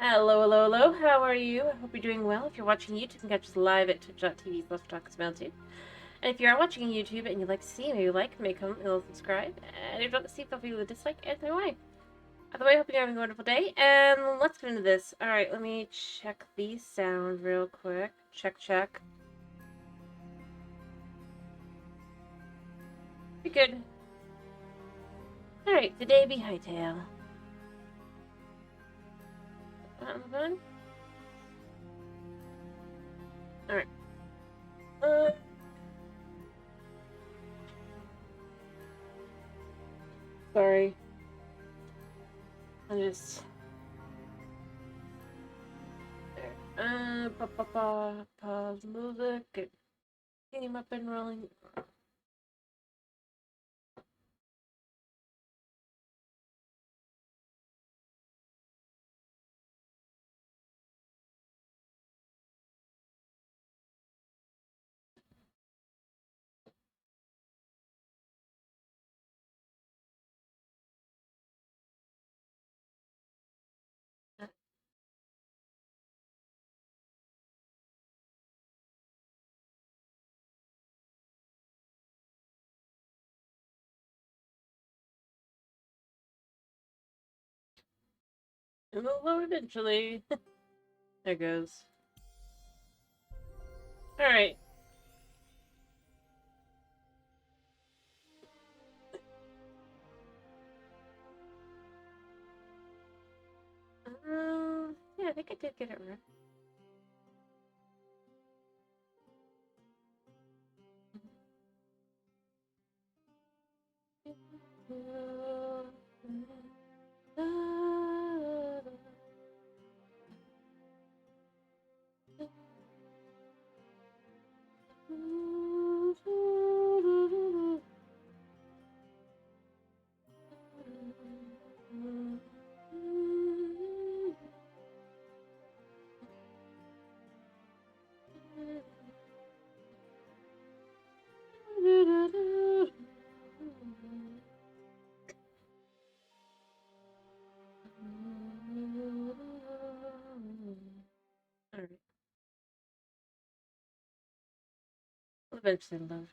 Hello, hello, hello. How are you? I hope you're doing well. If you're watching YouTube, you can catch us live at twitch.tv/TalksMountain. And if you are watching YouTube and you'd like to see, maybe like, maybe comment, maybe subscribe. And if you don't want to see, feel free to dislike either way. Either way, I hope you're having a wonderful day. And let's get into this. Alright, let me check the sound real quick. Check. You're good. Alright, today be Hytale. Alright. Sorry. I'm just... There. Pause music. Get game up and rolling. It will load eventually. There goes. Alright. Yeah, I think I did get it right. Alright. Eventually load.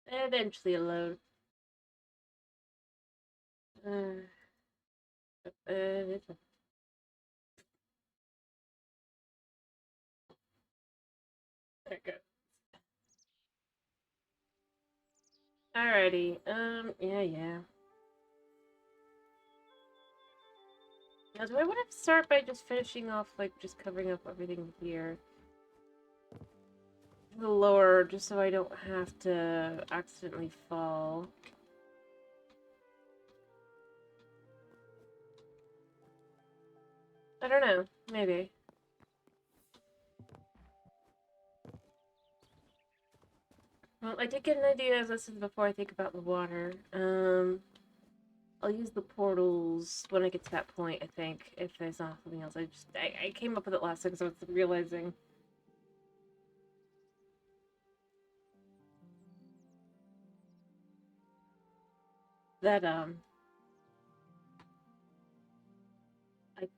Eventually load. There it goes. Alrighty. Yeah. Now, do I want to start by just finishing off, like, just covering up everything here? The lower, just so I don't have to accidentally fall. I don't know. Maybe. Well, I did get an idea, as I said before, I think about the water. I'll use the portals when I get to that point, I think, if there's not something else. I came up with it last time because I was realizing that, I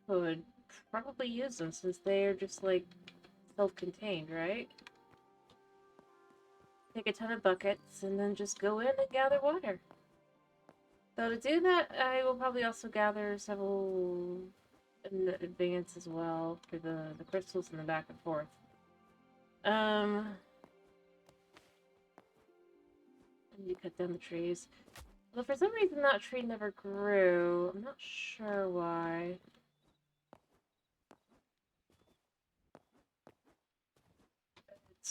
could probably use them since they're just, like, self-contained, right? Take a ton of buckets and then just go in and gather water. So to do that, I will probably also gather several in advance as well for the crystals in the back and forth. You cut down the trees. Well, for some reason that tree never grew. I'm not sure why. It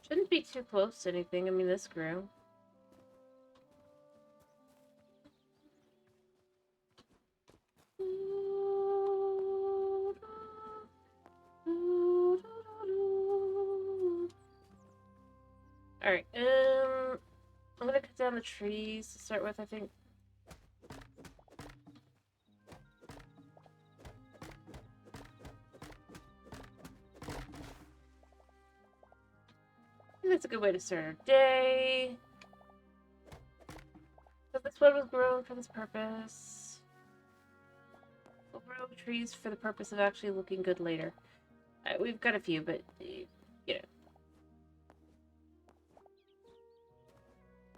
shouldn't be too close to anything. I mean, this grew. Alright, I'm gonna cut down the trees to start with, I think. I think that's a good way to start our day. So this one was grown for this purpose. We'll grow trees for the purpose of actually looking good later. We've got a few, but, you know.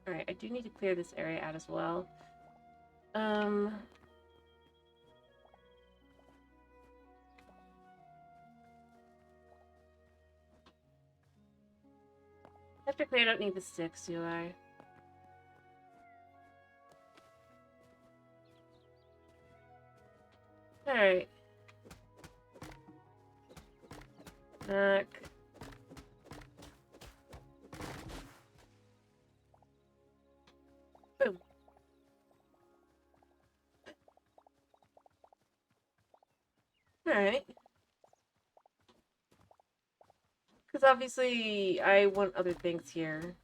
Alright, I do need to clear this area out as well. Technically, I don't need the sticks, do I? Alright. Knock. Boom. Alright. Because obviously, I want other things here.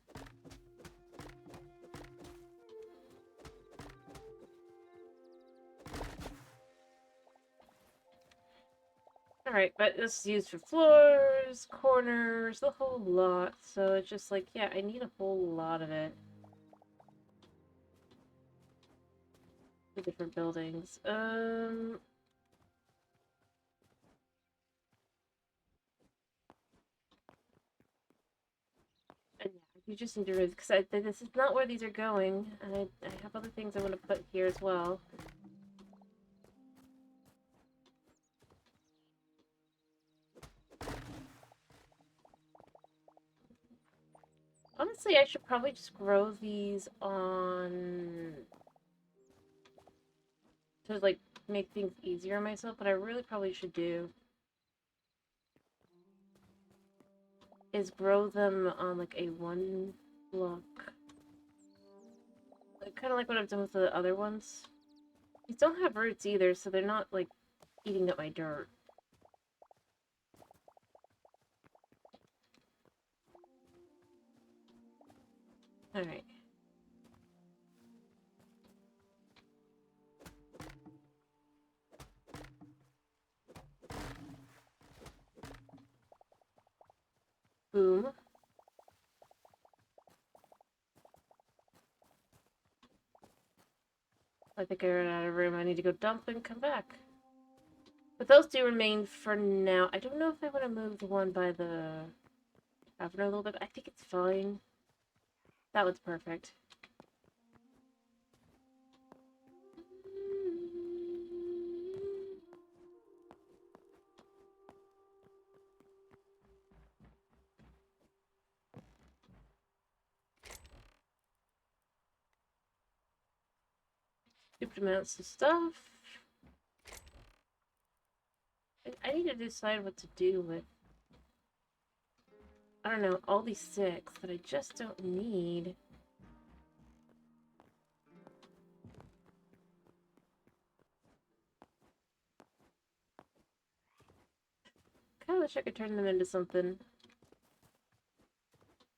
Alright, but this is used for floors, corners, the whole lot. So it's just like, yeah, I need a whole lot of it. For different buildings. And yeah, you just need to realize, because this is not where these are going, and I have other things I want to put here as well. Honestly, I should probably just grow these on... to, like, make things easier on myself, but I really probably should do is grow them on, like, a one block. Like, kind of like what I've done with the other ones. These don't have roots either, so they're not, like, eating up my dirt. Alright. Boom. I think I ran out of room. I need to go dump and come back. But those do remain for now. I don't know if I want to move the one by the Avenue a little bit. I think it's fine. That one's perfect. Stupid amounts of stuff. I need to decide what to do with, I don't know, all these sticks that I just don't need. Kinda wish I could turn them into something.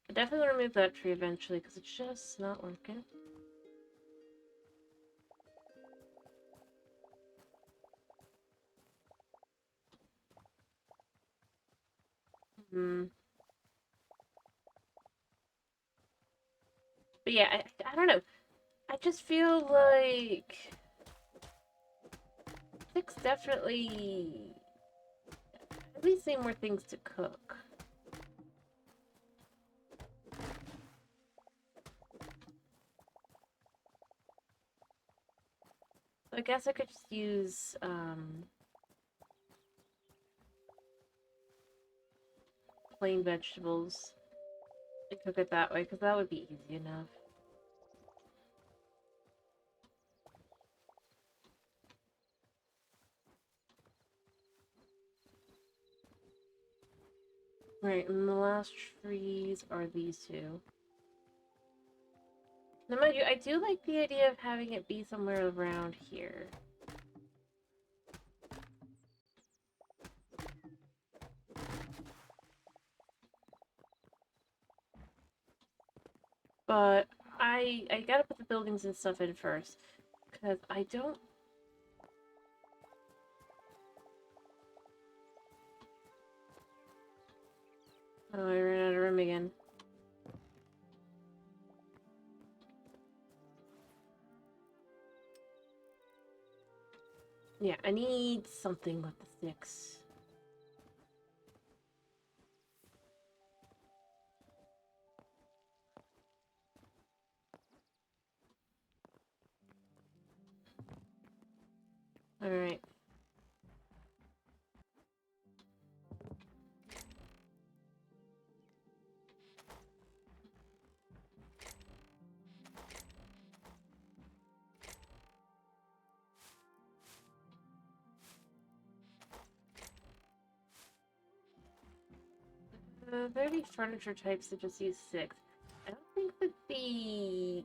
I definitely want to remove that tree eventually because it's just not working. But yeah, I don't know. I just feel like six definitely at least need more things to cook. So I guess I could just use plain vegetables and cook it that way because that would be easy enough. Right, and the last trees are these two. Now, mind you, I do like the idea of having it be somewhere around here. But I gotta put the buildings and stuff in first. Because I don't... Oh, I ran out of room again. Yeah, I need something with the sticks. Alright. There are these furniture types that just use six. I don't think that the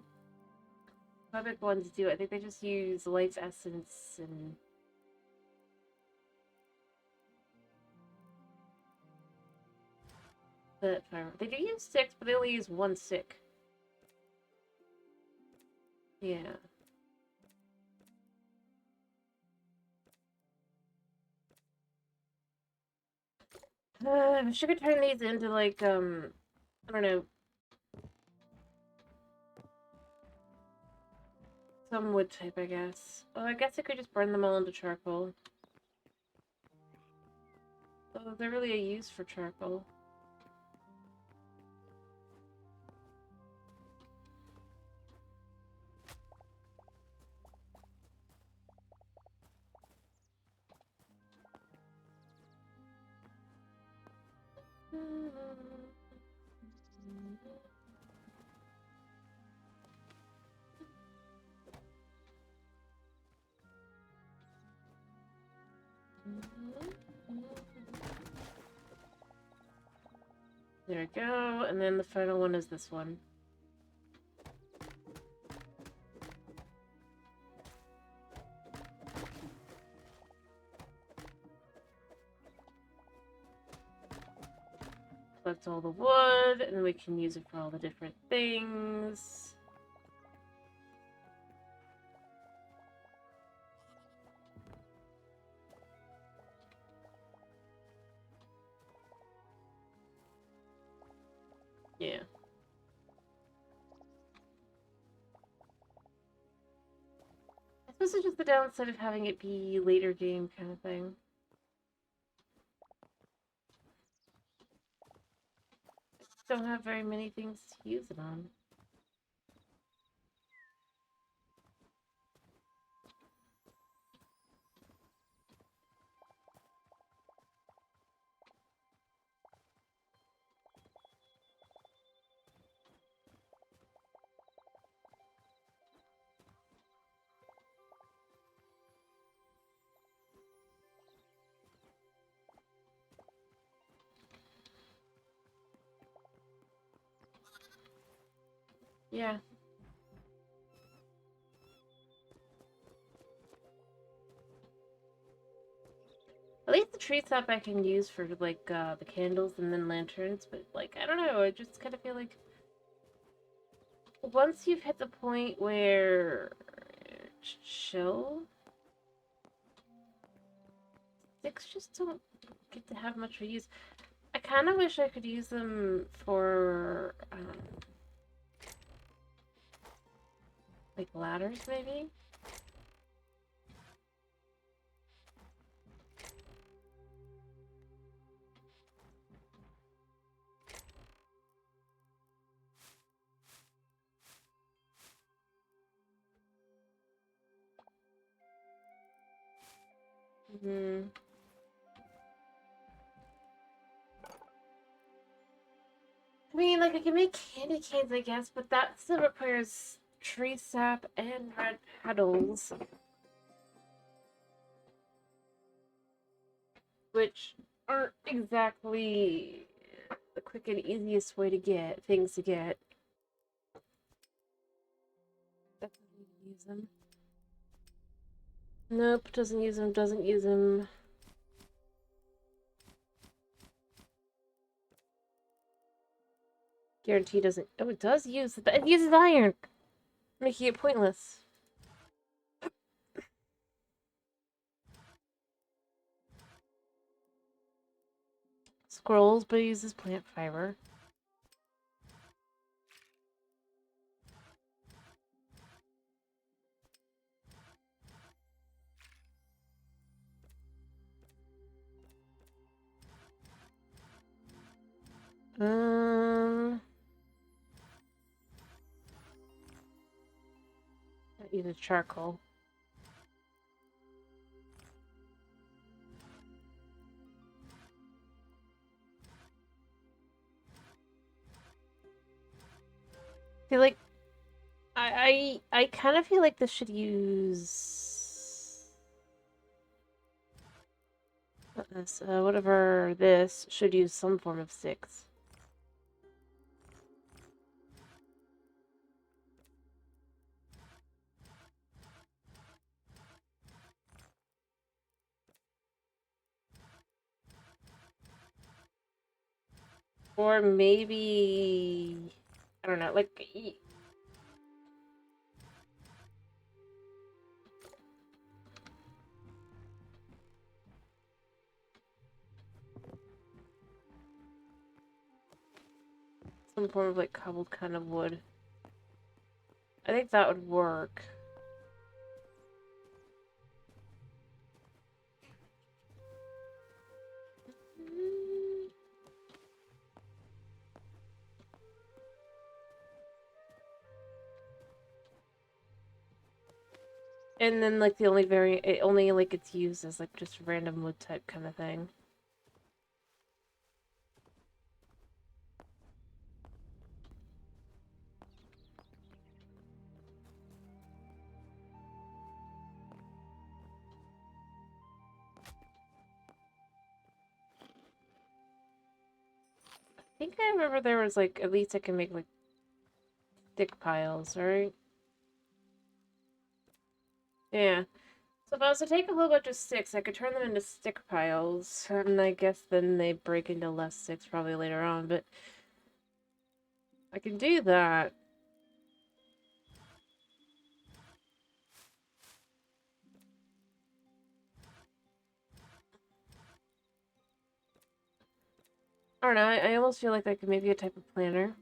public ones do. I think they just use life essence and the fire. They do use six, but they only use one stick. Yeah. I should could turn these into like I don't know, some wood type, I guess. Oh, I guess I could just burn them all into charcoal. Oh, they're really a use for charcoal. There we go, and then the final one is this one. Collect all the wood, and we can use it for all the different things. Yeah. I suppose it's just the downside of having it be later game kind of thing. I just don't have very many things to use it on. Yeah. At least the tree sap I can use for like the candles and then lanterns, but like I don't know, I just kind of feel like once you've hit the point where chill, sticks just don't get to have much use. I kind of wish I could use them for like ladders, maybe. Hmm. I mean, like I can make candy canes, I guess, but that still requires tree sap and red petals, which aren't exactly the quick and easiest way to get things to get. That doesn't even use them. Nope, doesn't use them, doesn't use them. Guarantee doesn't. Oh, it does use. It uses iron, making it pointless. Scrolls, but it uses plant fiber. Use a charcoal. Feel like I kind of feel like this should use this whatever this should use some form of six. Or maybe I don't know, like some form of like cobbled kind of wood. I think that would work. And then like the only variant, it only like gets used as like just random wood type kind of thing. I think I remember there was like at least I can make like stick piles, right? Yeah. So if I was to take a whole bunch of sticks, I could turn them into stick piles, and I guess then they break into less sticks probably later on, but I can do that. I don't know, I almost feel like that could maybe be a type of planner.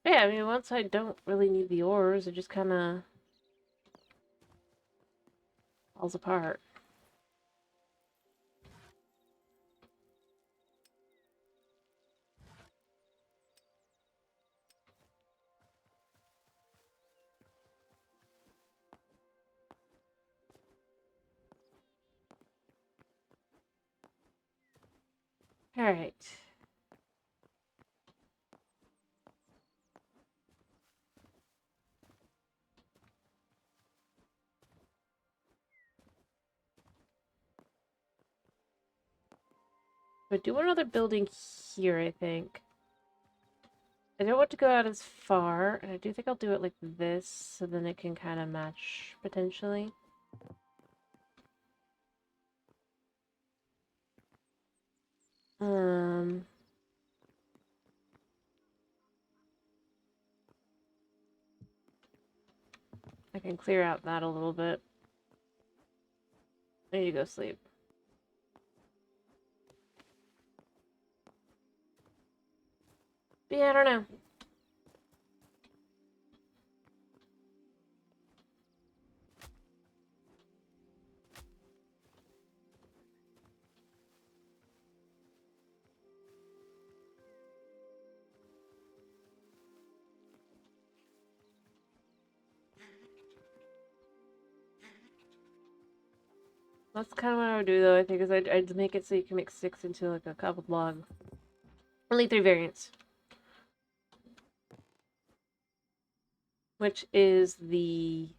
Yeah, I mean, once I don't really need the ores, it just kind of falls apart. Alright. But do another building here, I think. I don't want to go out as far, and I do think I'll do it like this, so then it can kind of match, potentially. Um... I can clear out that a little bit. I need to go sleep. But yeah, I don't know. That's kind of what I would do, though, I think, is I'd make it so you can make six into, like, a cobbled log. Only three variants. Which is the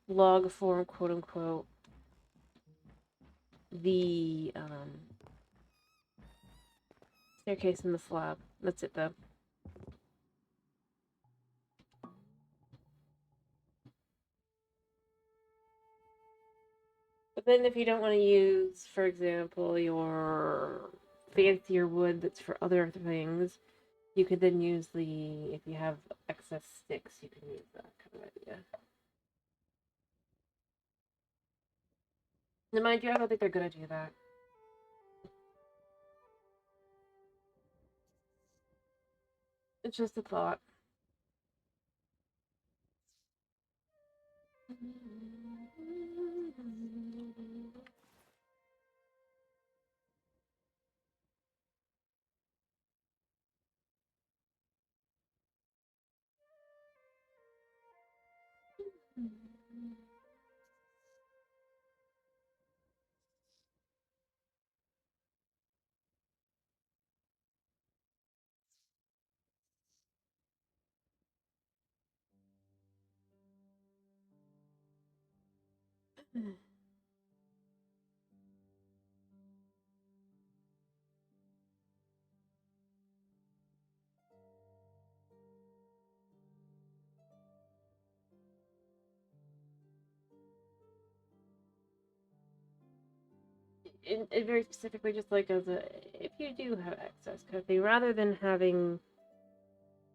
log form, quote-unquote, the, staircase and the slab. That's it, though. But then if you don't want to use, for example, your fancier wood that's for other things, You could then use the, if you have excess sticks, you can use that kind of idea. Now, mind you, I don't think they're gonna do that. It's just a thought. It very specifically, just like as a, if you do have excess kind of thing, rather than having,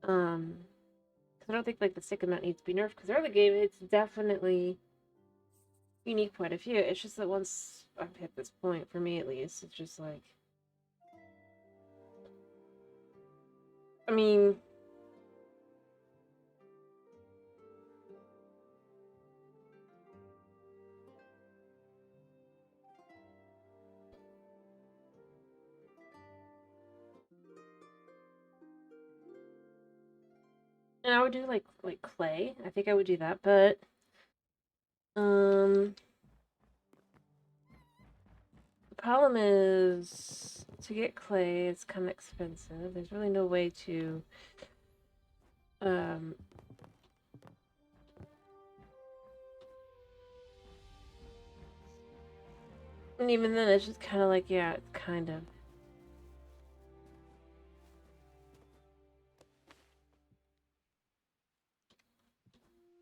because I don't think like the stick amount needs to be nerfed, because early game it's definitely you need quite a few. It's just that once I've hit this point, for me at least, it's just like, I mean, and I would do like clay. I think I would do that, but the problem is to get clay. It's kind of expensive. There's really no way to um. And even then, it's just kind of like, yeah, it's kind of.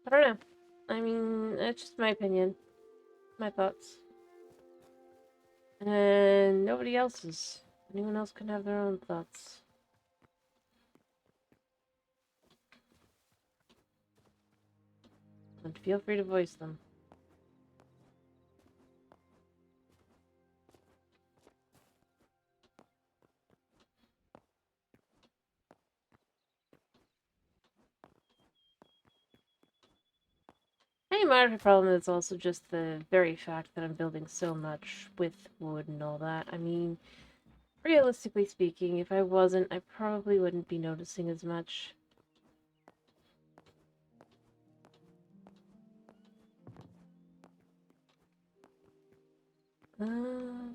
I don't know. I mean, it's just my opinion, my thoughts. And nobody else's. Anyone else can have their own thoughts. And feel free to voice them. I my problem is also just the very fact that I'm building so much with wood and all that. I mean, realistically speaking, if I wasn't, I probably wouldn't be noticing as much. Um,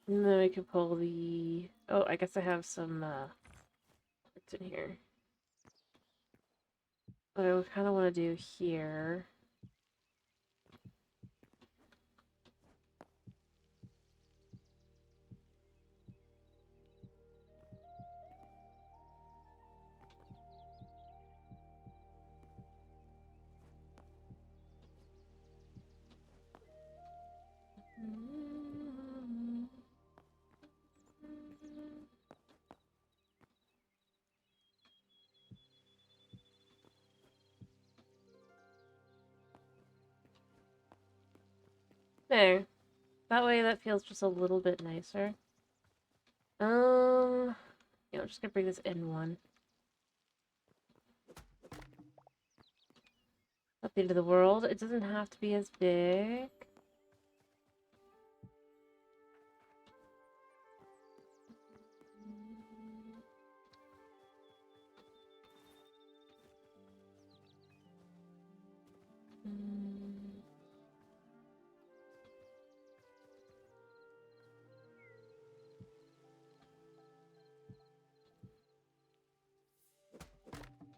and then we could pull the... Oh, I guess I have some, what's in here? What I kind of want to do here... There. That way that feels just a little bit nicer. Yeah, I'm just gonna bring this in one. Not the end of the world. It doesn't have to be as big.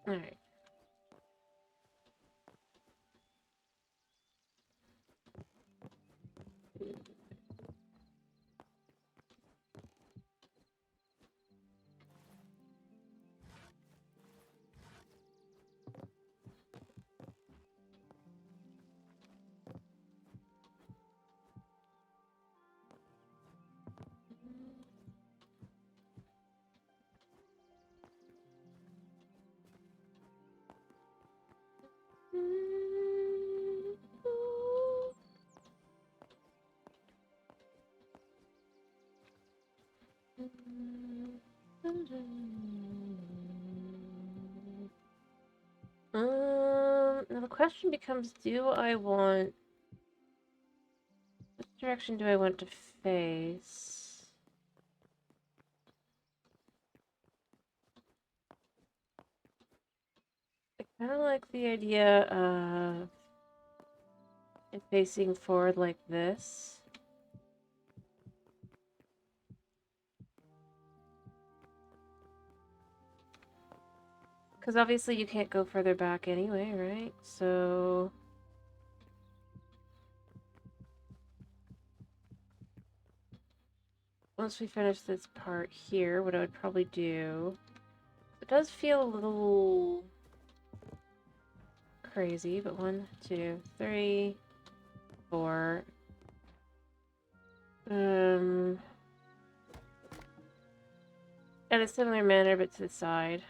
Alright. Now the question becomes, do I want... Which direction do I want to face? I kind of like the idea of it facing forward like this. Because obviously you can't go further back anyway, right? So... once we finish this part here, what I would probably do... It does feel a little crazy, but 1, 2, 3, 4... in a similar manner, but to the side.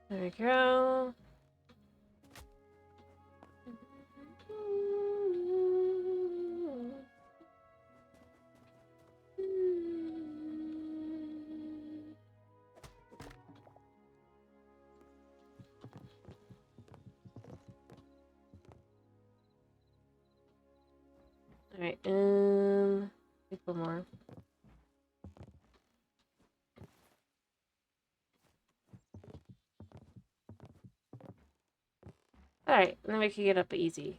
There we go. Alright, a couple more. Alright, then we can get up easy.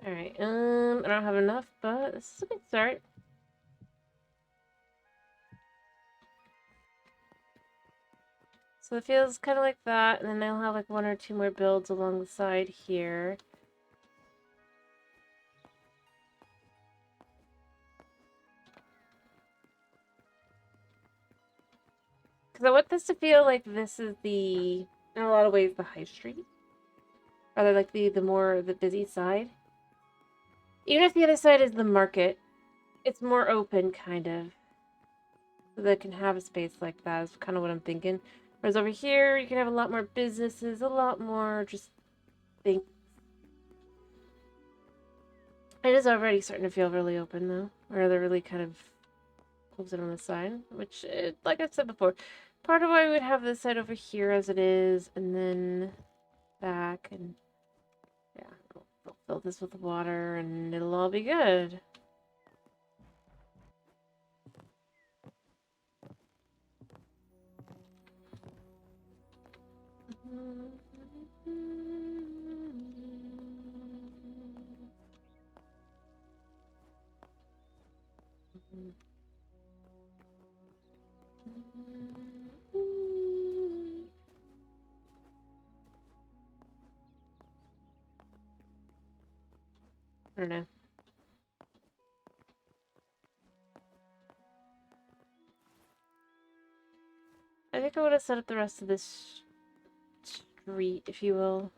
Alright, I don't have enough, but this is a good start. So it feels kind of like that, and then I'll have like 1 or 2 more builds along the side here. Because I want this to feel like this is in a lot of ways, the high street. Rather like the busy side. Even if the other side is the market, it's more open, kind of. So that it can have a space like that is kind of what I'm thinking. Whereas over here, you can have a lot more businesses, a lot more just things. It is already starting to feel really open, though. Or they're really kind of closing on the side, which, like I said before, part of why we would have this side over here as it is, and then back, and yeah, we'll fill this with water, and it'll all be good. I don't know. I think I would have set up the rest of this street, if you will.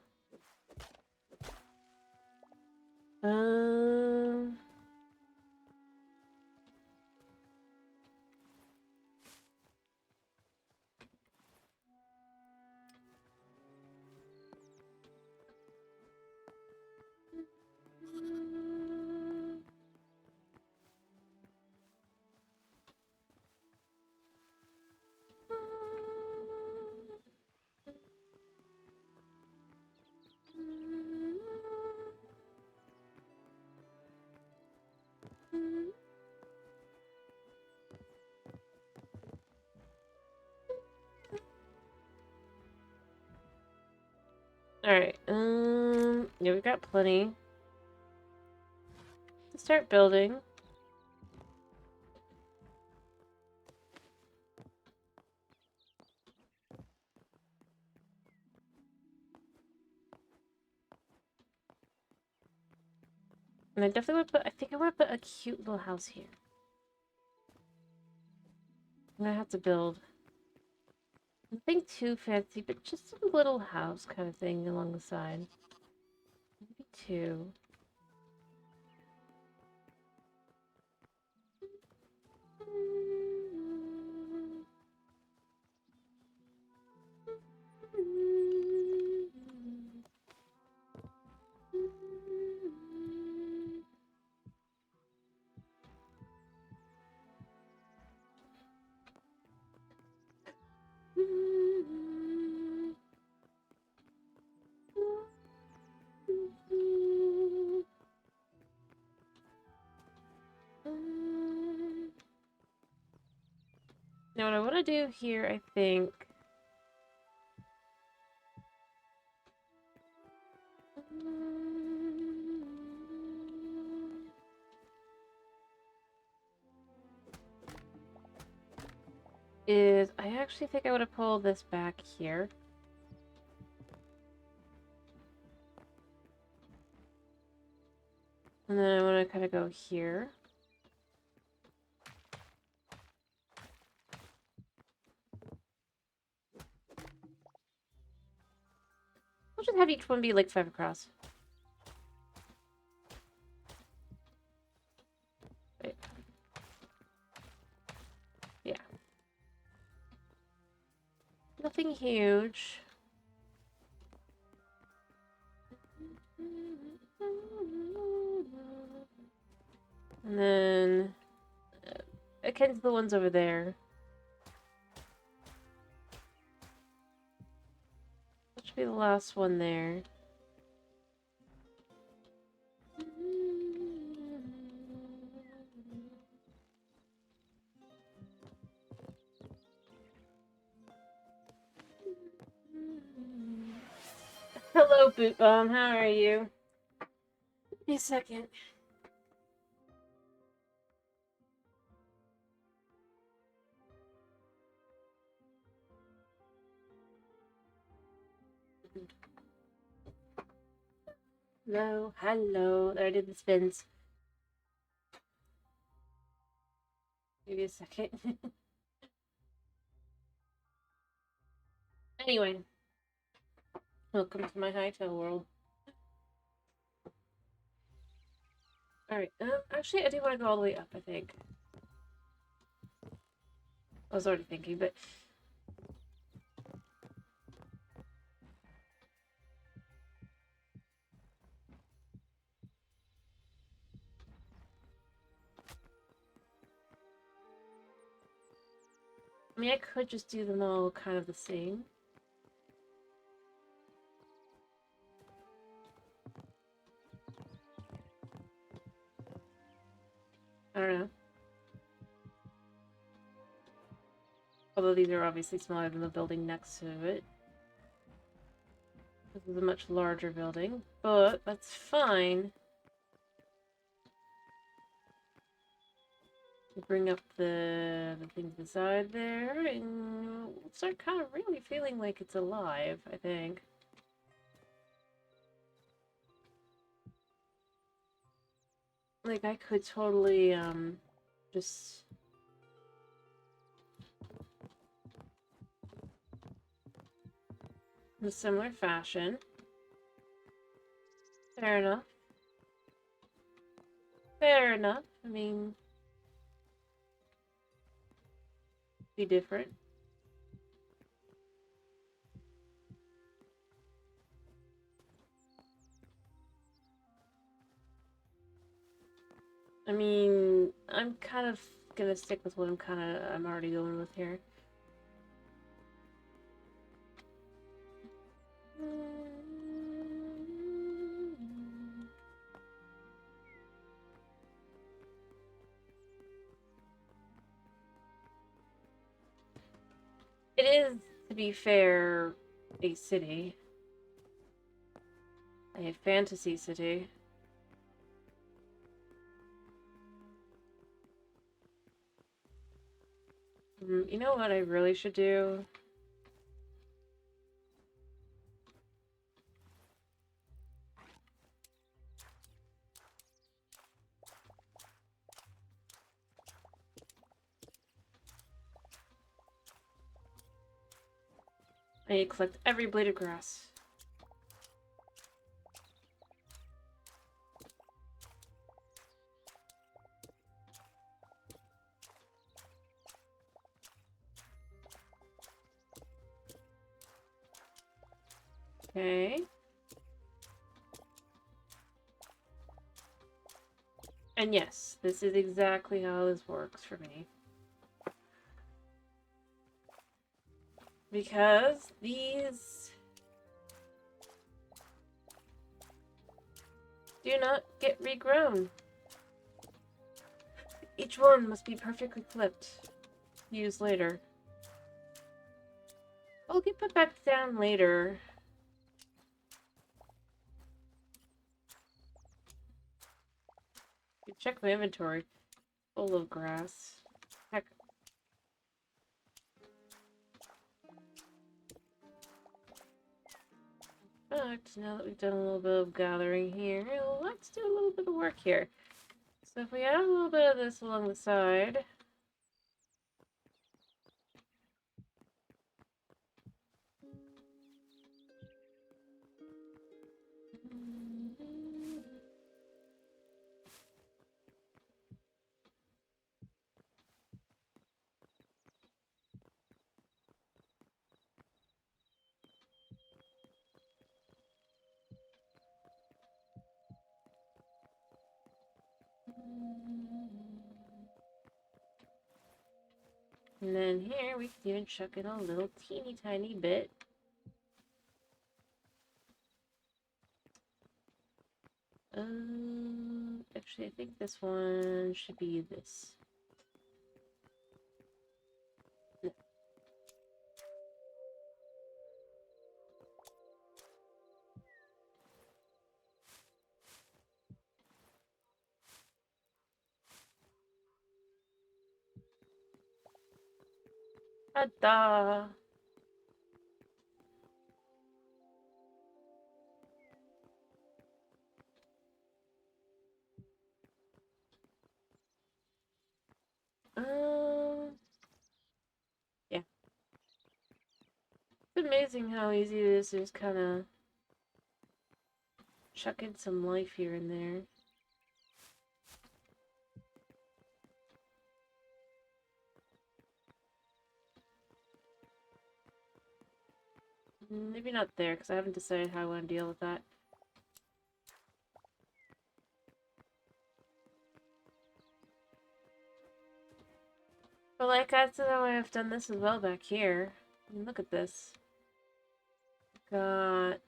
Alright, yeah, we've got plenty. Let's start building. And I definitely want to put, I think I want to put a cute little house here. I'm gonna have to build nothing too fancy, but just a little house kind of thing along the side. Maybe two. Now what I want to do here, I think, is I actually think I would have pulled this back here. And then I want to kind of go here. We'll just have each one be like 5 across. Wait. Yeah. Nothing huge. And then akin to the ones over there. That should be the last one there. Hello, Boot Bomb. How are you? Give me a second. Hello, hello. There, I did the spins. Give me a second. Anyway, welcome to my Hytale world. Alright, actually, I do want to go all the way up, I think. I was already thinking, but... I mean, I could just do them all kind of the same. I don't know. Although these are obviously smaller than the building next to it. This is a much larger building, but that's fine. Bring up the things beside there, and we'll start kind of really feeling like it's alive, I think. Like, I could totally, just... in a similar fashion. Fair enough. Fair enough. I mean... be different. I mean, I'm kind of gonna stick with what I'm already going with here. it is, to be fair, a city. A fantasy city. You know what I really should do? I need to collect every blade of grass. Okay. And yes, this is exactly how this works for me. Because these do not get regrown. Each one must be perfectly clipped. Used later. I'll get put back down later. Check my inventory. Full of grass. Heck. But now that we've done a little bit of gathering here, let's do a little bit of work here. So if we add a little bit of this along the side. And then here we can even chuck in a little teeny tiny bit. Actually I think this one should be this. Ta-da! Yeah. It's amazing how easy it is to just kind of chuck in some life here and there. Maybe not there, because I haven't decided how I want to deal with that. But like I said, I have done this as well back here. I mean, look at this. Got...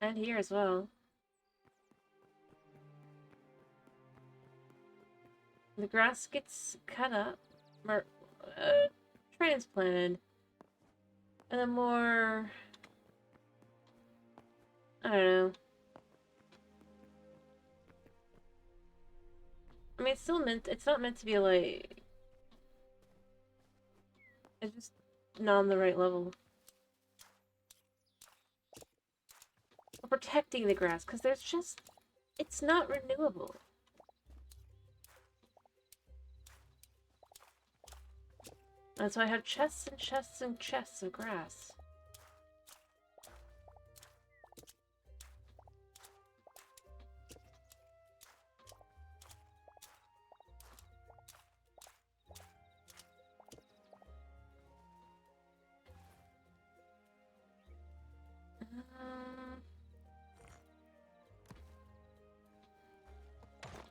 And here as well. The grass gets cut up, or transplanted, and then more... I don't know. I mean, it's not meant to be like... It's just not on the right level. We're protecting the grass, because there's just... It's not renewable. And so I have chests and chests and chests of grass.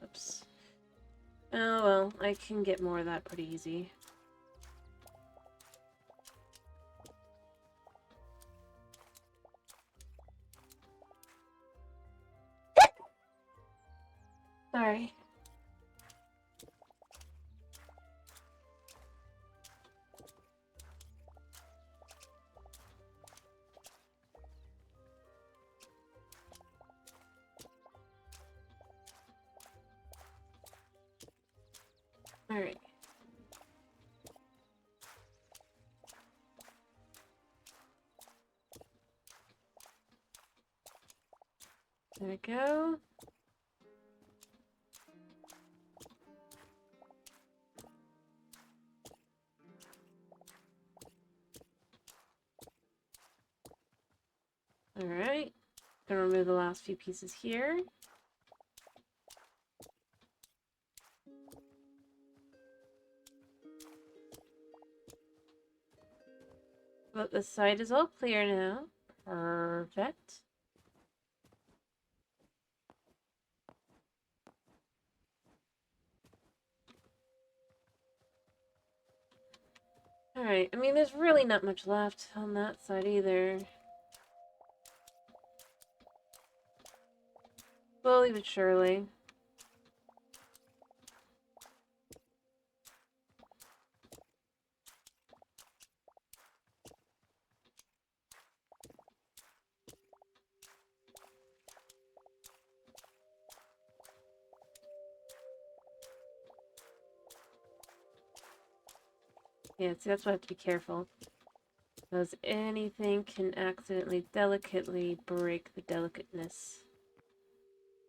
Oops. Oh well, I can get more of that pretty easy. Sorry. Alright. There we go. Alright. Gonna remove the last few pieces here. But the site is all clear now. Perfect. Alright, I mean, there's really not much left on that side either. Slowly but surely. Yeah, see, that's why I have to be careful. Because anything can accidentally, delicately break the delicateness.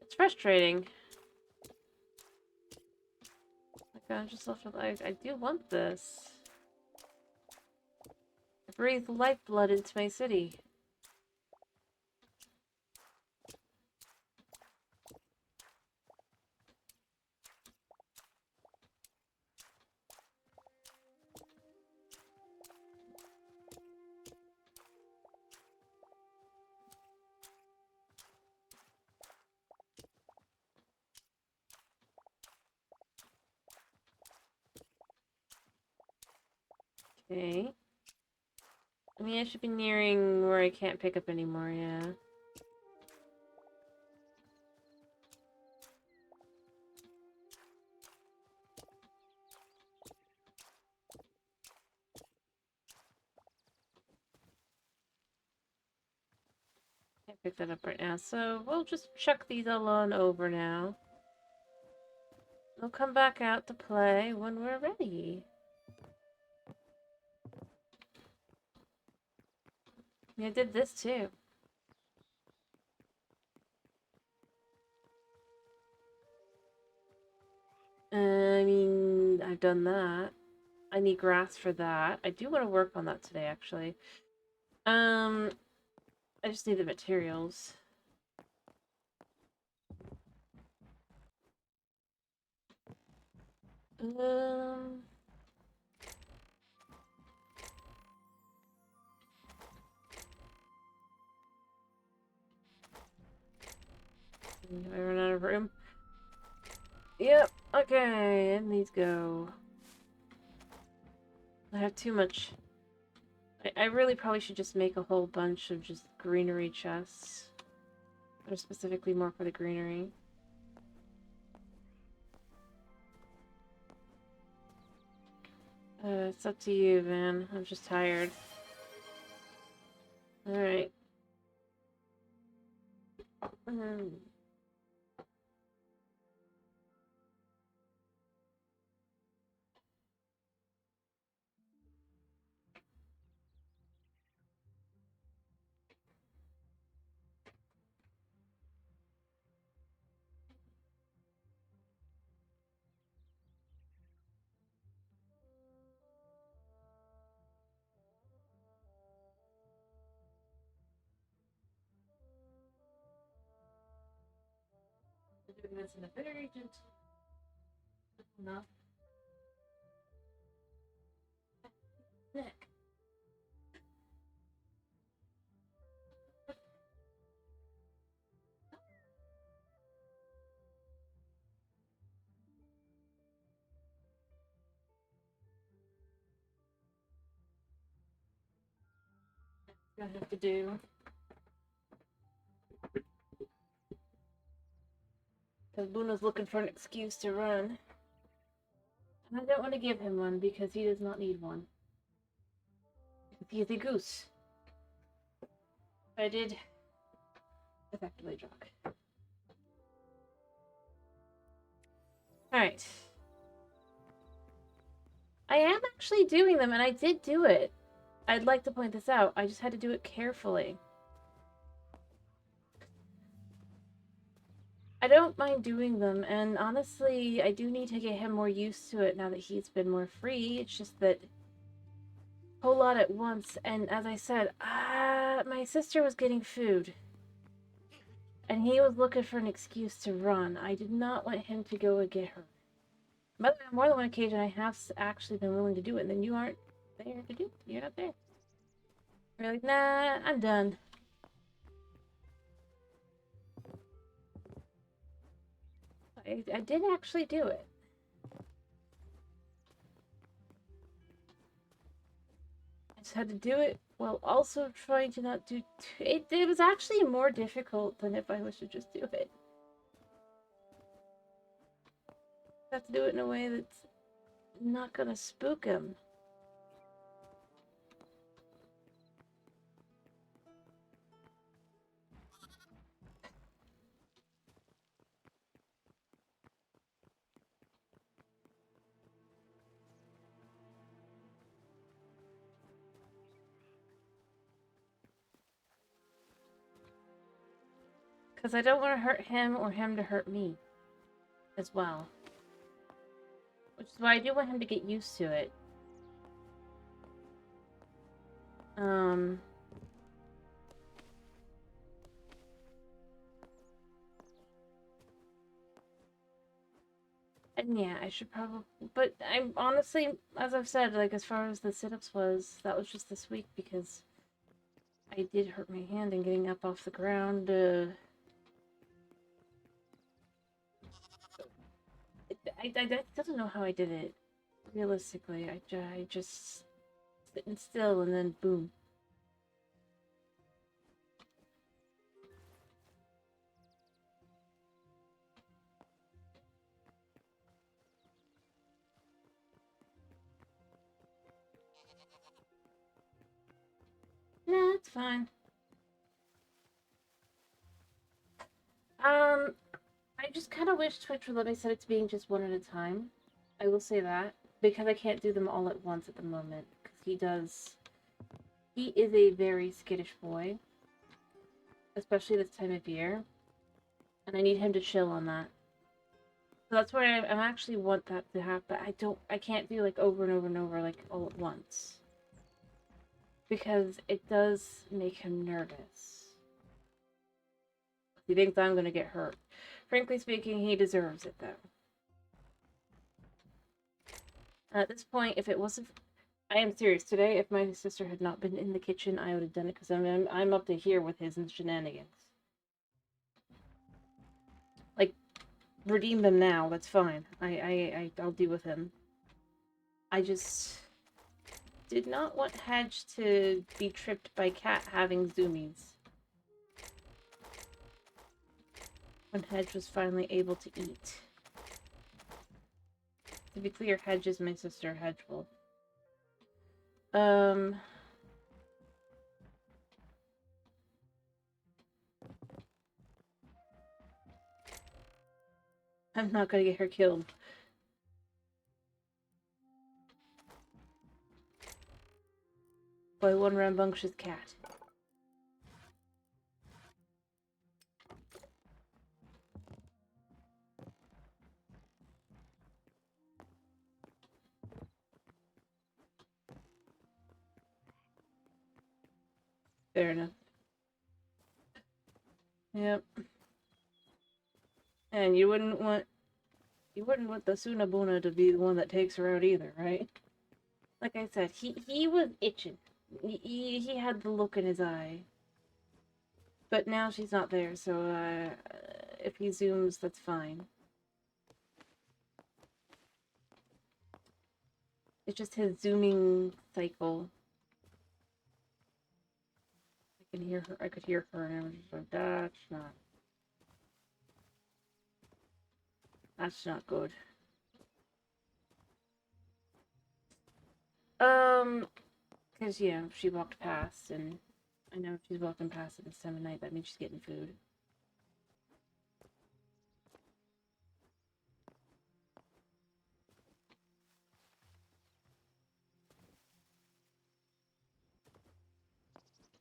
It's frustrating. Like, I just left with, I do want this. I breathe lifeblood into my city. Okay. I mean, I should be nearing where I can't pick up anymore, yeah. Can't pick that up right now, so we'll just chuck these all on over now. We'll come back out to play when we're ready. I did this too. I mean, I've done that. I need grass for that. I do want to work on that today, actually. I just need the materials. Um... Have I run out of room? Yep, okay, and these go. I have too much. I really probably should just make a whole bunch of just greenery chests. That are specifically more for the greenery. It's up to you, man. I'm just tired. Alright. Doing this in a very gentle enough neck. I have to do. Because Buna's looking for an excuse to run. And I don't want to give him one because he does not need one. He is a goose. I did effectively jog. Alright. am actually doing them, and I did do it. I'd like to point this out. I just had to do it carefully. I don't mind doing them, and honestly, I do need to get him more used to it now that he's been more free. It's just that a whole lot at once, and as I said, my sister was getting food, and he was looking for an excuse to run. I did not want him to go and get her. But on more than one occasion, I have actually been willing to do it, and then you aren't there to do it. You're not there. You're like, nah, I'm done. I did actually do it. I just had to do it while also trying to not do it. It was actually more difficult than if I was to just do it. I have to do it in a way that's not gonna spook him. Because I don't want to hurt him or him to hurt me as well. Which is why I do want him to get used to it. And yeah, I should probably, but I'm honestly, as I've said, like as far as the sit-ups was, that was just this week because I did hurt my hand in getting up off the ground. I don't know how I did it. Realistically, I just sitting still and then boom. Nah, it's fine. I just kind of wish Twitch would let me set it to being just one at a time. I will say that. Because I can't do them all at once at the moment. Because he is a very skittish boy. Especially this time of year. And I need him to chill on that. So that's where I actually want that to happen. I can't do like over and over and over like all at once. Because it does make him nervous. He thinks I'm gonna get hurt. Frankly speaking, he deserves it though. At this point, if it wasn't, I am serious. Today, if my sister had not been in the kitchen, I would have done it because I'm up to here with his shenanigans. Like, redeem them now. That's fine. I'll deal with him. I just did not want Hedge to be tripped by Cat having zoomies. When Hedge was finally able to eat. To be clear, Hedge is my sister, Hedgewolf. I'm not gonna get her killed. By one rambunctious cat. Fair enough. Yep. And you wouldn't want the Sunabuna to be the one that takes her out either, right? Like I said, he was itching. He had the look in his eye. But now she's not there, so if he zooms, that's fine. It's just his zooming cycle. I can hear her. I could hear her, and I was just like, that's not good. Because, yeah, she walked past, and I know if she's walking past at this time of night, that means she's getting food.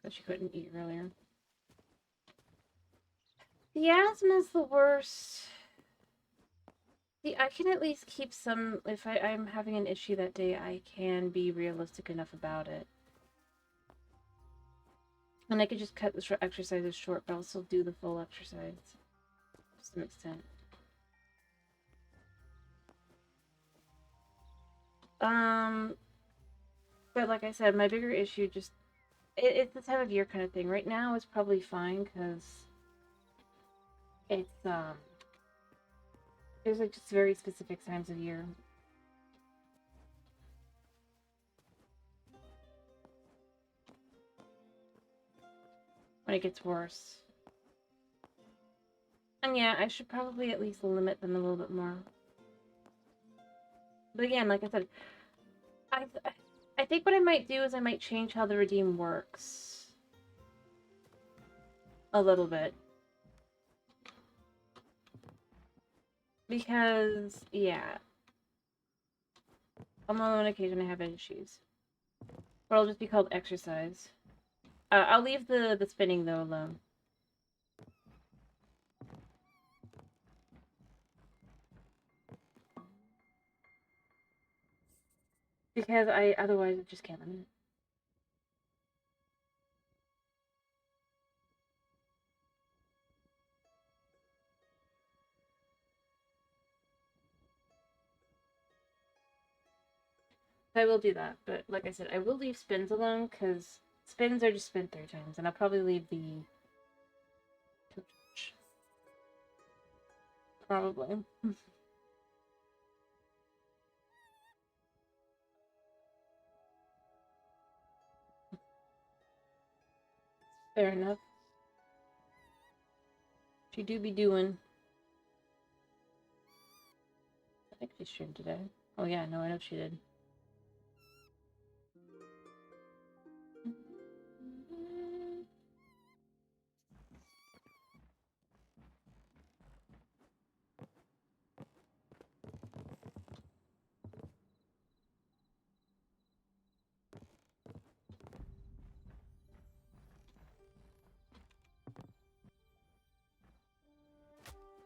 But she couldn't eat earlier. The asthma's the worst. See, I can at least keep some... If I'm having an issue that day, I can be realistic enough about it. And I could just cut the exercises short, but I'll still do the full exercise. To some extent. But like I said, my bigger issue just... It's the time of year kind of thing. Right now, it's probably fine, because... It's, there's, like, just very specific times of year. When it gets worse. And yeah, I should probably at least limit them a little bit more. But again, like I said, I think what I might do is I might change how the redeem works. A little bit. Because, yeah. On one occasion I have issues. Or it'll just be called exercise. I'll leave the spinning, though, alone. Because I otherwise just can't limit it. I will do that, but like I said, I will leave spins alone, because spins are just spin 3 times, and I'll probably leave the... Probably. Fair enough. She do be doing. I think she streamed today. Oh yeah, no, I know she did.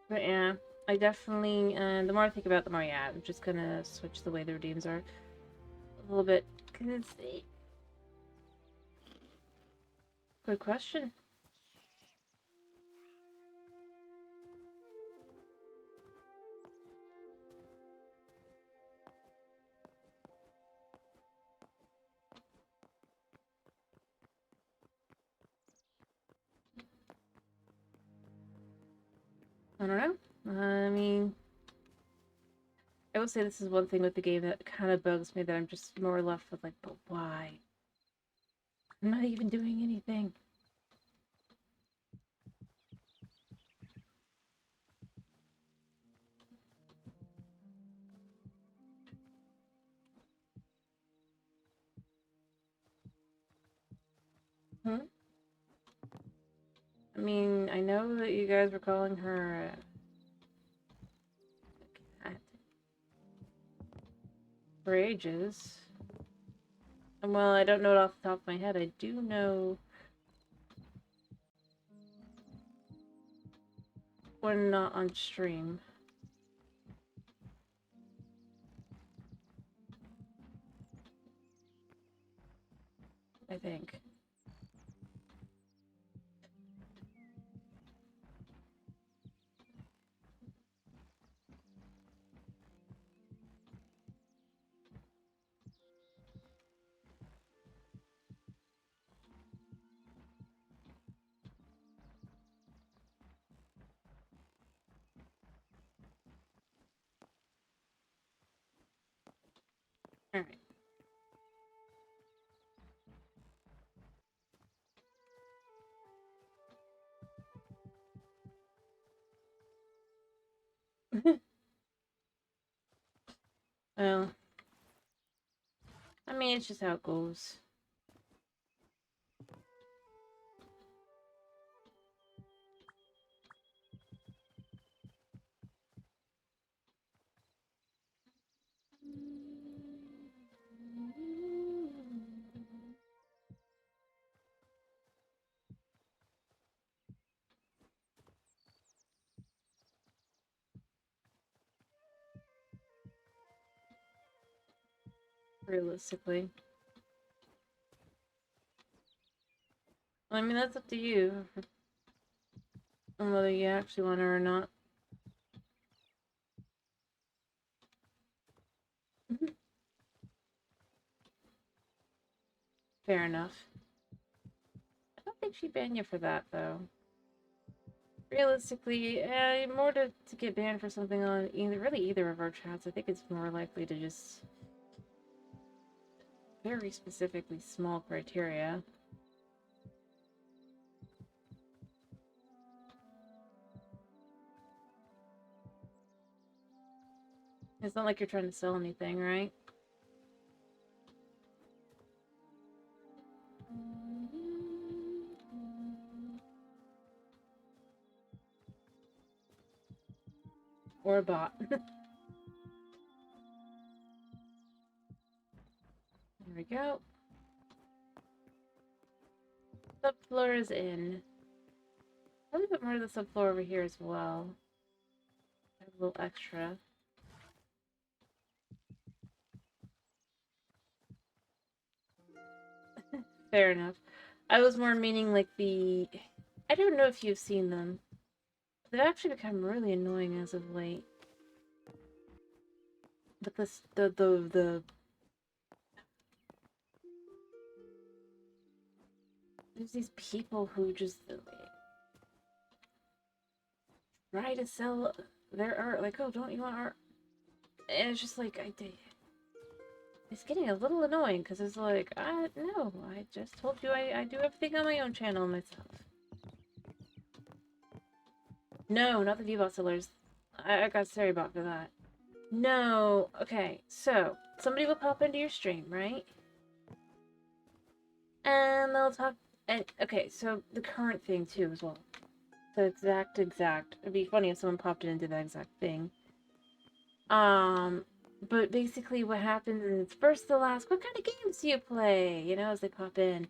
But yeah, I definitely, the more I think about it, the more, yeah, I'm just gonna switch the way the redeems are a little bit, because good question. I don't know. I mean, I will say this is one thing with the game that kind of bugs me, that I'm just more left with, like, but why? I'm not even doing anything. Hmm? I mean, I know that you guys were calling her a cat for ages. And well, I don't know it off the top of my head. I do know when not on stream. I think. Alright. Well, I mean, it's just how it goes. realistically. I mean, that's up to you on whether you actually want her or not. Fair enough. I don't think she'd ban you for that, though. Realistically, more to get banned for something on either of our chats. I think it's more likely to just very specifically small criteria. It's not like you're trying to sell anything, right? Or a bot. There we go. Subfloor is in. Probably put more of the subfloor over here as well. Have a little extra. Fair enough. I was more meaning like the... I don't know if you've seen them. They've actually become really annoying as of late. But this, the... There's these people who just try to sell their art. Like, oh, don't you want art? And it's just like, it's getting a little annoying because it's like, no, I just told you I do everything on my own channel myself. No, not the V-Bot sellers. I got Seribot for that. No, okay, so somebody will pop into your stream, right? And they'll talk, and okay, so the current thing too as well. The exact. It'd be funny if someone popped into that exact thing. But basically what happens is first they'll ask, what kind of games do you play? You know, as they pop in.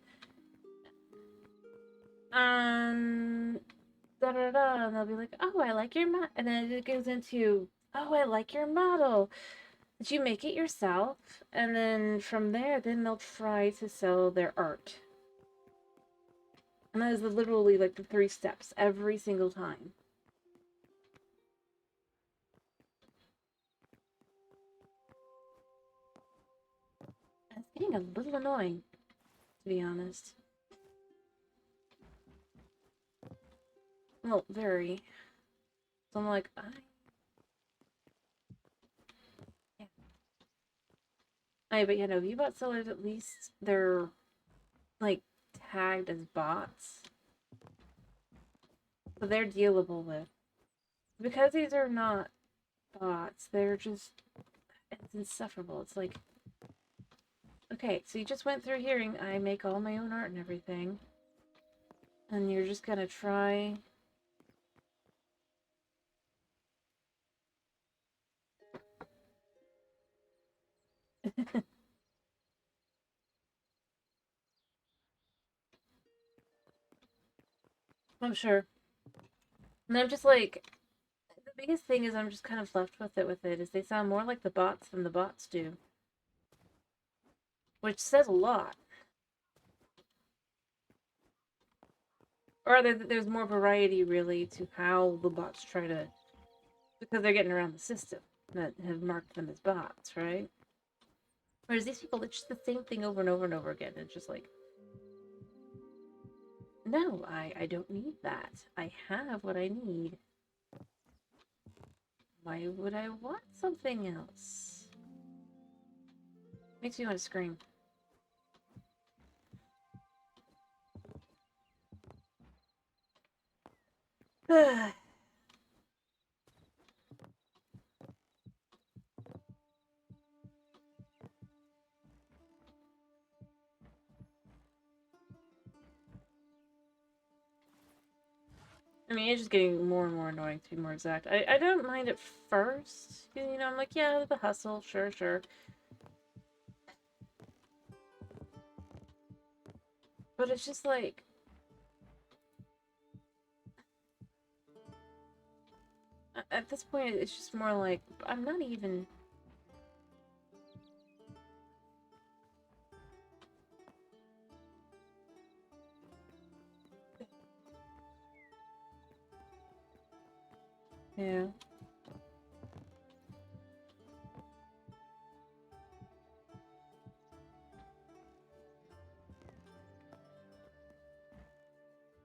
Da da da, and they'll be like, oh, I like your model. And then it goes into, oh, I like your model. Did you make it yourself? And then from there, then they'll try to sell their art. And that is literally like the 3 steps every single time. And it's getting a little annoying, to be honest. Well, very. So I'm like, yeah. But yeah, no, V-Bot sellers, at least they're like tagged as bots. So they're dealable with. Because these are not bots, they're just, it's insufferable. It's like, okay, so you just went through hearing I make all my own art and everything. And you're just gonna try. I'm sure. And I'm just like, the biggest thing is I'm just kind of left with it is they sound more like the bots than the bots do. Which says a lot. Or there's more variety, really, to how the bots try to... Because they're getting around the system that have marked them as bots, right? Whereas these people, it's just the same thing over and over and over again. It's just like... No, I don't need that. I have what I need. Why would I want something else? Makes me want to scream. I mean, it's just getting more and more annoying, to be more exact. I don't mind at first. You know, I'm like, yeah, the hustle, sure. But it's just like... At this point, it's just more like, I'm not even... Yeah.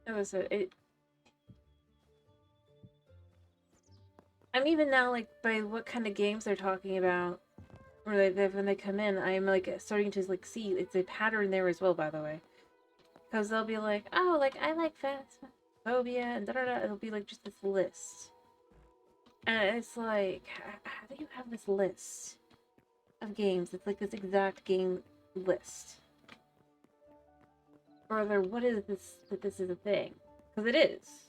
It was it. I'm even now like by what kind of games they're talking about, or when they come in, I'm like starting to like see it's a pattern there as well. By the way, because they'll be like, oh, like I like phobia and da da da. It'll be like just this list, and it's like, how do you have this list of games? It's like this exact game list, or what is this that this is a thing? Because it is.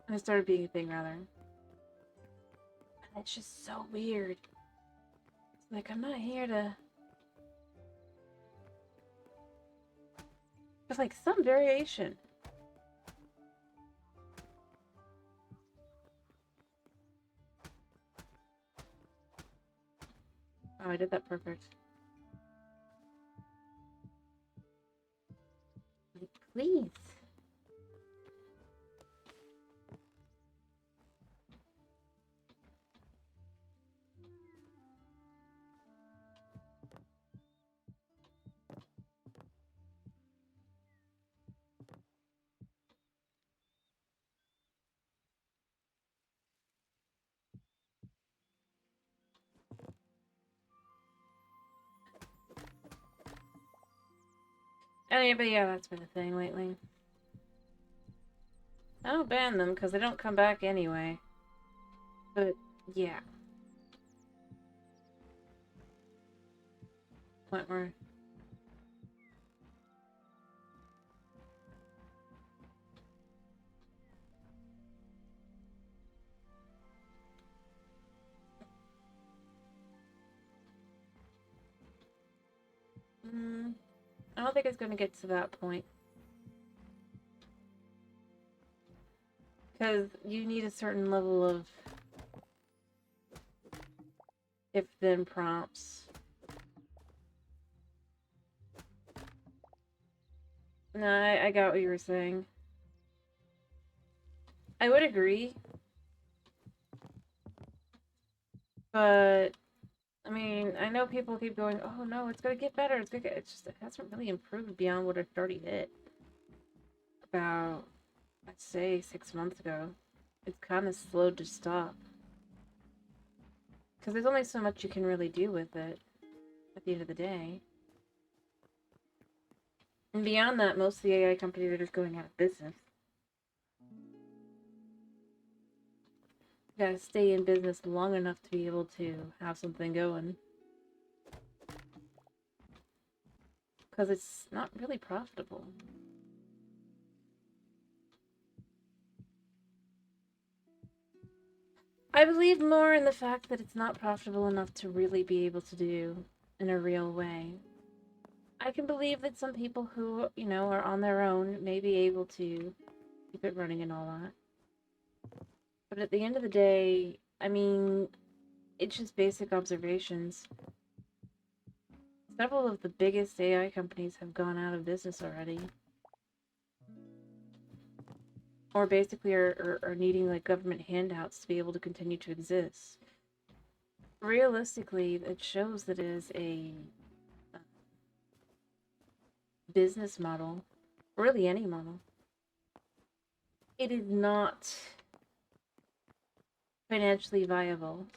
And it started being a thing rather. And it's just so weird. It's like I'm not here to. There's like some variation. Oh, I did that perfect. Like, please. Oh yeah, but yeah, that's been a thing lately. I don't ban them because they don't come back anyway. But yeah, point where. I don't think it's gonna get to that point because you need a certain level of if-then prompts. No, I got what you were saying. I would agree, but I mean, I know people keep going, "Oh no, it's gonna get better. It's gonna get." It's just it hasn't really improved beyond what it already hit about, I'd say, 6 months ago. It's kind of slowed to stop because there's only so much you can really do with it at the end of the day. And beyond that, most of the AI companies are just going out of business. You gotta stay in business long enough to be able to have something going. Because it's not really profitable. I believe more in the fact that it's not profitable enough to really be able to do in a real way. I can believe that some people who, are on their own may be able to keep it running and all that. But at the end of the day, I mean, it's just basic observations. Several of the biggest AI companies have gone out of business already. Or basically are needing like government handouts to be able to continue to exist. Realistically, it shows that it is a business model, really any model. It is not financially viable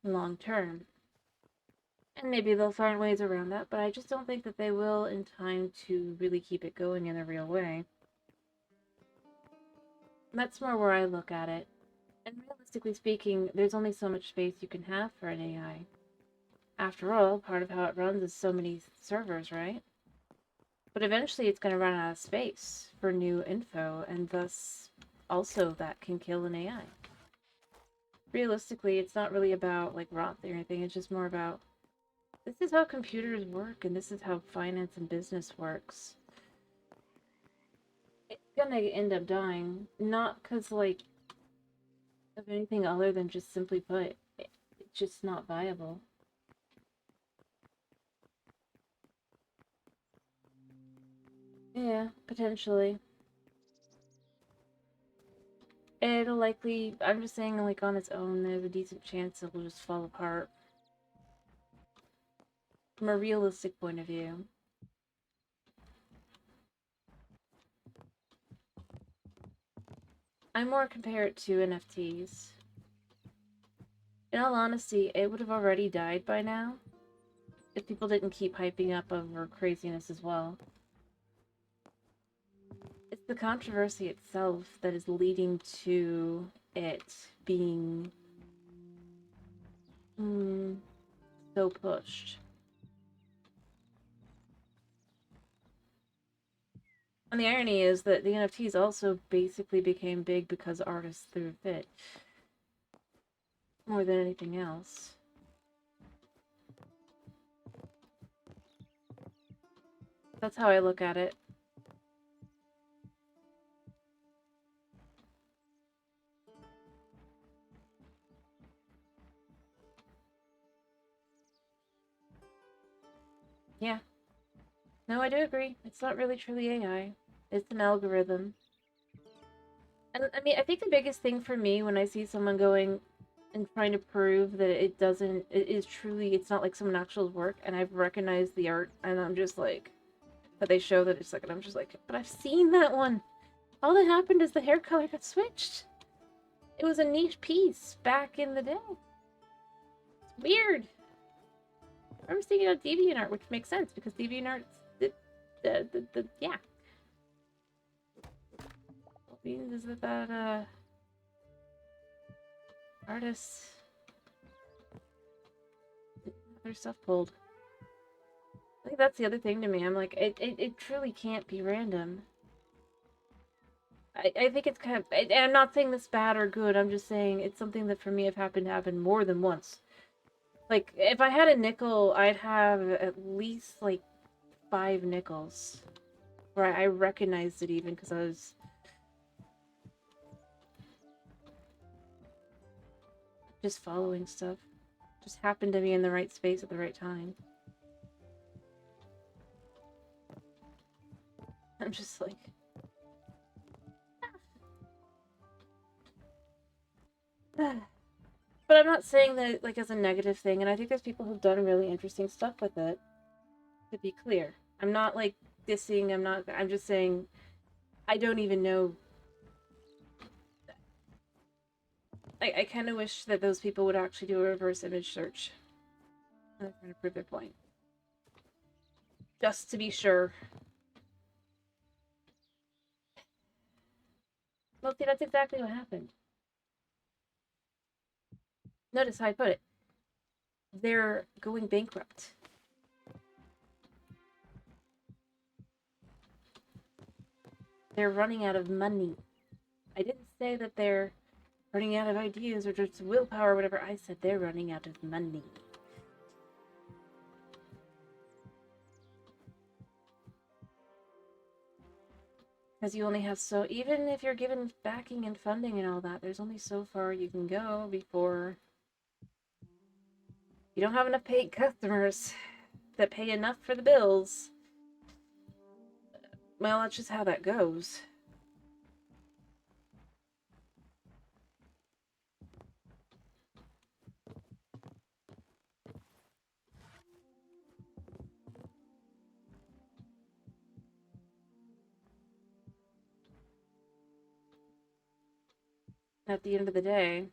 long term. And maybe they'll find ways around that, but I just don't think that they will in time to really keep it going in a real way. That's more where I look at it. And realistically speaking, there's only so much space you can have for an AI. After all, part of how it runs is so many servers, right? But eventually it's going to run out of space for new info, and thus also that can kill an AI. Realistically, it's not really about like rot or anything, it's just more about this is how computers work and this is how finance and business works. It's gonna end up dying, not because like of anything other than just simply put, it's just not viable. Yeah, potentially. It'll likely, I'm just saying, like, on its own, there's a decent chance it will just fall apart. From a realistic point of view. I more compare it to NFTs. In all honesty, it would have already died by now if people didn't keep hyping up over craziness as well. It's the controversy itself that is leading to it being so pushed. And the irony is that the NFTs also basically became big because artists threw a fit. More than anything else. That's how I look at it. Yeah. No, I do agree. It's not really truly AI. It's an algorithm. And I mean, I think the biggest thing for me when I see someone going and trying to prove that it doesn't, it is truly, it's not like someone else's work, and I've recognized the art, and I'm just like, that they show that it's like, and I'm just like, but I've seen that one. All that happened is the hair color got switched. It was a niche piece back in the day. It's weird. I remember seeing it on DeviantArt, which makes sense because DeviantArt's yeah. What means is that artists have their stuff pulled. I think that's the other thing to me. I'm like, it truly can't be random. I think it's kind of, and I'm not saying this bad or good, I'm just saying it's something that for me have happened to happen more than once. Like, if I had a nickel, I'd have at least, like, 5 nickels. Where I recognized it even, because I was just following stuff. Just happened to be in the right space at the right time. I'm just like... But I'm not saying that, like, as a negative thing, and I think there's people who've done really interesting stuff with it. To be clear. I'm not, like, dissing, I'm just saying... I don't even know... I kind of wish that those people would actually do a reverse image search. And they're trying to prove their point. Just to be sure. Well, see, that's exactly what happened. Notice how I put it. They're going bankrupt. They're running out of money. I didn't say that they're running out of ideas or just willpower or whatever. I said they're running out of money. Because you only have so... Even if you're given backing and funding and all that, there's only so far you can go before... You don't have enough paid customers that pay enough for the bills. Well, that's just how that goes. At the end of the day,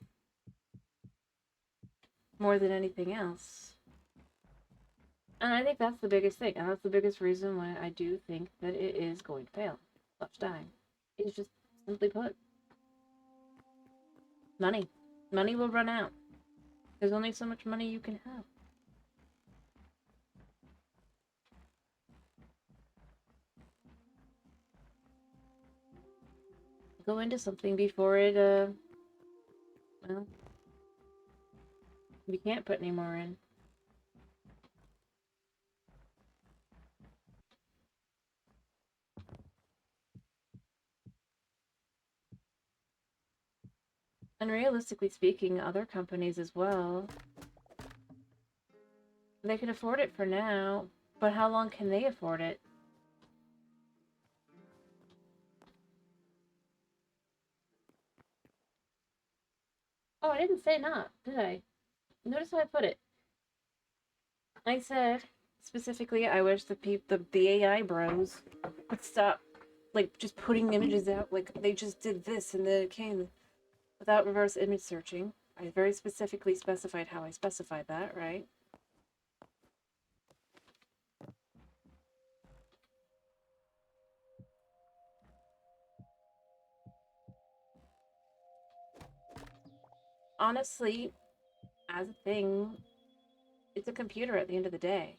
more than anything else. And I think that's the biggest thing, and that's the biggest reason why I do think that it is going to fail. Left dying. It's just simply put. Money. Money will run out. There's only so much money you can have. Go into something before it, well, you can't put any more in. And realistically speaking, other companies as well, they can afford it for now, but how long can they afford it? Oh, I didn't say not, did I? Notice how I put it. I said specifically, I wish the AI bros would stop like just putting images out like they just did this and then it came without reverse image searching. I very specifically specified how I specified that, right? Honestly, as a thing, it's a computer at the end of the day.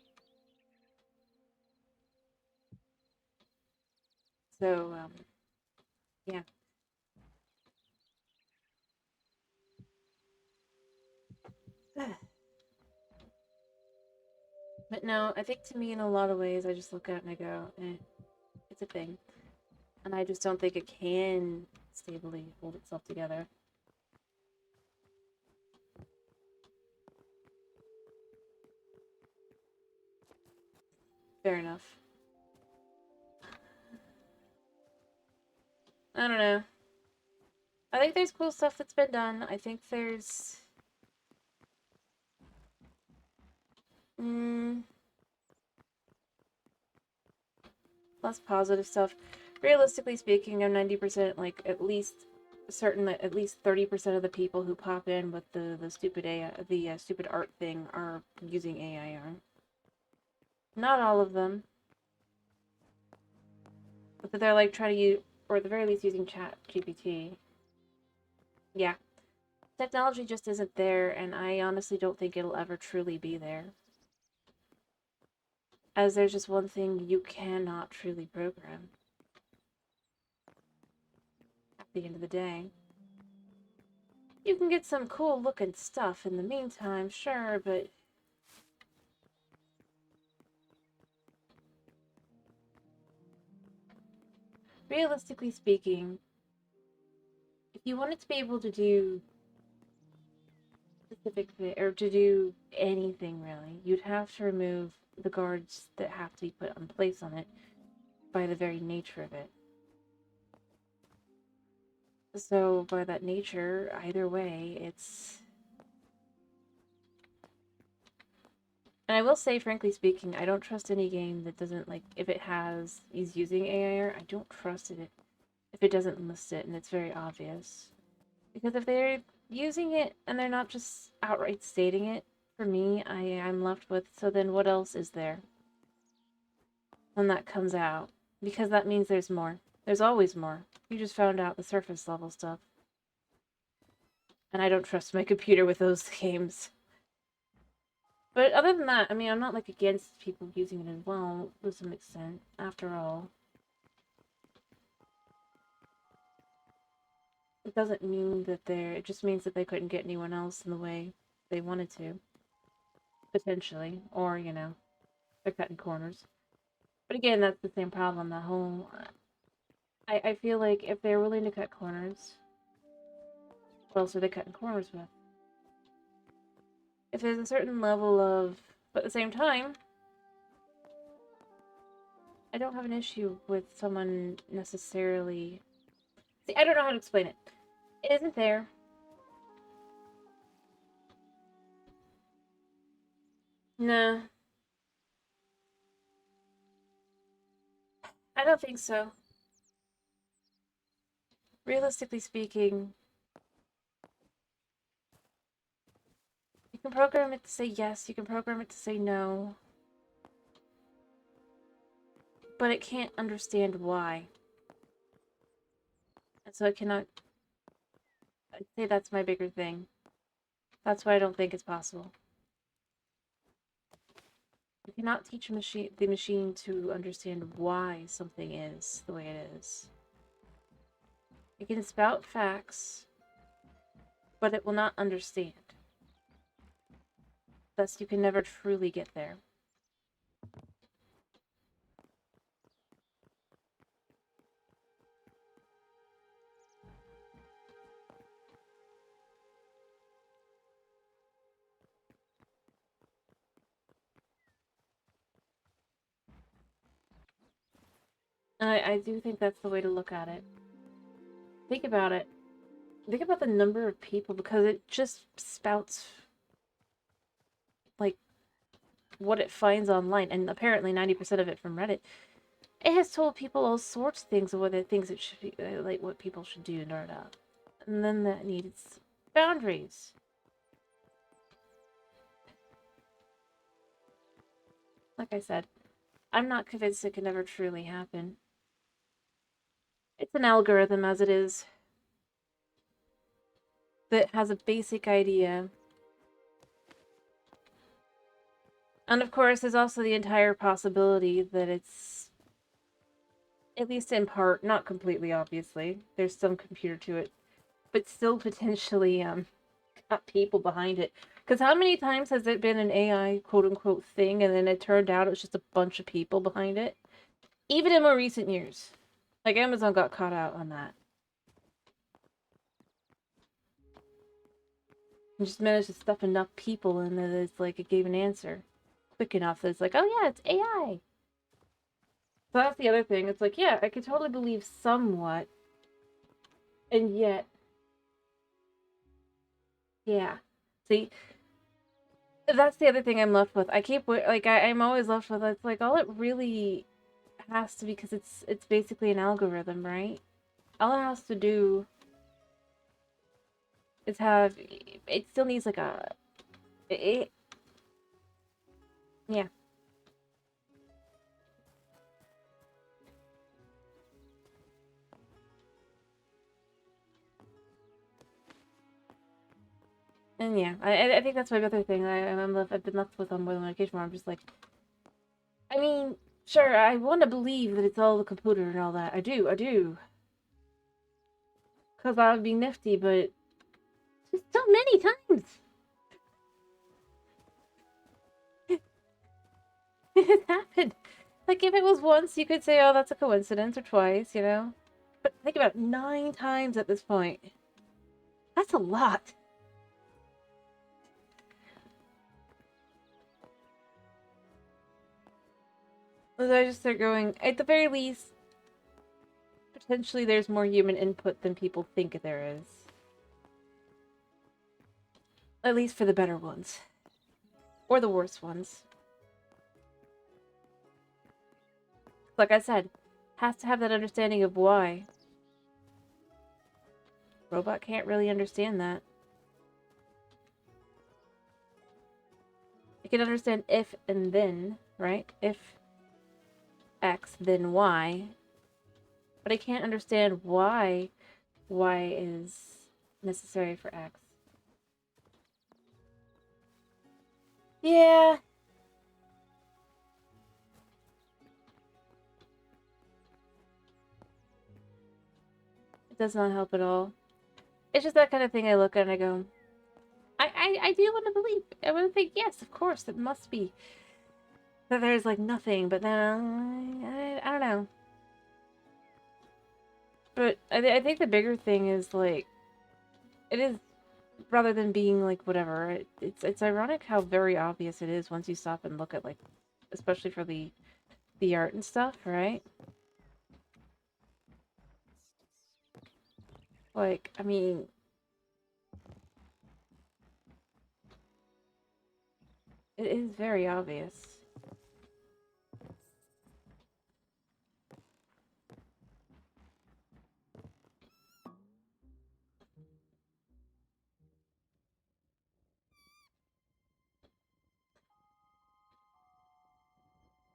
So, yeah. But no, I think to me, in a lot of ways, I just look at it and I go, it's a thing. And I just don't think it can stably hold itself together. Fair enough. I don't know. I think there's cool stuff that's been done. I think there's mm, less positive stuff. Realistically speaking, I'm 90% like at least certain that at least 30% of the people who pop in with the stupid AI, the stupid art thing are using AI art. Not all of them, but they're like trying to use, or at the very least, using Chat GPT. Yeah, technology just isn't there, and I honestly don't think it'll ever truly be there. As there's just one thing you cannot truly program at the end of the day. You can get some cool looking stuff in the meantime, sure, but realistically speaking, if you wanted to be able to do specific or to do anything really, you'd have to remove the guards that have to be put in place on it by the very nature of it. So by that nature, either way, it's. And I will say, frankly speaking, I don't trust any game that doesn't like if it is using AI. I don't trust it if it doesn't list it and it's very obvious. Because if they're using it and they're not just outright stating it, for me, I'm left with, so then what else is there when that comes out? Because that means there's more. There's always more. You just found out the surface level stuff. And I don't trust my computer with those games. But other than that, I mean, I'm not like against people using it as well to some extent, after all. It doesn't mean that it just means that they couldn't get anyone else in the way they wanted to. Potentially. Or, they're cutting corners. But again, that's the same problem. The whole. I feel like if they're willing to cut corners, what else are they cutting corners with? If there's a certain level of. But at the same time, I don't have an issue with someone necessarily. See, I don't know how to explain it. It isn't there. Nah, I don't think so. Realistically speaking, you can program it to say yes, you can program it to say no, but it can't understand why. And so it cannot. I'd say that's my bigger thing. That's why I don't think it's possible. You cannot teach the machine to understand why something is the way it is. It can spout facts, but it will not understand. Thus, you can never truly get there. And I do think that's the way to look at it. Think about it. think about the number of people, because it just spouts like what it finds online, and apparently 90% of it from Reddit. It has told people all sorts of things of what it thinks it should be, like what people should do in order. And then that needs boundaries. Like I said, I'm not convinced it can ever truly happen. It's an algorithm as it is that has a basic idea. And of course, there's also the entire possibility that it's, at least in part, not completely obviously, there's some computer to it, but still potentially got people behind it. Because how many times has it been an AI quote unquote thing and then it turned out it was just a bunch of people behind it? Even in more recent years. Like Amazon got caught out on that. And just managed to stuff enough people in that it's like it gave an answer quick enough that it's like, oh yeah, it's AI. So that's the other thing. It's like, yeah, I could totally believe somewhat. And yet, yeah. See, that's the other thing I'm left with. I keep, like, I'm always left with, it's like, all it really has to be, because it's basically an algorithm, right? All it has to do is have, it still needs like a, it, yeah. And yeah, I think that's my other thing. I've been left with on more than one occasion where I'm just like, I mean, sure, I want to believe that it's all the computer and all that. I do. Because I would be nifty, but just so many times. It happened. Like, if it was once, you could say, oh, that's a coincidence, or twice, you know? But think about it, 9 times at this point. That's a lot. So I just start going, at the very least, potentially there's more human input than people think there is. At least for the better ones. Or the worst ones. Like I said, has to have that understanding of why. Robot can't really understand that. It can understand if and then, right? If X, then Y. But I can't understand why Y is necessary for X. Yeah. It does not help at all. It's just that kind of thing I look at and I go, I do want to believe. I want to think, yes, of course, it must be. That there's like nothing, but then I don't know. But I think the bigger thing is like, it is, rather than being like whatever, it's ironic how very obvious it is once you stop and look at, like, especially for the art and stuff, right? Like, I mean, it is very obvious.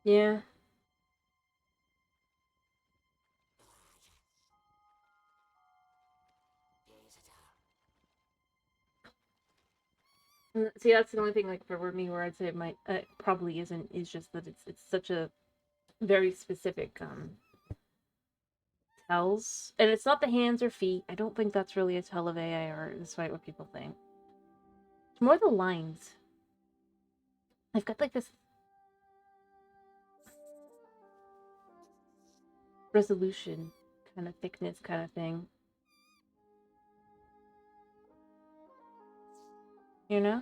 Yeah. See, that's the only thing, like, for me where I'd say it might, probably isn't, is just that it's such a very specific tells, and it's not the hands or feet. I don't think that's really a tell of AI art, despite what people think. It's more the lines. I've got like this resolution kind of thickness kind of thing, you know?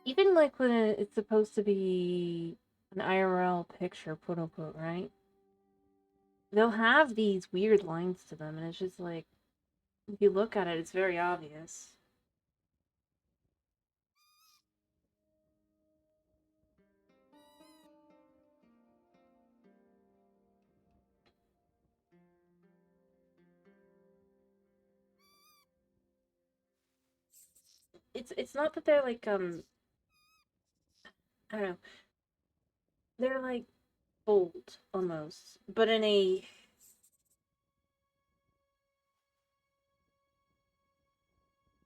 Even like when it's supposed to be an IRL picture, quote unquote, right? They'll have these weird lines to them, and it's just like, If you look at it, it's very obvious. It's not that they're like I don't know. They're like bold almost, but in a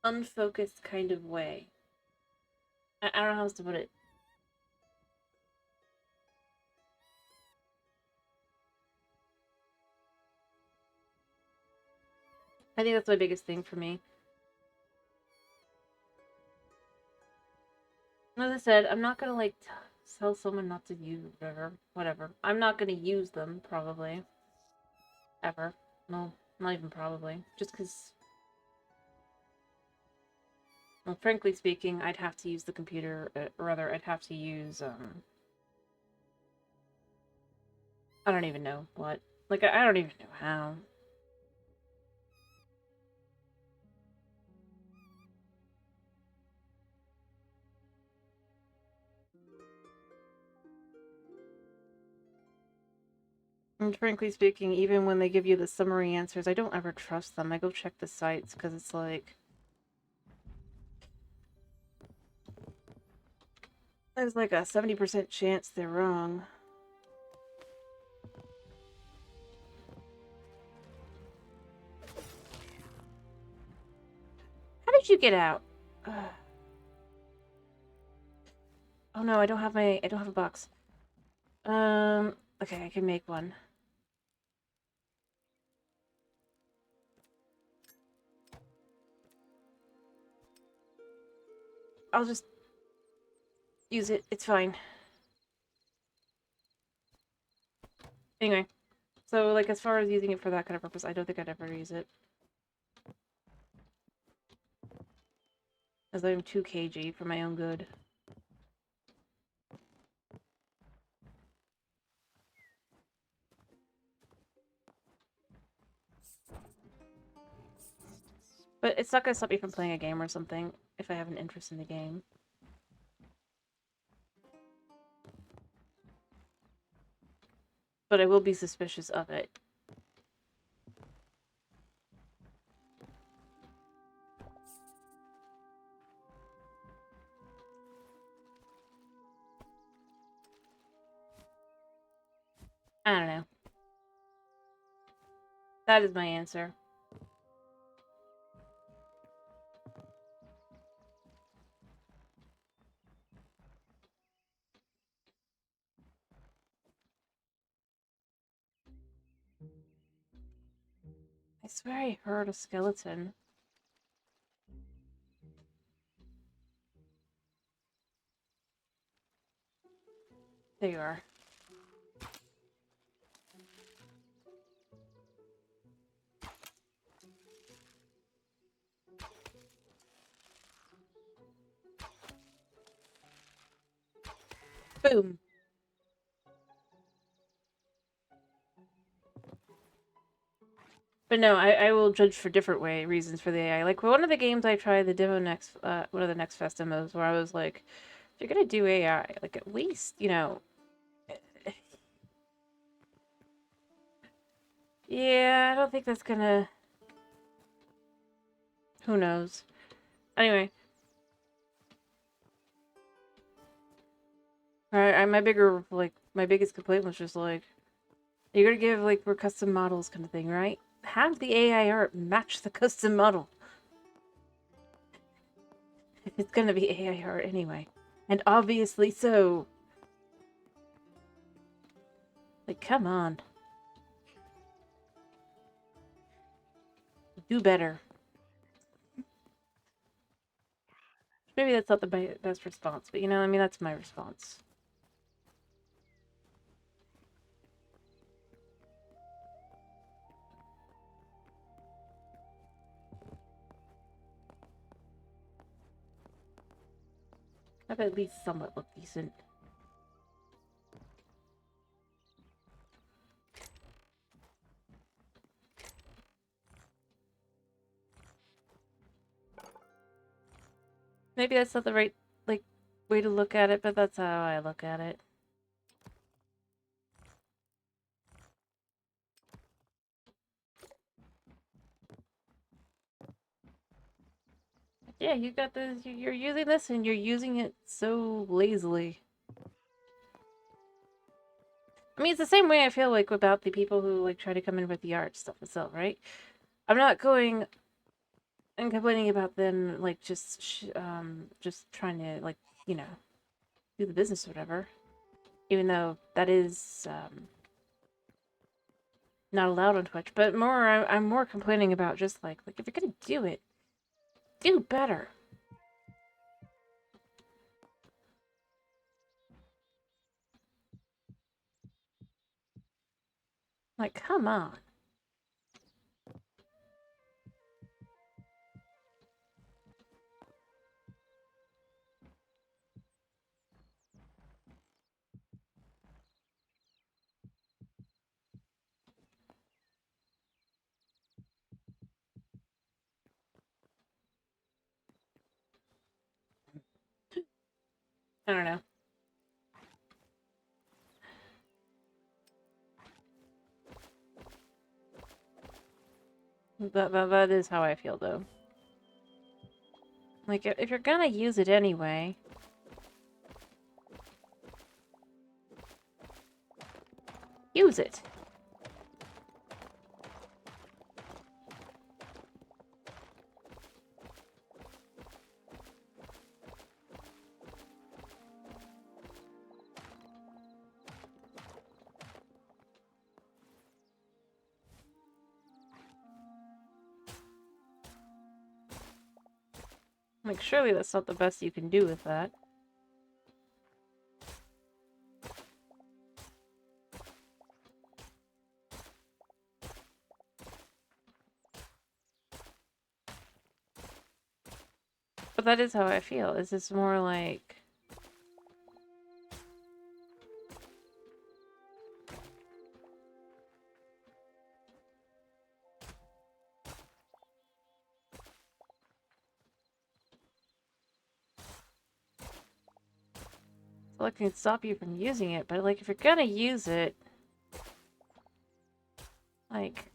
unfocused kind of way. I don't know how else to put it. I think that's my biggest thing for me. As I said, I'm not gonna like tell someone not to use whatever. I'm not gonna use them probably ever. No, not even probably. Just because, well, frankly speaking, I'd have to use the computer. Or rather, I'd have to use I don't even know what. Like I don't even know how. And frankly speaking, even when they give you the summary answers, I don't ever trust them. I go check the sites because it's like there's like a 70% chance they're wrong. How did you get out? Oh no, I don't have a box. Okay, I can make one. I'll just use it. It's fine. Anyway, so like as far as using it for that kind of purpose, I don't think I'd ever use it. As I'm too cagey for my own good. But it's not gonna stop me from playing a game or something if I have an interest in the game. But I will be suspicious of it. I don't know. That is my answer. I swear I heard a skeleton. There you are. Boom. But no, I will judge for different reasons for the AI. Like one of the games I tried, the demo next, one of the Next Fest demos, where I was like, if you're gonna do AI, like at least, yeah, I don't think that's gonna. Who knows? Anyway, my biggest complaint was just like, you're gonna give like for custom models kind of thing, right? Have the AI art match the custom model. It's gonna be AI art anyway, and obviously so. Like, come on, do better. Maybe that's not the best response, but I mean, that's my response. I've at least somewhat look decent. Maybe that's not the right, like, way to look at it, but that's how I look at it. Yeah, you got this. You're using this, and you're using it so lazily. I mean, it's the same way I feel like about the people who like try to come in with the art stuff itself, right? I'm not going and complaining about them like just trying to like do the business or whatever, even though that is not allowed on Twitch. But I'm more complaining about just like if you're gonna do it, do better. Like, come on. I don't know. That is how I feel, though. Like, if you're gonna use it anyway, use it. Like, surely that's not the best you can do with that. But that is how I feel. Is this more like... So it can stop you from using it, but like, if you're gonna use it... Like...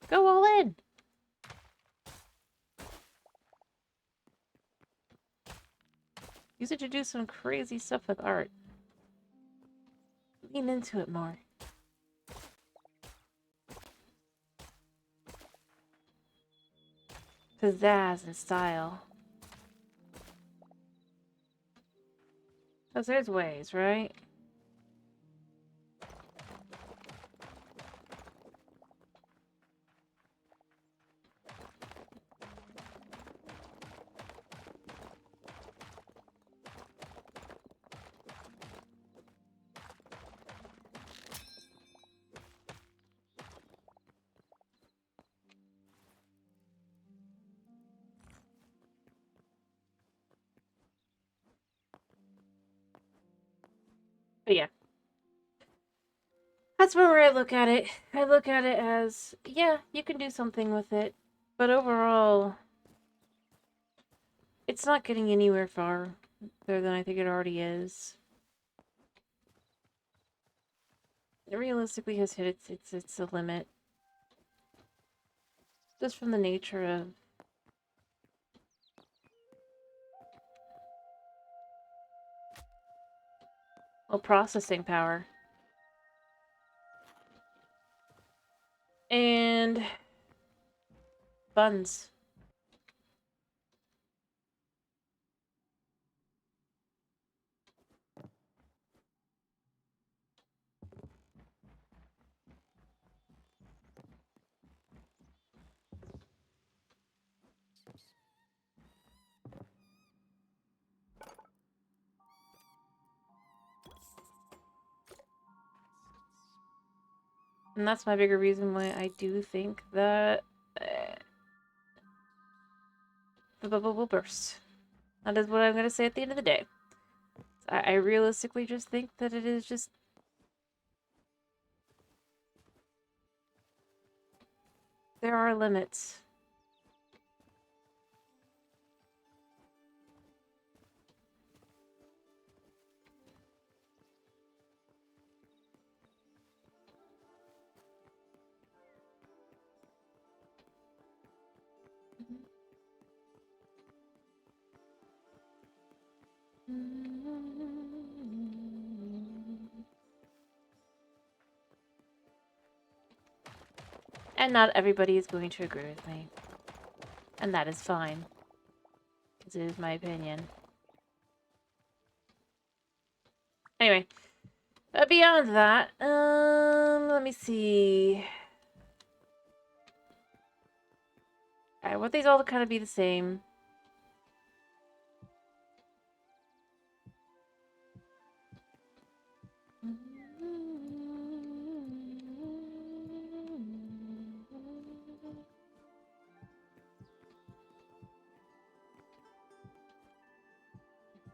Go all in! Use it to do some crazy stuff with art. Lean into it more. Pizzazz and style. Because there's ways, right? But yeah. That's where I look at it. I look at it as, yeah, you can do something with it. But overall, it's not getting anywhere farther than I think it already is. It realistically has hit its a limit. Just from the nature of... Well, processing power. And... funds. And that's my bigger reason why I do think that the bubble will burst. That is what I'm going to say at the end of the day. I realistically just think that it is just... There are limits. And not everybody is going to agree with me. And that is fine. Because it is my opinion. Anyway. Beyond that, let me see. I want these all to kind of be the same.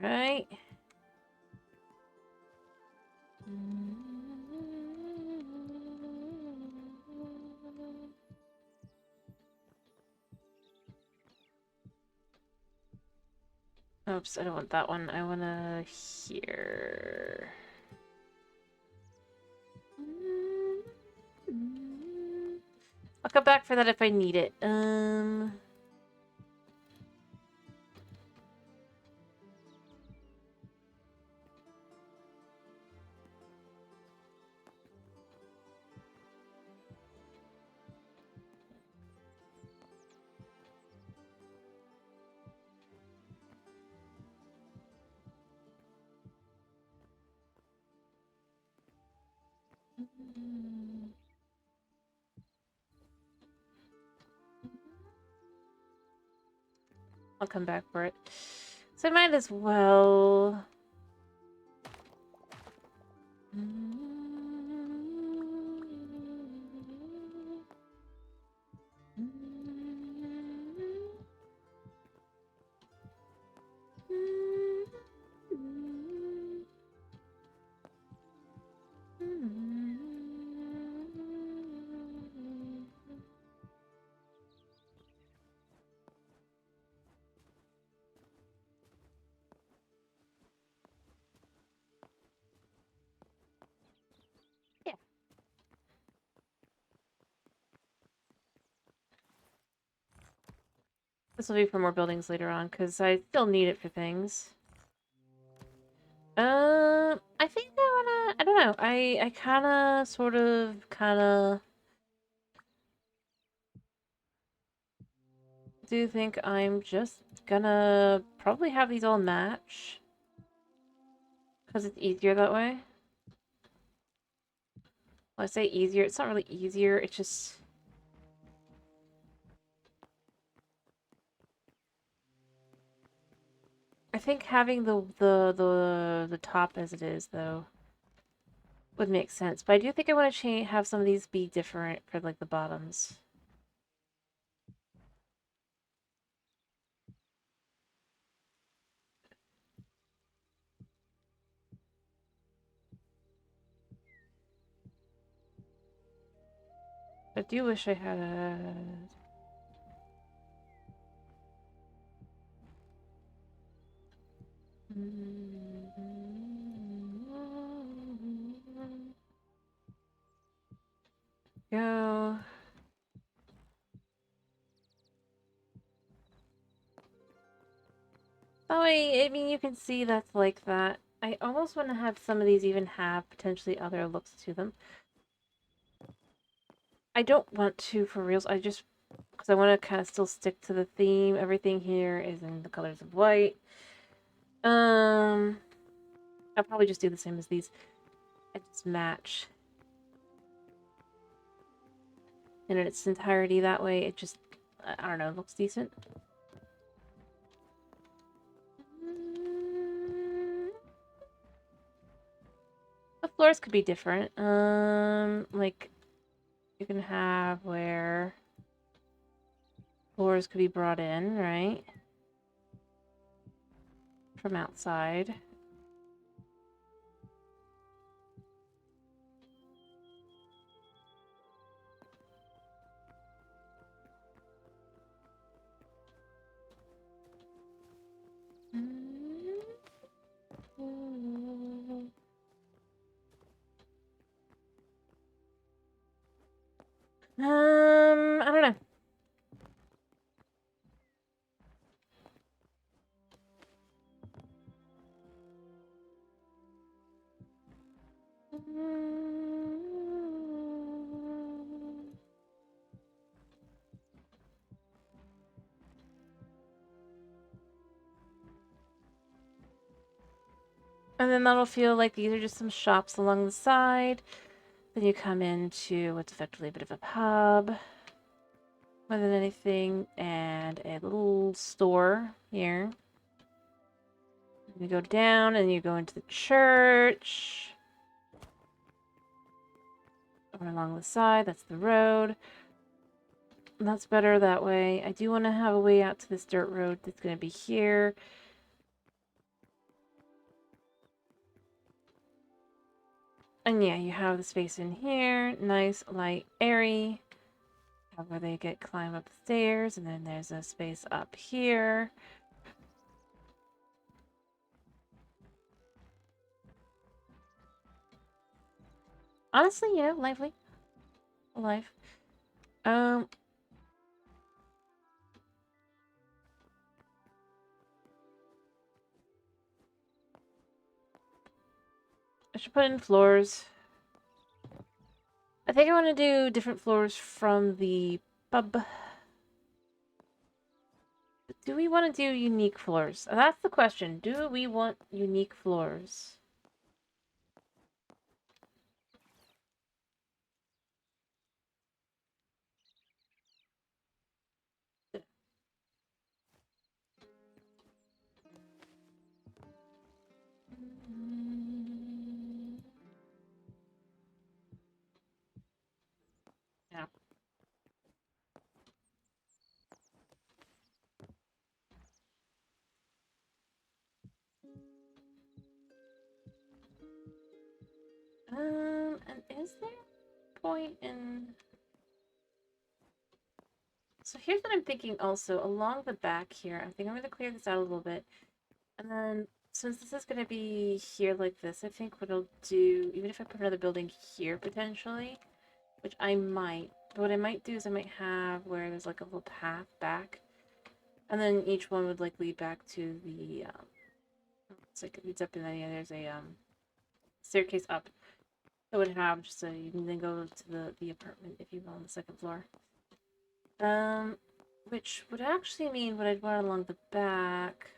Right. Oops, I don't want that one. I want to here. I'll come back for that if I need it. I'll come back for it. So I might as well. Yeah. This will be for more buildings later on, because I still need it for things. I think I don't know. I kinda do think I'm just gonna probably have these all match. Because it's easier that way. Well, I say easier, it's not really easier, it's just... I think having the top as it is, though, would make sense. But I do think I want to have some of these be different for, like, the bottoms. I do wish I had a... Go. Oh, I mean, you can see that's like that. I almost want to have some of these even have potentially other looks to them. I don't want to for reals. I just... Because I want to kind of still stick to the theme. Everything here is in the colors of white. I'll probably just do the same as these. And just match. And in its entirety that way, it just... I don't know, looks decent. The floors could be different. Like, you can have where floors could be brought in, right? From outside. I don't know. And then that'll feel like these are just some shops along the side. Then you come into what's effectively a bit of a pub, more than anything, and a little store here. You go down and you go into the church. Over along the side, that's the road. That's better that way. I do want to have a way out to this dirt road that's going to be here. And yeah, you have the space in here. Nice, light, airy. Have where they climb up the stairs, and then there's a space up here. Honestly, yeah, lively. Alive. I should put in floors. I think I want to do different floors from the pub. Do we want to do unique floors? That's the question. Do we want unique floors? Yeah. And is there a point in... So here's what I'm thinking also. Along the back here, I think I'm going to clear this out a little bit. And then, since this is going to be here like this, I think what I'll do, even if I put another building here potentially, which I might, but what I might do is I might have where there's like a little path back. And then each one would like lead back to the, it's like it leads up and then there's a staircase up. That would have just so you can then go to the apartment if you will on the second floor. Which would actually mean what I'd want along the back.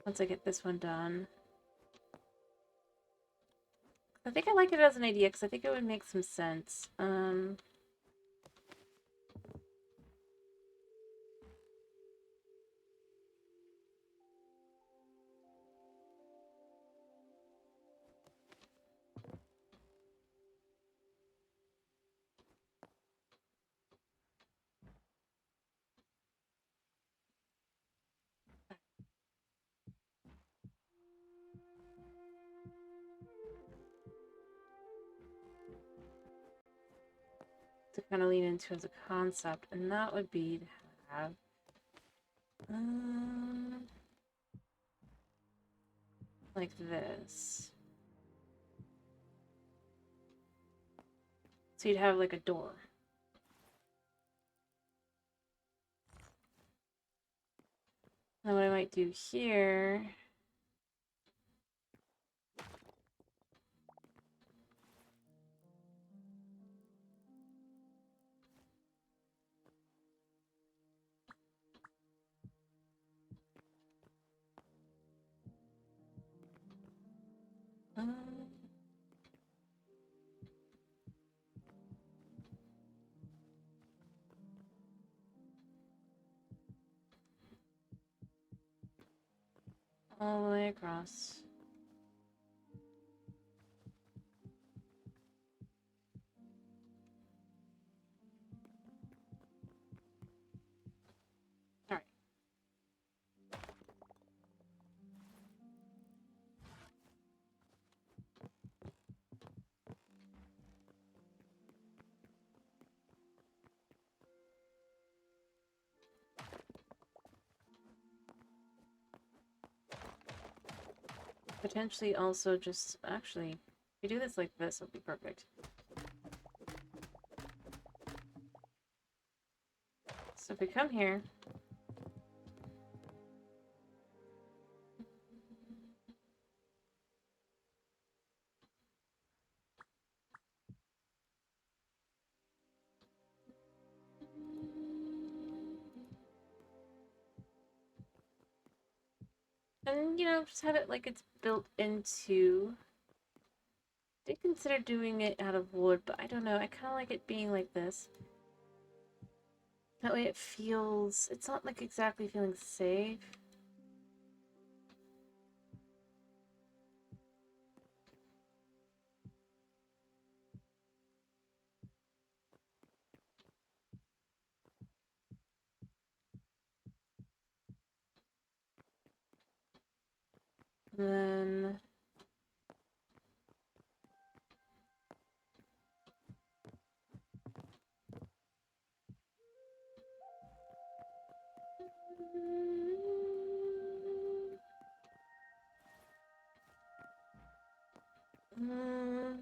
Once I get this one done. I think I like it as an idea because I think it would make some sense. To kind of lean into as a concept, and that would be to have like this. So you'd have like a door. And what I might do here all the way across. All right. Potentially also just actually, if you do this like this, it'll be perfect. So if we come here, And, you know, just have it like it's built into... I did consider doing it out of wood, but I don't know. I kind of like it being like this. That way it feels... It's not like exactly feeling safe. And then... Mm,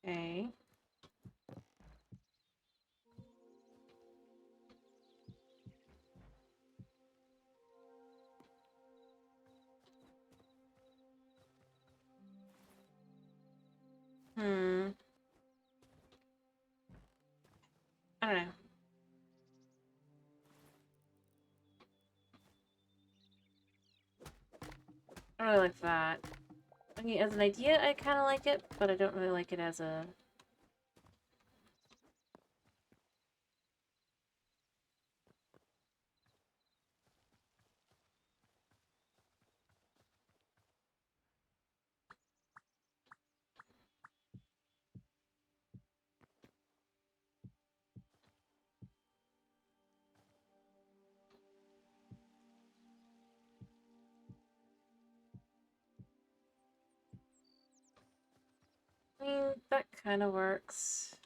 okay. Hmm. I don't know. I don't really like that. I mean, as an idea, I kind of like it, but I don't really like it as a... I mean, that kind of works.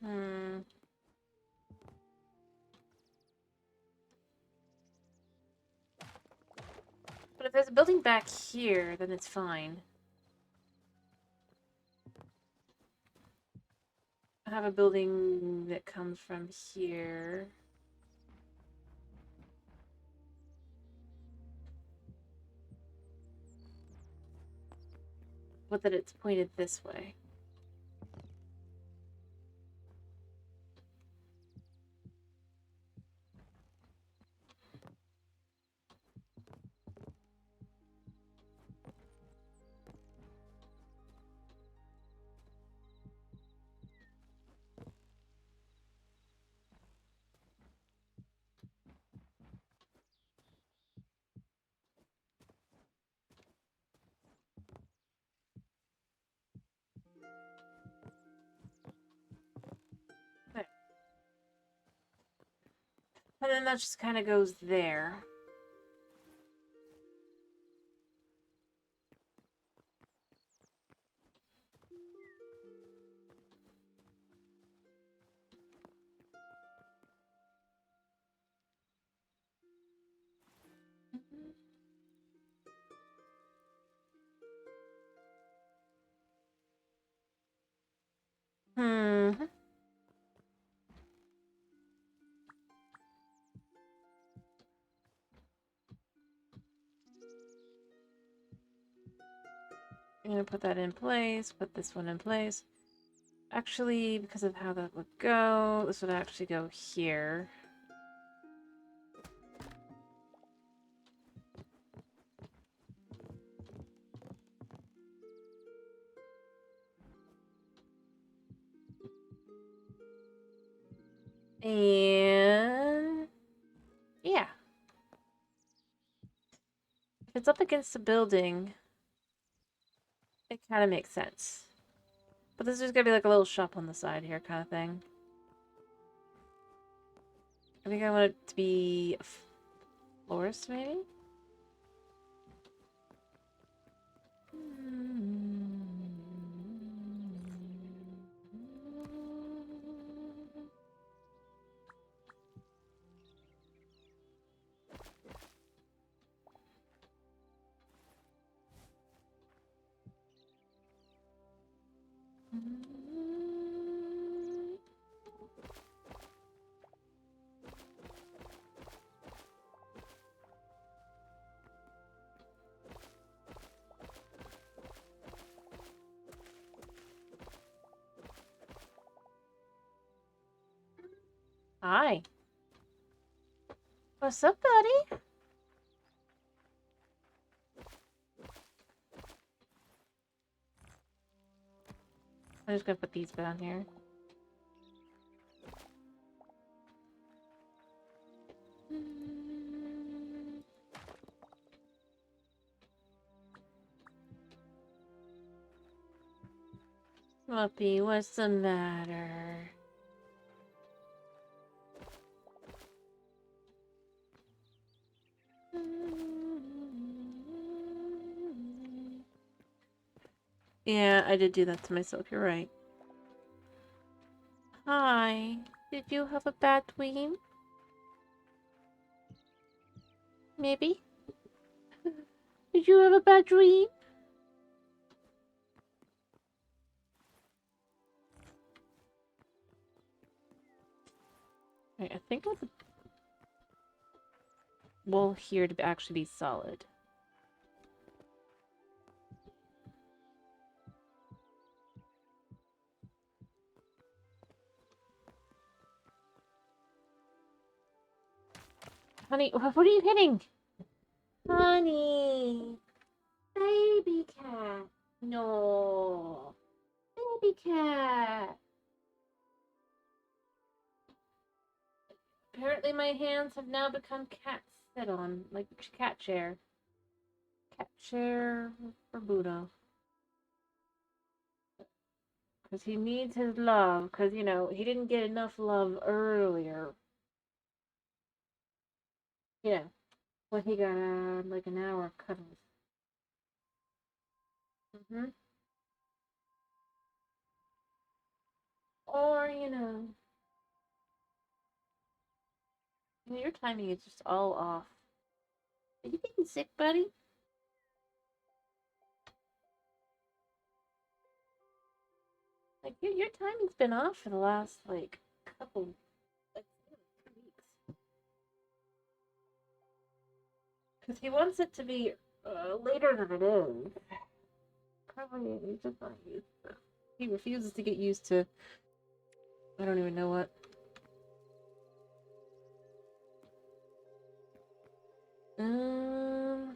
Hmm. But if there's a building back here, then it's fine. I have a building that comes from here. But that it's pointed this way. There. And then that just kind of goes there. Hmm. I'm gonna put that in place, put this one in place. Actually, because of how that would go, this would actually go here. And... yeah. If it's up against a building, it kind of makes sense. But this is gonna be like a little shop on the side here kind of thing. I think I want it to be a florist, maybe? Hi. What's up, buddy? I'm just gonna put these down here. Whoopee, what's the matter? Yeah, I did do that to myself, you're right. Hi. Did you have a bad dream? Maybe? Did you have a bad dream? Right, I think I want the wall here to actually be solid. Honey, what are you hitting? Honey! Baby cat! No! Baby cat! Apparently my hands have now become cat sit on, like cat chair. Cat chair for Buddha. Because he needs his love, because, you know, he didn't get enough love earlier. Yeah, when he got, like an hour of cuddles. Or, your timing is just all off. Are you getting sick, buddy? Like, your timing's been off for the last, like, couple, like, 2 weeks. Because he wants it to be later than it is. Probably, he's just not used to it. He refuses to get used to, I don't even know what. Um...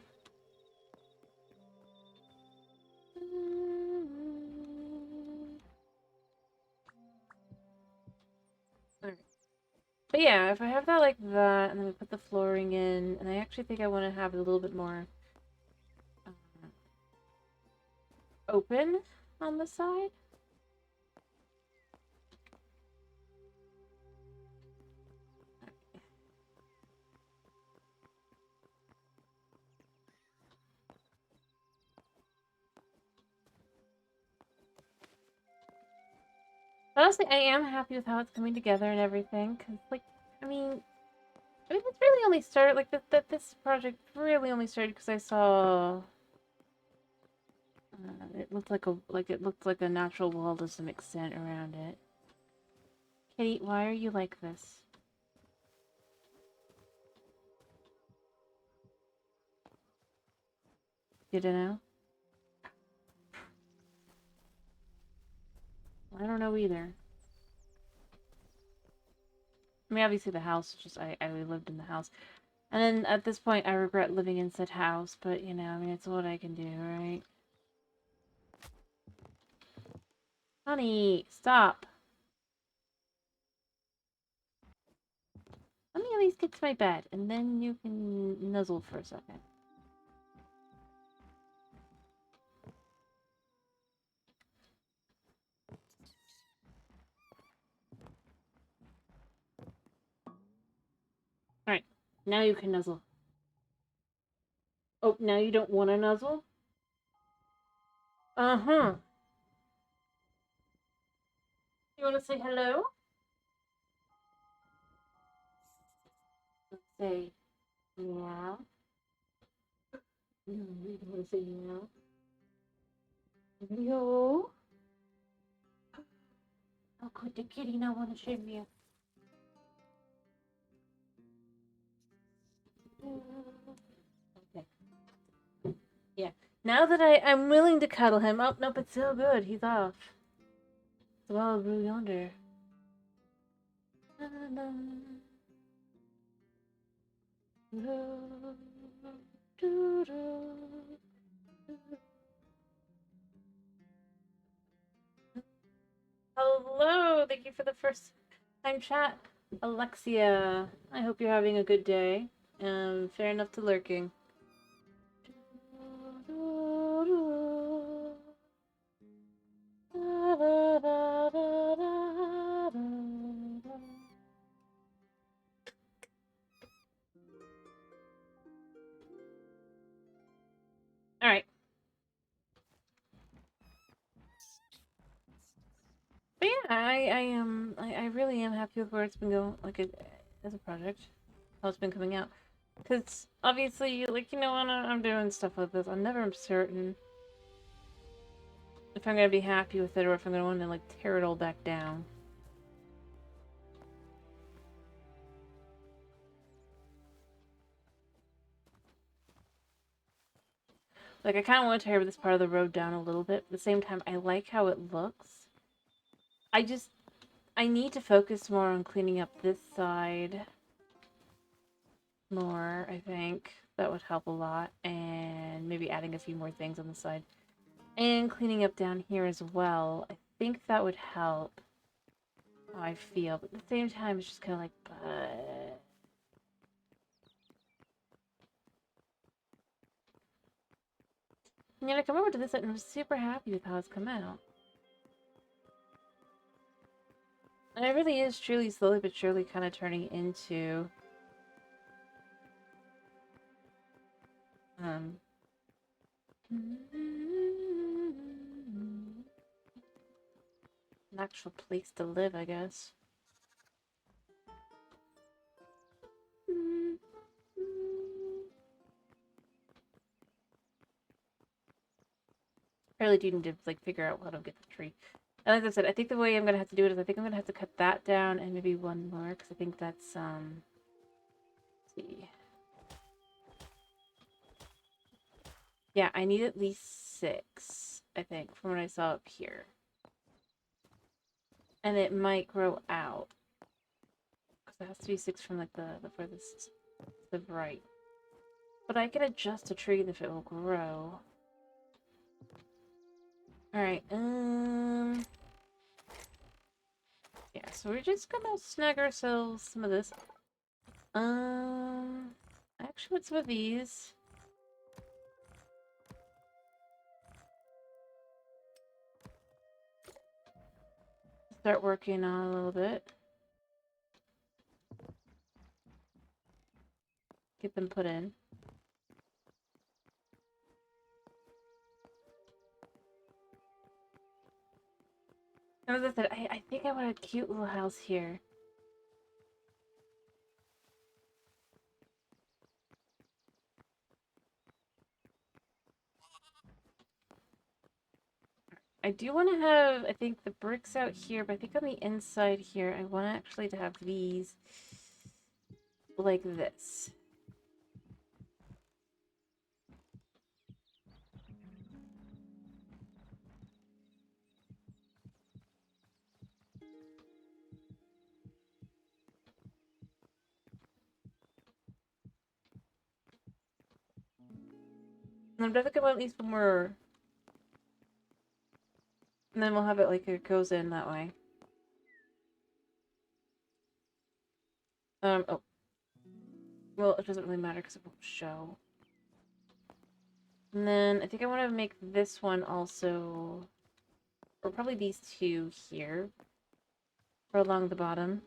Alright. But yeah, if I have that like that, and then we put the flooring in, and I actually think I want to have it a little bit more open on the side. Honestly, I am happy with how it's coming together and everything, because, like, it's really only started, like, this project really only started because I saw, it looked like a natural wall to some extent around it. Kitty, why are you like this? You don't know? I don't know either. I mean, obviously the house, just, I lived in the house. And then at this point, I regret living in said house, but, it's what I can do, right? Honey, stop. Let me at least get to my bed, and then you can nuzzle for a second. Now you can nuzzle. Oh, now you don't want to nuzzle? Uh-huh. You want to say hello? Let's say meow. No, you don't want to say meow. Meow. How could the kitty not want to say meow? Okay. Yeah. Now that I'm willing to cuddle him. Oh, nope, it's so good. He's off. It's well blue yonder. Hello, thank you for the first time chat, Alexia. I hope you're having a good day. Fair enough to lurking. All right. But yeah, I really am happy with where it's been going, like as a project, how it's been coming out. Because obviously, like, you know, when I'm doing stuff like this, I'm never certain if I'm gonna be happy with it or if I'm gonna want to like tear it all back down. Like, I kind of want to tear this part of the road down a little bit, but at the same time, I like how it looks. I need to focus more on cleaning up this side more, I think. That would help a lot, and maybe adding a few more things on the side. And cleaning up down here as well. I think that would help how I feel, but at the same time, it's just kind of like, but... Yeah, I come over to this side and I'm super happy with how it's come out. And it really is truly, slowly but surely, kind of turning into... an actual place to live, I guess. I really do need to like figure out how to get the tree. And like I said, I think the way I'm gonna have to do it is I think I'm gonna have to cut that down and maybe one more because I think that's let's see. Yeah, I need at least 6, I think, from what I saw up here. And it might grow out. Because it has to be 6 from like the furthest to the right. But I can adjust a tree if it will grow. Alright, yeah, so we're just gonna snag ourselves some of this. Actually, with some of these. Start working on a little bit. Get them put in. And as I said, I think I want a cute little house here. I do want to have, I think, the bricks out here, but I think on the inside here, I want actually to have these like this. And I'm definitely want at least one more. And then we'll have it like it goes in that way. Oh. Well, it doesn't really matter because it won't show. And then I think I want to make this one also, or probably these two here, or along the bottom.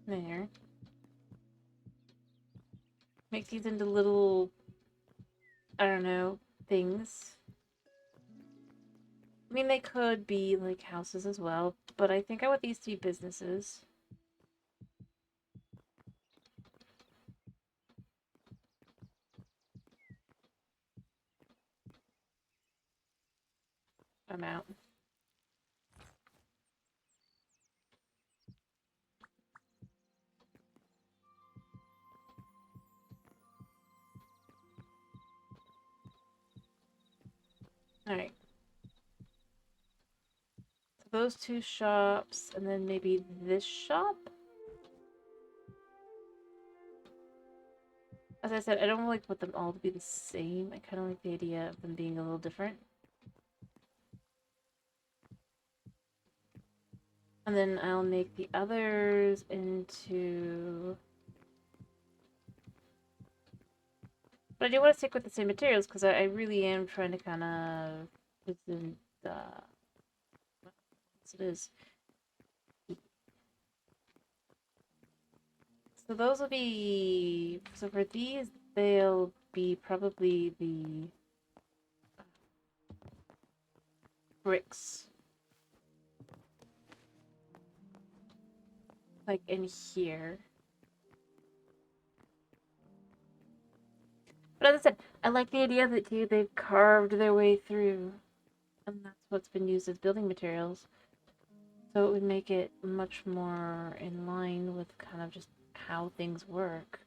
There. Make these into little, I don't know, things. I mean, they could be like houses as well, but I think I want these to be businesses. I'm out. Alright. So those two shops, and then maybe this shop? As I said, I don't like want them all to be the same. I kind of like the idea of them being a little different. And then I'll make the others into... But I do want to stick with the same materials because I really am trying to kind of put in the... What it is. So those will be... So for these, they'll be probably the bricks. Like in here. But as I said, I like the idea that they've carved their way through. And that's what's been used as building materials. So it would make it much more in line with kind of just how things work.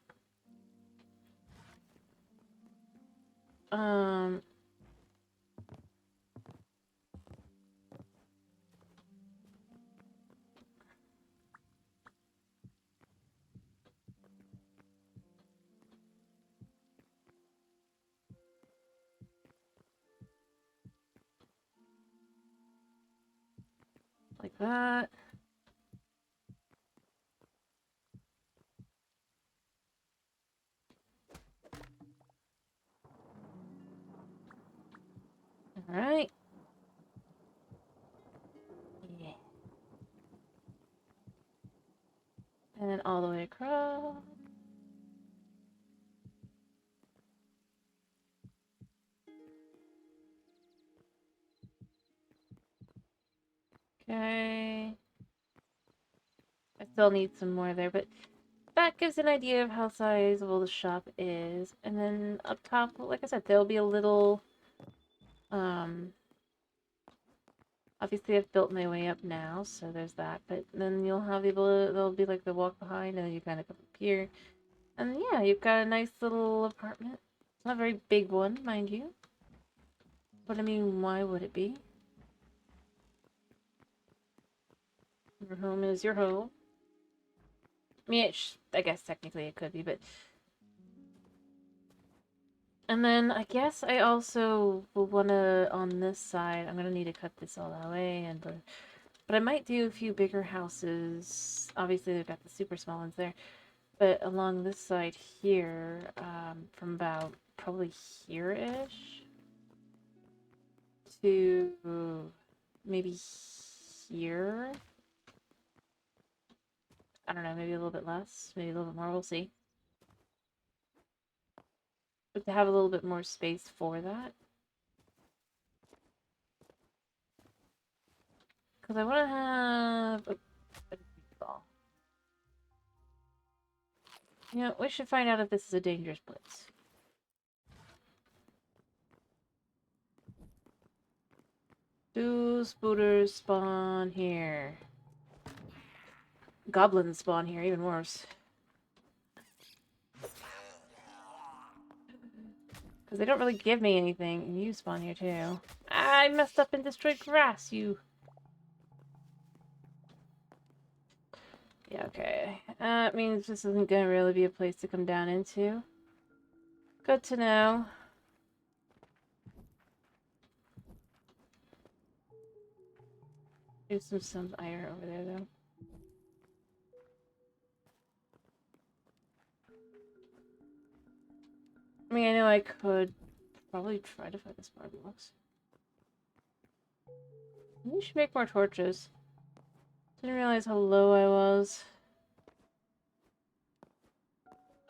Like that. All right. Yeah. And then all the way across. Okay. I still need some more there, but that gives an idea of how sizable the shop is. And then up top, like I said, there'll be a little, obviously I've built my way up now, so there's that. But then you'll have there'll be like the walk behind, and then you kind of come up here. And yeah, you've got a nice little apartment. It's not a very big one, mind you. But I mean, why would it be? Your home is your home. I mean, I guess technically it could be, but... And then I guess I also will want to, on this side, I'm going to need to cut this all away, and but I might do a few bigger houses. Obviously, they've got the super small ones there. But along this side here, from about probably here-ish to maybe here. I don't know, maybe a little bit less, maybe a little bit more, we'll see. But to have a little bit more space for that. Because I want to have a ball. You know, we should find out if this is a dangerous place. Do spooters spawn here? Goblins spawn here, even worse. Because they don't really give me anything, and you spawn here too. I messed up and destroyed grass, you... Yeah, okay. That means this isn't gonna really be a place to come down into. Good to know. There's some iron over there, though. I mean, I know I could probably try to find the spark blocks. You should make more torches. Didn't realize how low I was.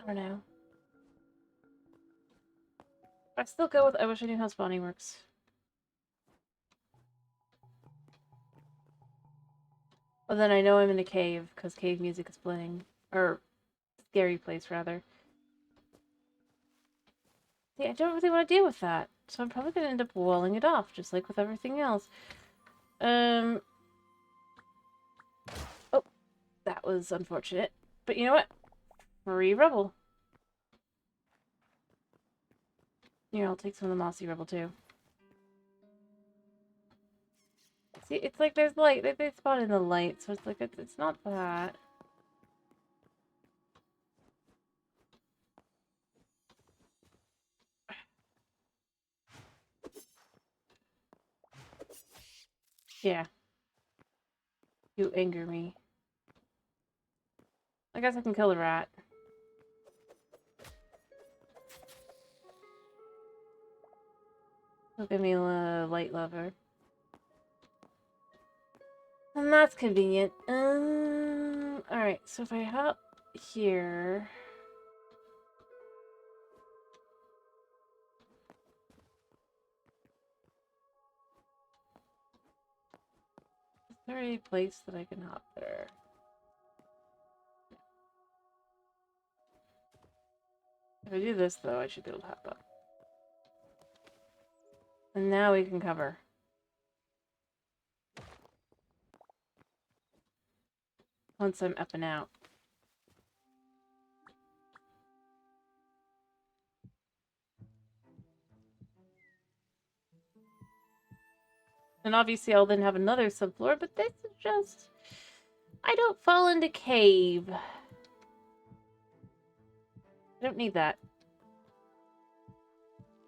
I don't know. I still go with I wish I knew how spawning works. But then I know I'm in a cave, because cave music is playing. Or, scary place, rather. See, I don't really want to deal with that. So I'm probably going to end up walling it off, just like with everything else. Oh, that was unfortunate. But you know what? Free rubble. Here, I'll take some of the mossy rubble, too. See, it's like there's light. They spawn in the light, so it's like, it's not that. Yeah. You anger me. I guess I can kill the rat. He'll give me a light lever. And that's convenient. Alright, so if I hop here... Is there a place that I can hop there? If I do this, though, I should be able to hop up. And now we can cover. Once I'm up and out. And obviously I'll then have another subfloor, but this is just... I don't fall into cave. I don't need that.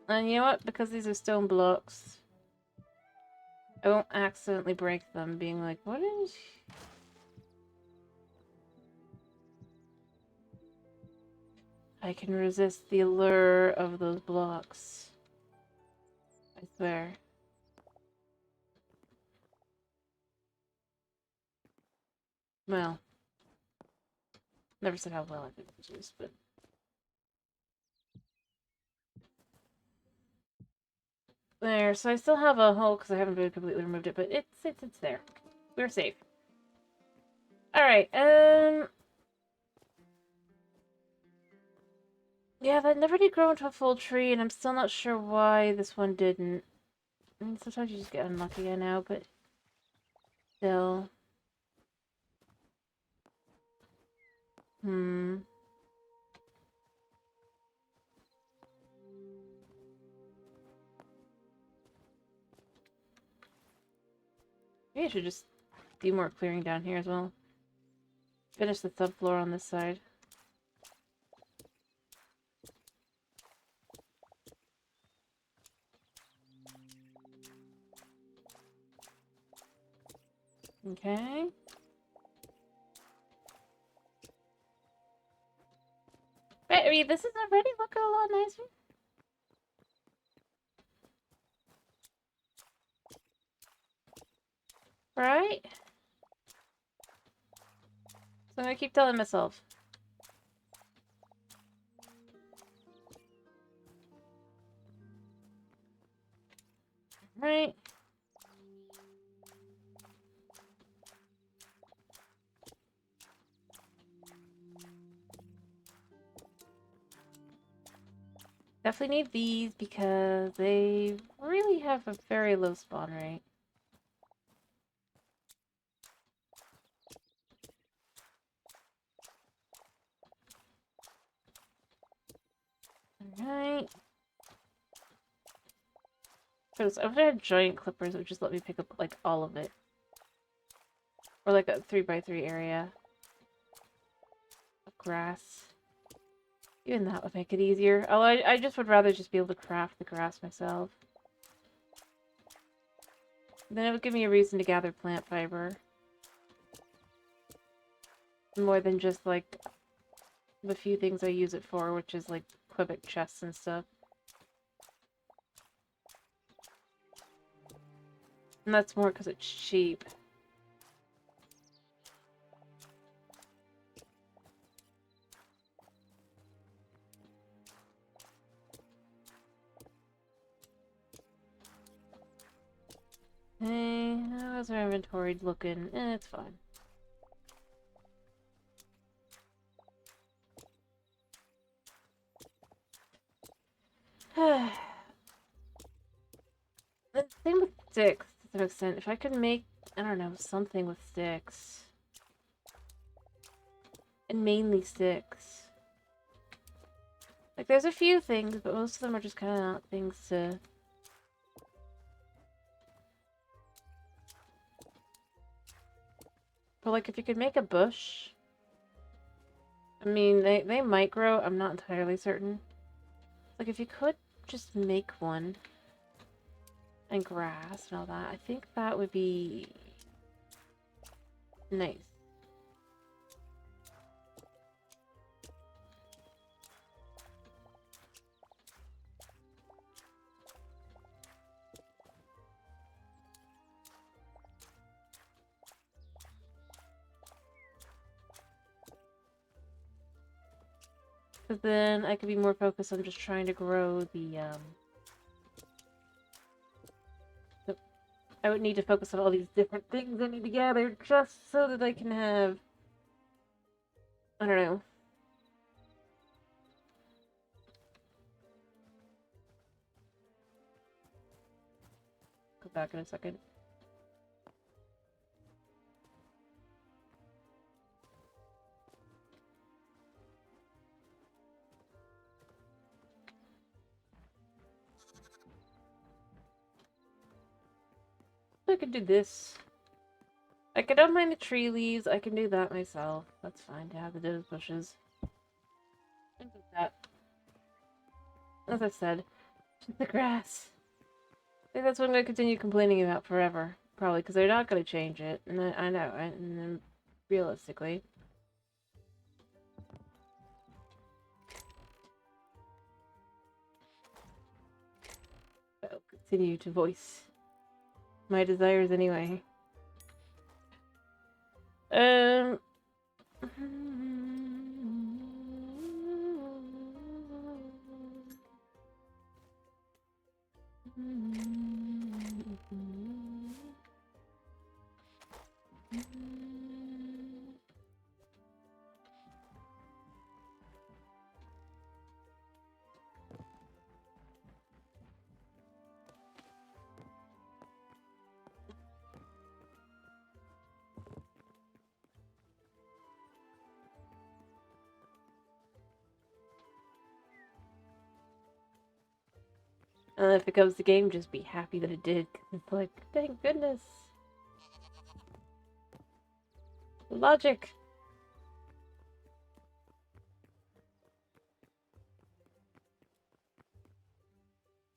And you know what? Because these are stone blocks, I won't accidentally break them, being like, what is... I can resist the allure of those blocks. I swear. Well. Never said how well I could resist, but... There, so I still have a hole because I haven't really completely removed it, but it's there. We're safe. Alright, yeah, that never did grow into a full tree, and I'm still not sure why this one didn't. I mean, sometimes you just get unlucky, I know, but... Still. Maybe I should just do more clearing down here as well. Finish the subfloor on this side. Okay. But, I mean, this is already looking a lot nicer. Right? So I'm gonna keep telling myself. Right? Definitely need these because they really have a very low spawn rate. Alright. Because if I had giant clippers, it would just let me pick up, like, all of it. Or, like, a 3x3 area of grass. Even that would make it easier. Although I just would rather just be able to craft the grass myself. Then it would give me a reason to gather plant fiber. More than just, like, the few things I use it for, which is, like, Quebec chests and stuff. And that's more because it's cheap. How's our inventory looking? It's fine. The thing with sticks, to some extent, if I could make, I don't know, something with sticks. And mainly sticks. Like, there's a few things, but most of them are just kind of not things to... But, like, if you could make a bush... I mean, they might grow, I'm not entirely certain. Like, if you could just make one... And grass and all that, I think that would be... nice. Because then I could be more focused on just trying to grow the, I would need to focus on all these different things I need to gather just so that I can have... I don't know. Go back in a second. I could do this. I don't mind the tree leaves. I can do that myself. That's fine to have the those bushes. And do that. As I said, just the grass. I think that's what I'm going to continue complaining about forever. Probably, because they're not going to change it. And I know, right? And then, realistically. I'll continue to voice my desires anyway. If it comes to game, just be happy that it did. 'Cause it's like, thank goodness. Logic.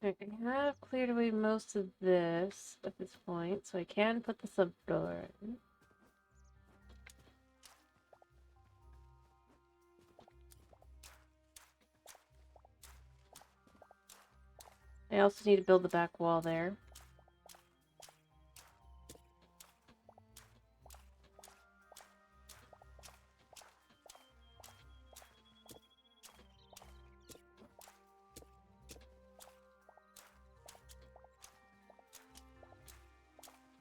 I have cleared away most of this at this point, so I can put the sub door in. I also need to build the back wall there.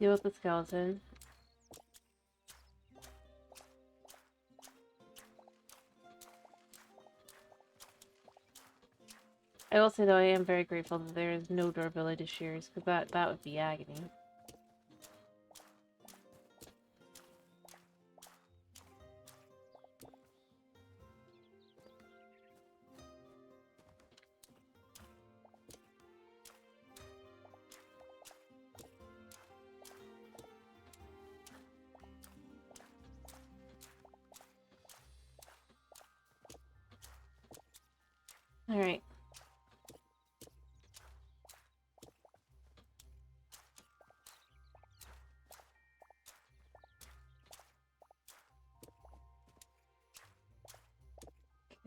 Deal with the skeleton. I will say though, I am very grateful that there is no durability to shears, because that would be agony. Alright.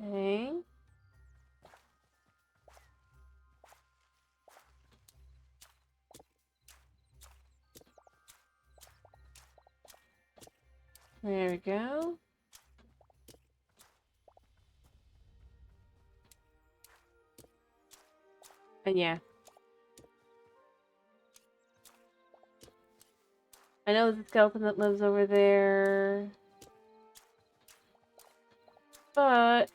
Okay. There we go. And yeah. I know there's a skeleton that lives over there. But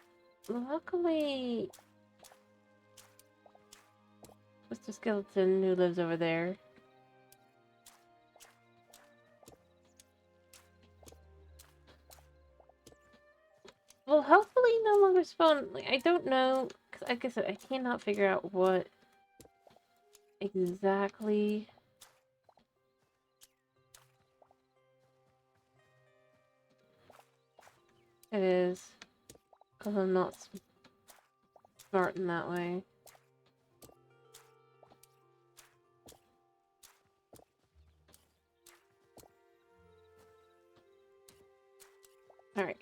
luckily, Mr. Skeleton who lives over there. Will hopefully no longer spawn. Like, I don't know, because like I said, I cannot figure out what exactly it is, because I'm not smart in that way. Alright.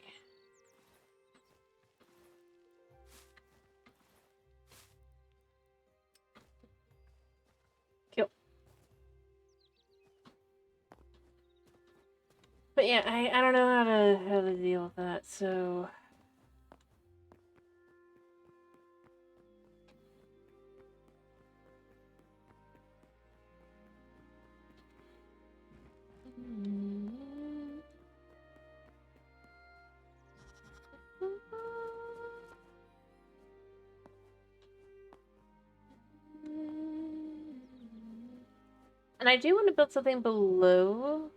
Cool. But yeah, I don't know how to deal with that, so and I do want to build something below,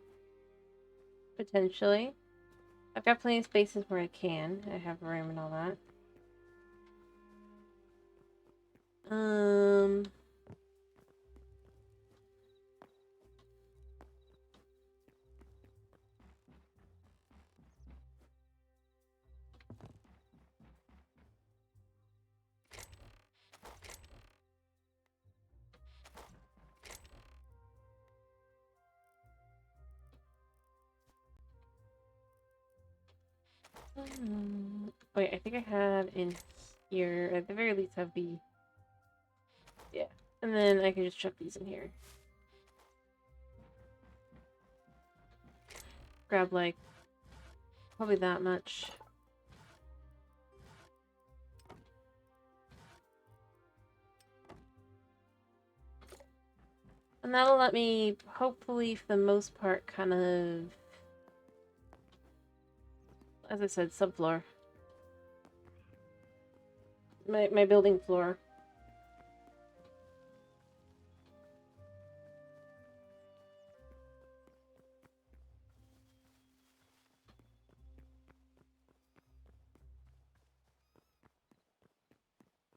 potentially. I've got plenty of spaces where I can. I have room and all that. Wait, I think I have in here, at the very least have the, yeah. And then I can just chuck these in here. Grab like, probably that much. And that'll let me, hopefully, for the most part, kind of, as I said, subfloor. My building floor.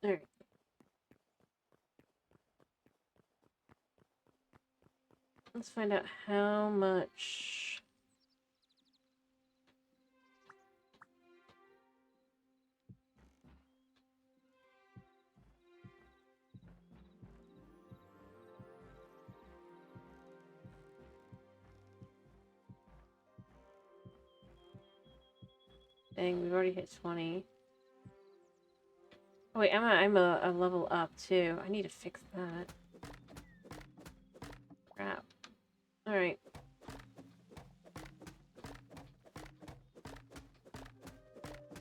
Alright. Let's find out how much. Dang, we've already hit 20. Oh wait, I'm a level up too. I need to fix that. Crap. Alright.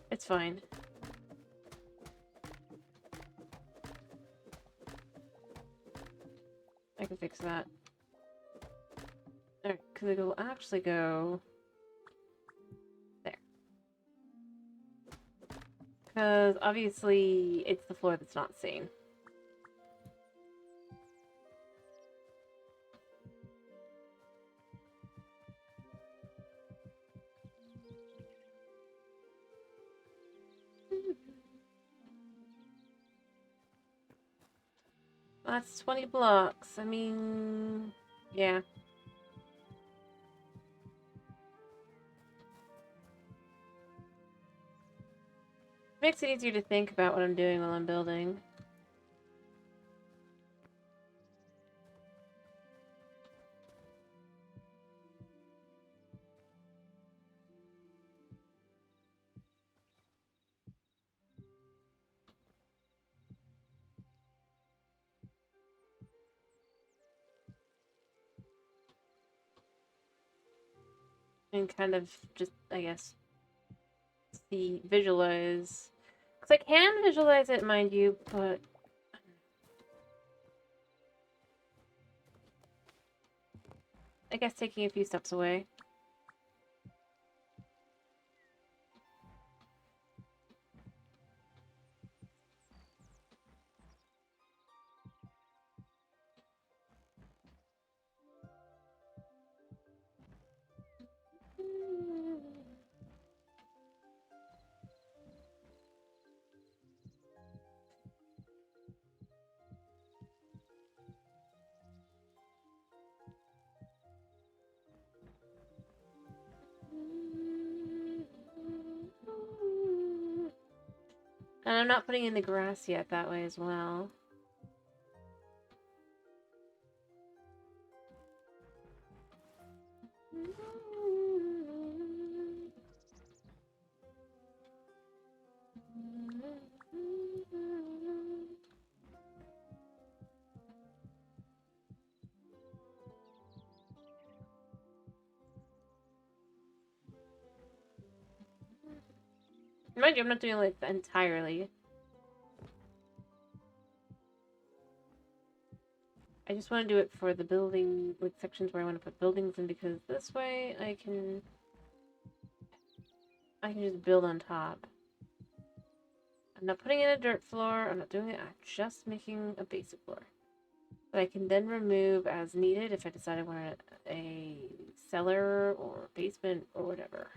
It's fine. I can fix that. Alright, because it'll actually go there. Because obviously it's the floor that's not seen. That's 20 blocks. I mean, yeah. Makes it easier to think about what I'm doing while I'm building. And kind of just, I guess, visualize. Because I can visualize it, mind you, but I guess taking a few steps away. And I'm not putting in the grass yet that way as well. Mind you, I'm not doing like entirely. I just want to do it for the building, like sections where I want to put buildings in, because this way I can just build on top. I'm not putting in a dirt floor, I'm not doing it, I'm just making a basic floor. That I can then remove as needed if I decide I want a cellar or basement or whatever.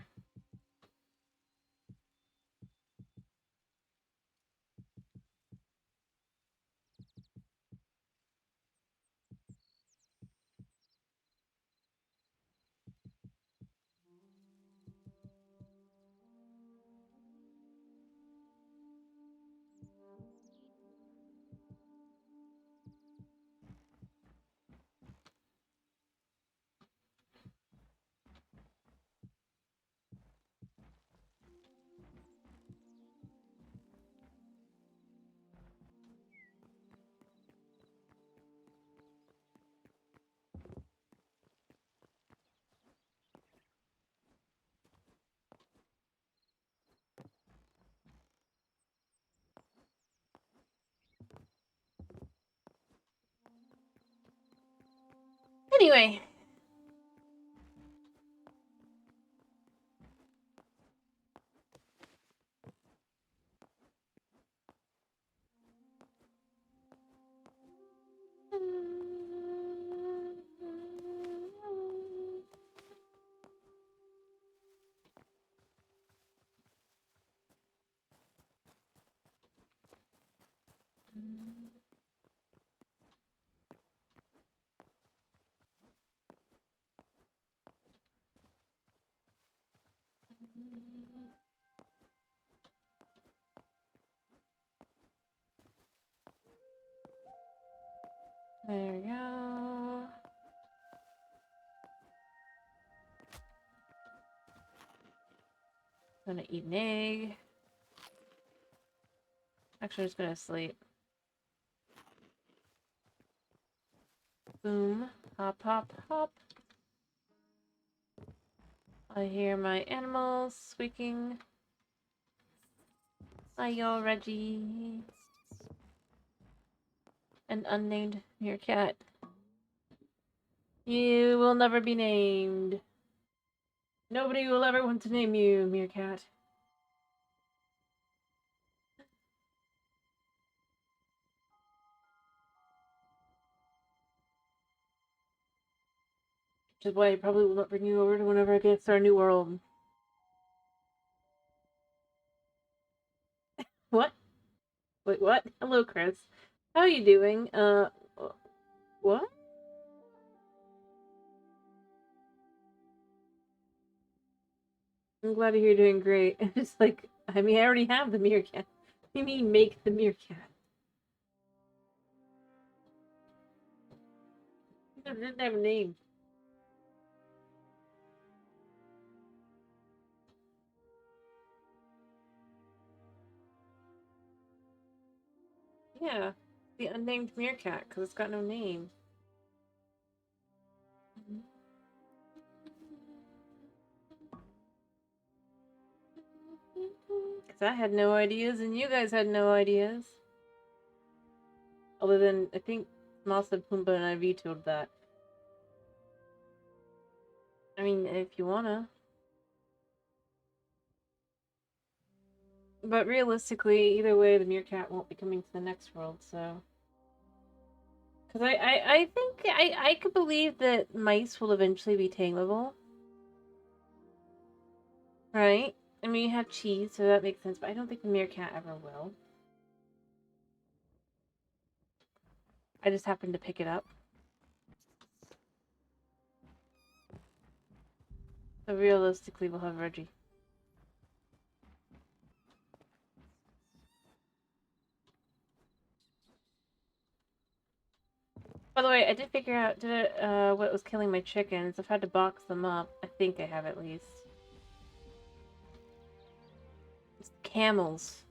Anyway. There we go. I'm gonna eat an egg. Actually, I'm just gonna sleep. Boom. Hop, hop, hop. I hear my animals squeaking. Hi, y'all, Reggie. An unnamed meerkat. You will never be named. Nobody will ever want to name you, meerkat. Which is why I probably will not bring you over to whenever I get to our new world. What? Wait, what? Hello, Chris. How are you doing? What? I'm glad to hear you're doing great. It's like, I mean, I already have the meerkat. What do you mean, make the meerkat? It didn't have a name. Yeah, the unnamed meerkat, because it's got no name. Because I had no ideas, and you guys had no ideas. Other than, I think Mal said Pumbaa, and I vetoed that. I mean, if you wanna. But realistically, either way, the meerkat won't be coming to the next world, so... Because I think I could believe that mice will eventually be tameable. Right? I mean, you have cheese, so that makes sense, but I don't think the meerkat ever will. I just happened to pick it up. So realistically, we'll have Reggie. By the way, I did figure out what was killing my chickens. I've had to box them up. I think I have at least. It's camels.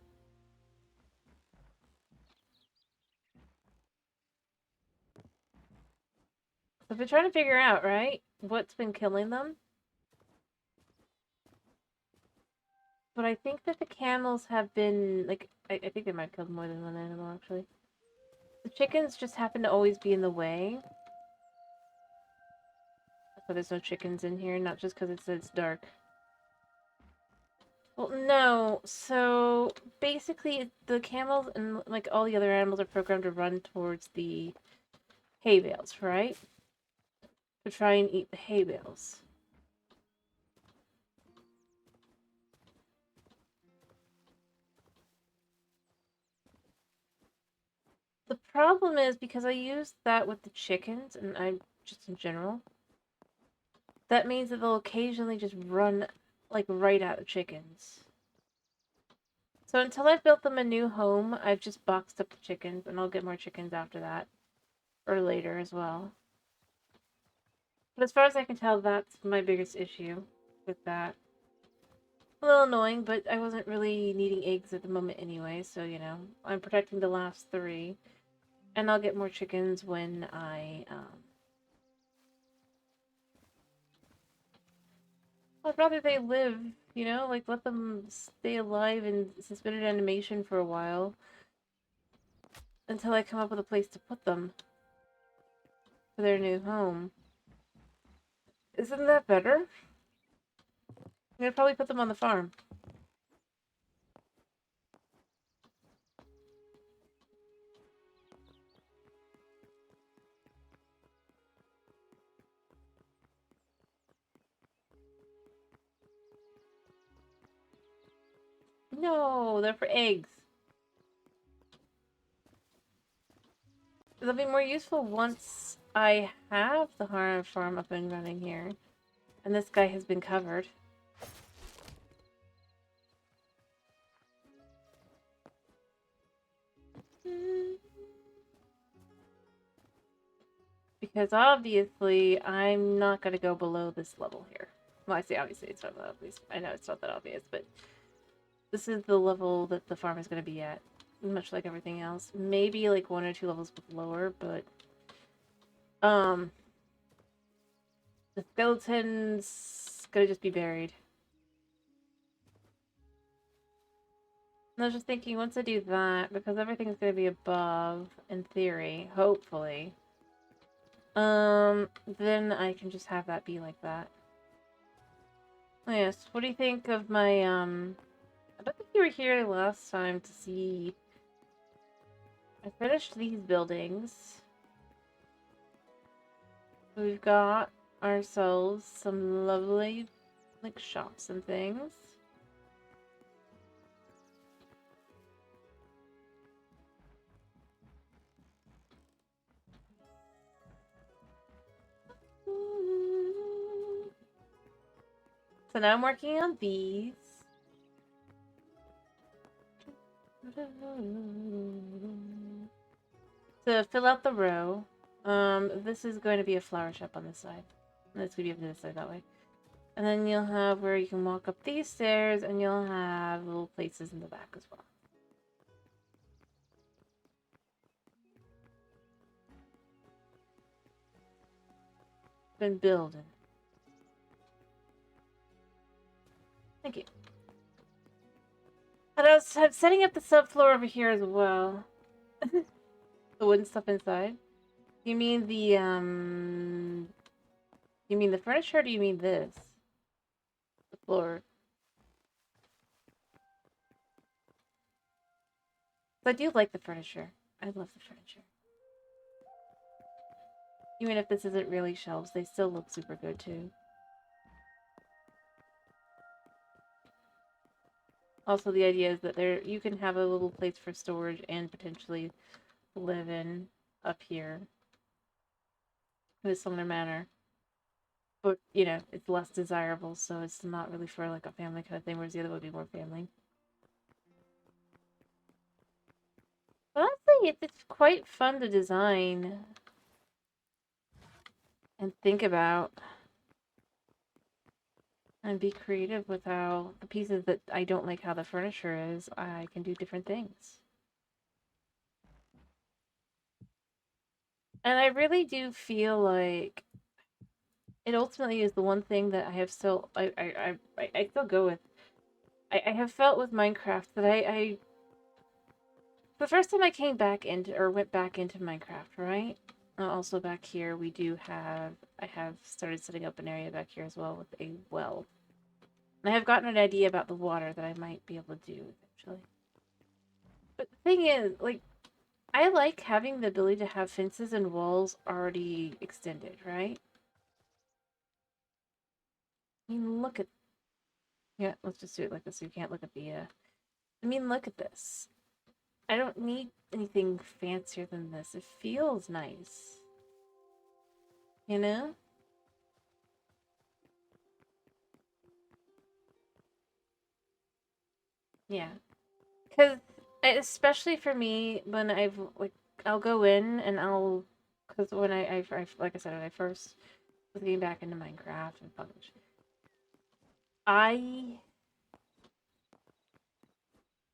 So I've been trying to figure out, right, what's been killing them. But I think that the camels have been, like, I think they might have killed more than one animal, actually. The chickens just happen to always be in the way. So there's no chickens in here, not just because it's dark. Well, no. So basically, the camels and like all the other animals are programmed to run towards the hay bales, right? To try and eat the hay bales. The problem is because I used that with the chickens, and I just in general, that means that they'll occasionally just run like right at the chickens. So until I've built them a new home, I've just boxed up the chickens, and I'll get more chickens after that. Or later as well. But as far as I can tell, that's my biggest issue with that. A little annoying, but I wasn't really needing eggs at the moment anyway, so, you know, I'm protecting the last 3. And I'll get more chickens when I'd rather they live, you know? Like, let them stay alive in suspended animation for a while. Until I come up with a place to put them. For their new home. Isn't that better? I'm gonna probably put them on the farm. No, they're for eggs. They'll be more useful once I have the farm up and running here. And this guy has been covered. Because obviously, I'm not going to go below this level here. Well, I say obviously, it's not that obvious. I know it's not that obvious, but this is the level that the farm is going to be at. Much like everything else. Maybe like 1 or 2 levels lower, but... the skeleton's gonna just be buried. And I was just thinking, once I do that, because everything's gonna be above, in theory, hopefully, then I can just have that be like that. Oh, yes, what do you think of my, I don't think you were here last time to see... I finished these buildings. We've got ourselves some lovely, like, shops and things. So now I'm working on these. To fill out the row, this is going to be a flower shop on this side. And it's going to be on this side that way. And then you'll have where you can walk up these stairs, and you'll have little places in the back as well. Been building. Thank you. And I was setting up the subfloor over here as well. The wooden stuff inside. You mean the You mean the furniture, or do you mean this? The floor? I do like the furniture. I love the furniture. Even if this isn't really shelves, they still look super good too. Also, the idea is that there you can have a little place for storage and potentially live in up here in a similar manner. But, you know, it's less desirable, so it's not really for like a family kind of thing, whereas the other would be more family. But honestly, it's quite fun to design and think about and be creative with how the pieces that I don't like how the furniture is, I can do different things. And I really do feel like it ultimately is the one thing that I have still I still go with. I have felt with Minecraft that I the first time I came back into or went back into Minecraft, right? Also back here we do have I have started setting up an area back here as well with a well. And I have gotten an idea about the water that I might be able to do eventually. But the thing is, like, I like having the ability to have fences and walls already extended, right? I mean, look at yeah. Let's just do it like this. So you can't look at the. I mean, look at this. I don't need anything fancier than this. It feels nice, you know? Yeah, because especially for me when I've like I'll go in and I'll because when I like I said when I first was getting back into Minecraft and publish, I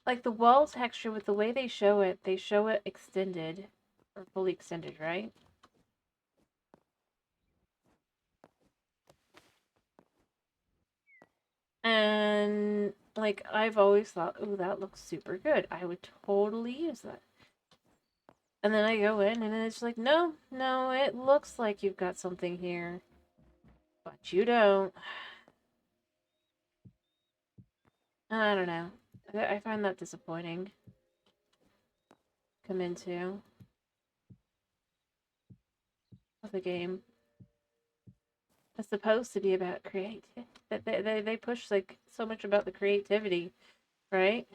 like the wall texture with the way they show it. They show it extended or fully extended, right? And like I've always thought, oh, that looks super good. I would totally use that. And then I go in and then it's like, no, no, it looks like you've got something here, but you don't. I don't know. I find that disappointing. Come into with a game that's supposed to be about creativity. That they push like so much about the creativity, right?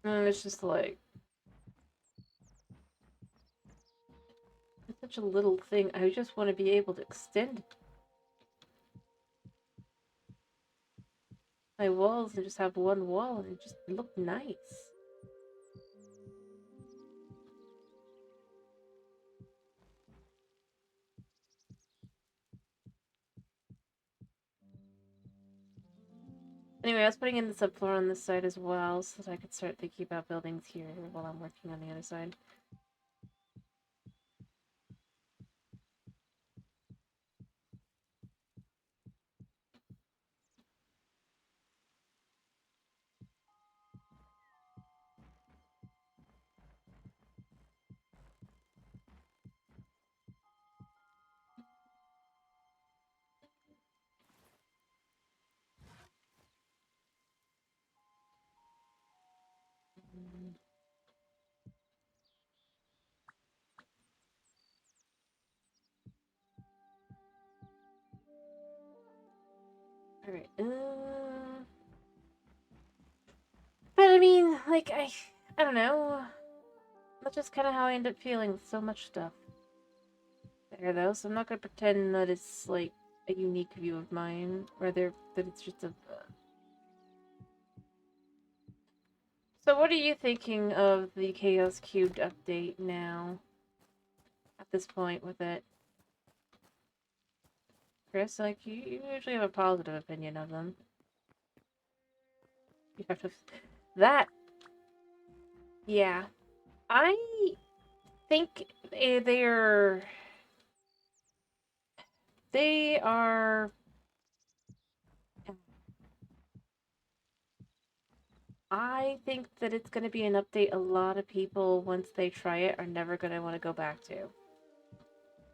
And it's just like it's such a little thing. I just want to be able to extend my walls and just have one wall and just look nice. Anyway, I was putting in the subfloor on this side as well so that I could start thinking about buildings here while I'm working on the other side. Alright, but I mean, like, I don't know. That's just kind of how I end up feeling with so much stuff there, though. So I'm not gonna pretend that it's like a unique view of mine, or that it's just a. So what are you thinking of the Chaos Cubed update now? At this point with it, Chris, like you usually have a positive opinion of them. You have to. That, yeah, I think they are I think that it's going to be an update a lot of people, once they try it, are never going to want to go back to.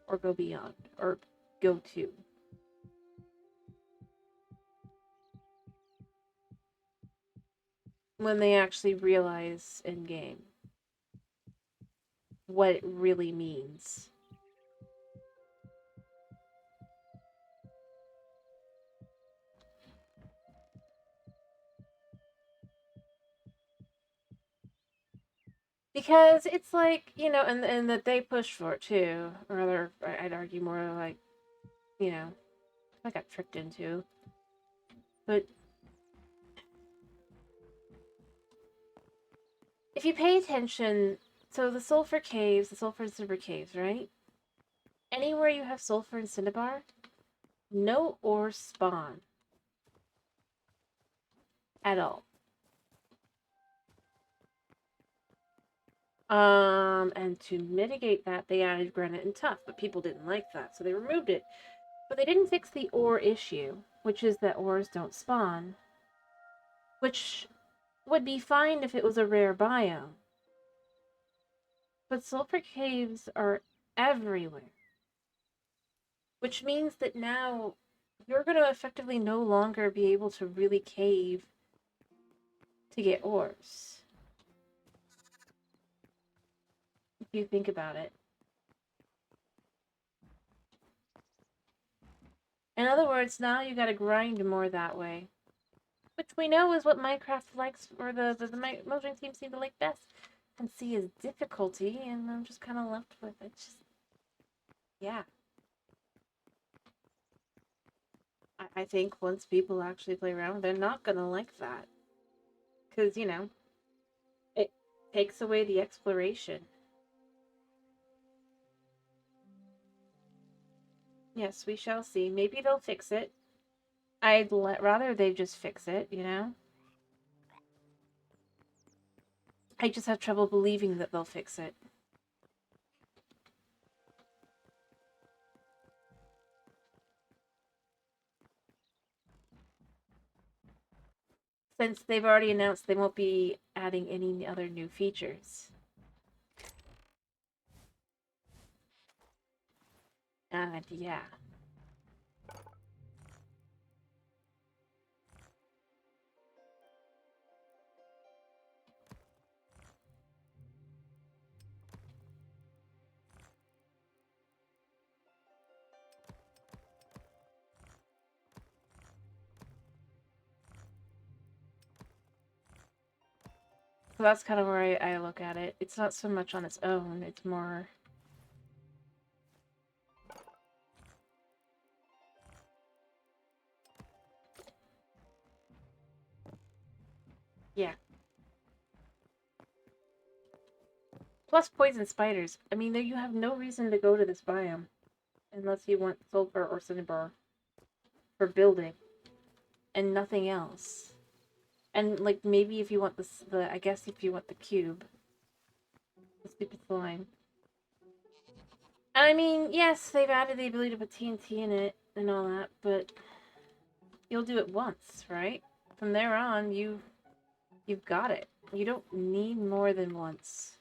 Or go beyond. Or go to. When they actually realize in game what it really means. Because it's like, you know, and that they pushed for it too. Or rather, I'd argue more like, you know, I got tricked into. But if you pay attention, so the sulfur caves, the sulfur and cinnabar caves, right? Anywhere you have sulfur and cinnabar, no ores spawn at all. And to mitigate that, they added granite and tuff, but people didn't like that, so they removed it. But they didn't fix the ore issue, which is that ores don't spawn, which would be fine if it was a rare biome. But sulfur caves are everywhere, which means that now you're going to effectively no longer be able to really cave to get ores. If you think about it. In other words, now you gotta grind more that way. Which we know is what Minecraft likes, or the modding team seem to like best. And see is difficulty, and I'm just kind of left with it. Just, yeah. I think once people actually play around, they're not gonna like that. Because, you know, it takes away the exploration. Yes, we shall see. Maybe they'll fix it. I'd rather they just fix it, you know? I just have trouble believing that they'll fix it. Since they've already announced they won't be adding any other new features. And yeah. So that's kind of where I look at it. It's not so much on its own, it's more... Yeah. Plus poison spiders. I mean, you have no reason to go to this biome. Unless you want sulfur or cinnabar for building. And nothing else. And, like, maybe if you want I guess if you want the cube. The stupid slime. I mean, yes, they've added the ability to put TNT in it and all that, but you'll do it once, right? From there on, you've got it. You don't need more than once.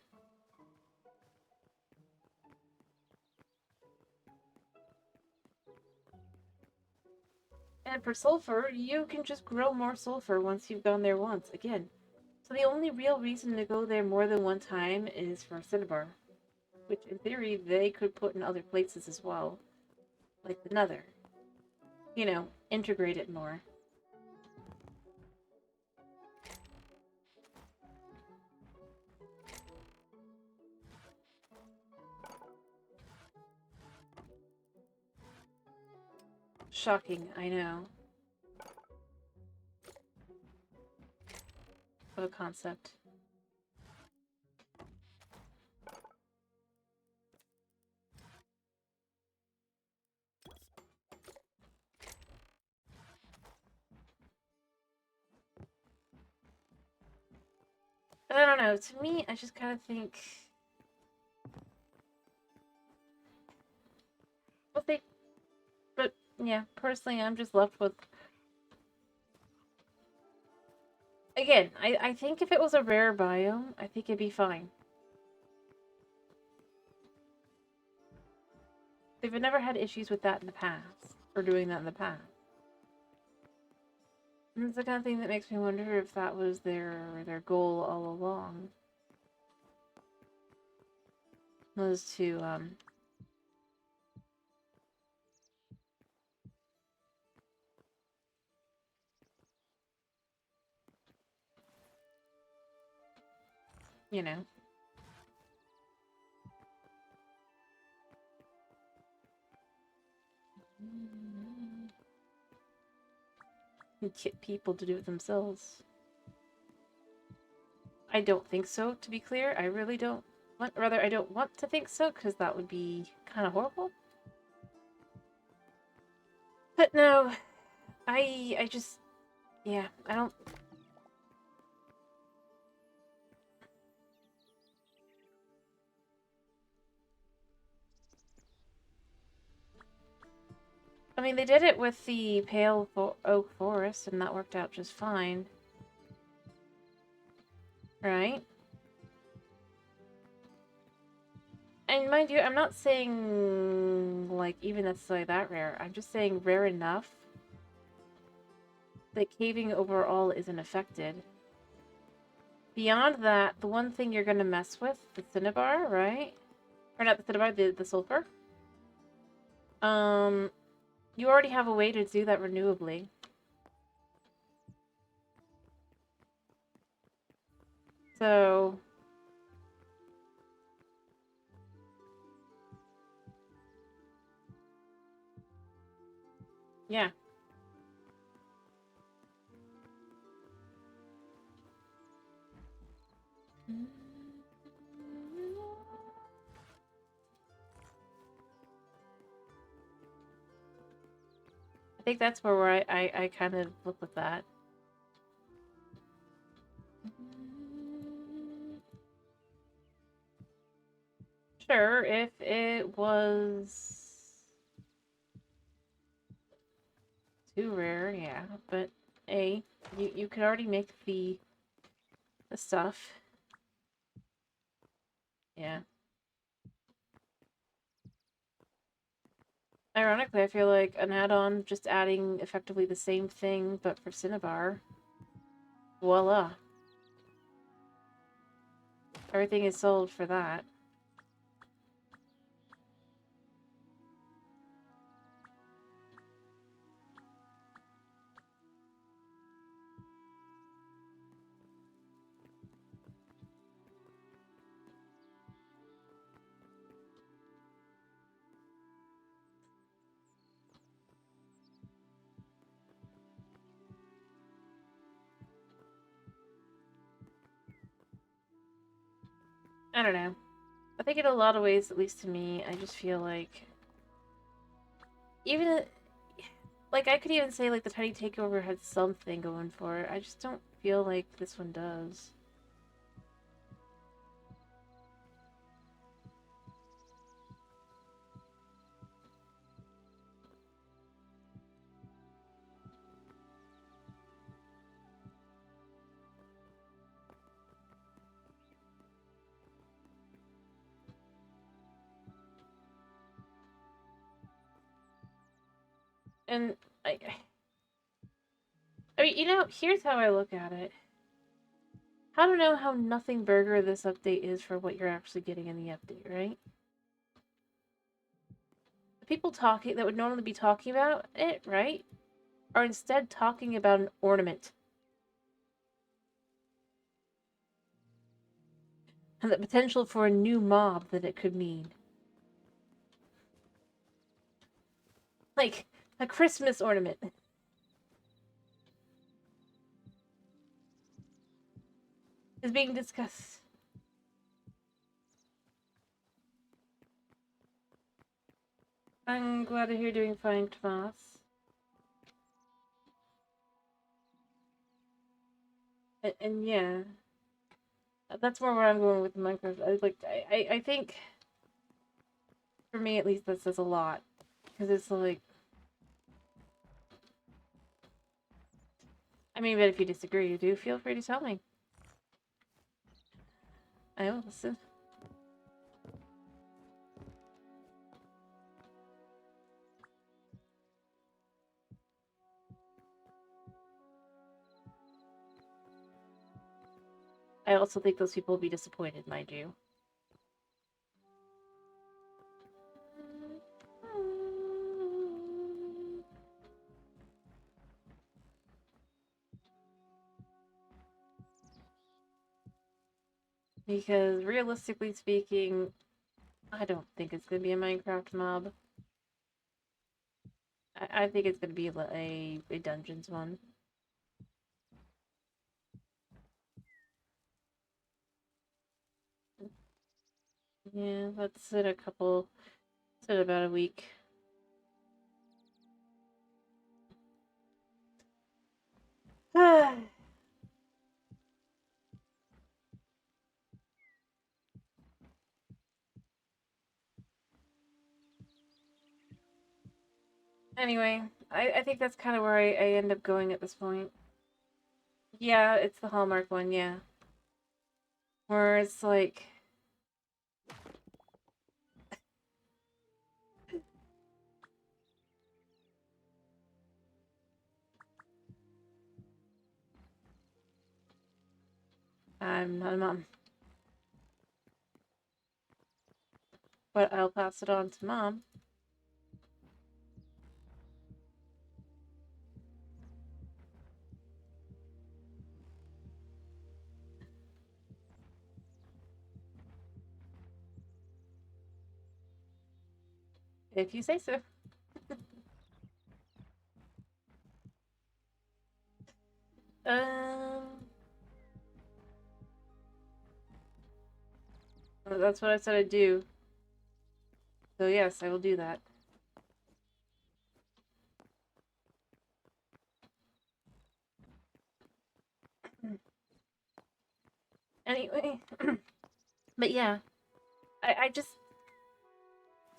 And for sulfur, you can just grow more sulfur once you've gone there once, again. So the only real reason to go there more than one time is for cinnabar. Which, in theory, they could put in other places as well. Like the nether. You know, integrate it more. Shocking, I know. What a concept. I don't know, to me, I just kind of think... But, yeah, personally, I'm just left with... Again, I think if it was a rare biome, I think it'd be fine. They've never had issues with that in the past, or doing that in the past. And it's the kind of thing that makes me wonder if that was their goal all along. Was to, you know. Get people to do it themselves. I don't think so, to be clear. I really don't want, rather, I don't want to think so, because that would be kind of horrible. But no, I just, yeah, I don't. I mean, they did it with the Pale Oak Forest, and that worked out just fine. Right? And mind you, I'm not saying, like, even necessarily that rare. I'm just saying rare enough that caving overall isn't affected. Beyond that, the one thing you're going to mess with, the cinnabar, right? Or not the cinnabar, the sulfur. You already have a way to do that renewably. So... yeah. I think that's where I kind of look with that. Sure, if it was too rare, yeah. But you could already make the stuff. Yeah. Ironically, I feel like an add-on just adding effectively the same thing, but for cinnabar. Voila. Everything is sold for that. I don't know. I think in a lot of ways, at least to me, I just feel like even like I could even say like the Tiny Takeover had something going for it. I just don't feel like this one does. And I mean, you know, here's how I look at it. I don't know how nothing burger this update is for what you're actually getting in the update, right? The people talking that would normally be talking about it, right, are instead talking about an ornament. And the potential for a new mob that it could mean. Like, a Christmas ornament. Is being discussed. I'm glad to hear you're doing fine, Tomas. And yeah, that's more where I'm going with Minecraft. I think, for me at least, that says a lot. Because it's like, I mean, but if you disagree, do feel free to tell me. I will listen. I also think those people will be disappointed, mind you. Because realistically speaking, I don't think it's going to be a Minecraft mob. I think it's going to be a Dungeons one. Yeah, that's in a couple, it's in about a week. Anyway, I think that's kind of where I end up going at this point. Yeah, it's the Hallmark one, yeah. Where it's like... I'm not a mom. But I'll pass it on to mom. If you say so. That's what I said I'd do. So yes, I will do that. Anyway, but yeah, I just,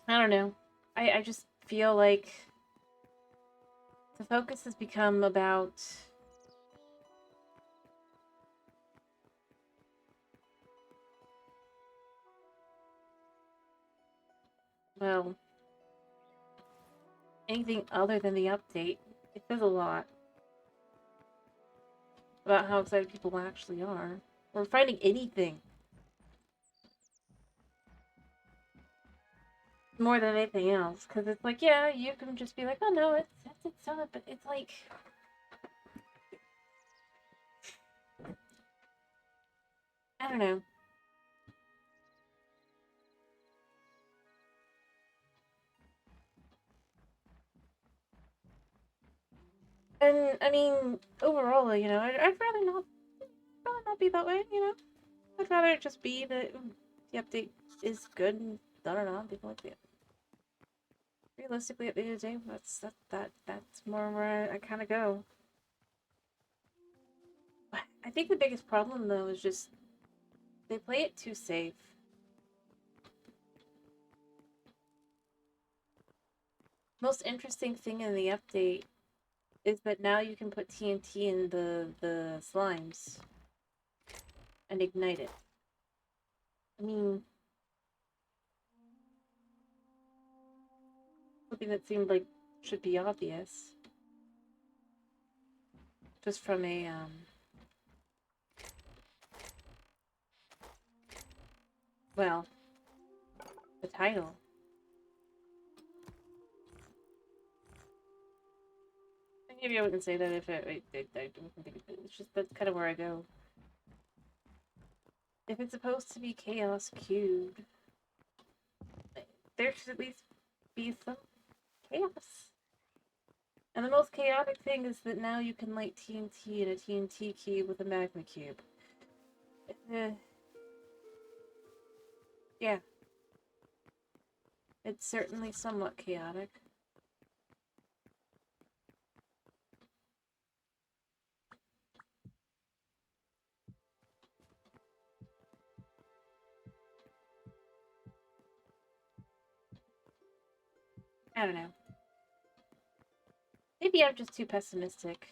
I don't know. I just feel like the focus has become about, well, anything other than the update. It says a lot about how excited people actually are. Or finding anything more than anything else. Because it's like, yeah, you can just be like, oh no, it's up. But it's like, I don't know. And I mean, overall, you know, I'd rather not be that way. You know, I'd rather it just be that the update is good and done and on. People like it. Realistically, at the end of the day, that's more where I kind of go. I think the biggest problem though is just they play it too safe. Most interesting thing in the update is that now you can put TNT in the slimes and ignite it. I mean, something that seemed like should be obvious, just from a well, the title. Maybe I wouldn't say that if I don't think it's just that's kind of where I go. If it's supposed to be chaos cubed, there should at least be some chaos. And the most chaotic thing is that now you can light TNT in a TNT cube with a magma cube. Yeah. It's certainly somewhat chaotic. I don't know. Maybe I'm just too pessimistic.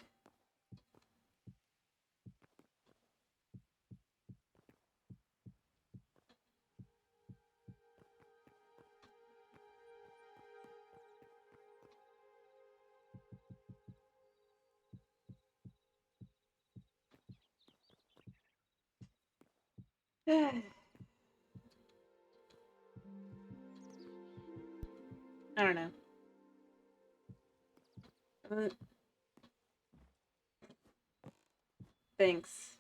I don't know. Uh, Thanks.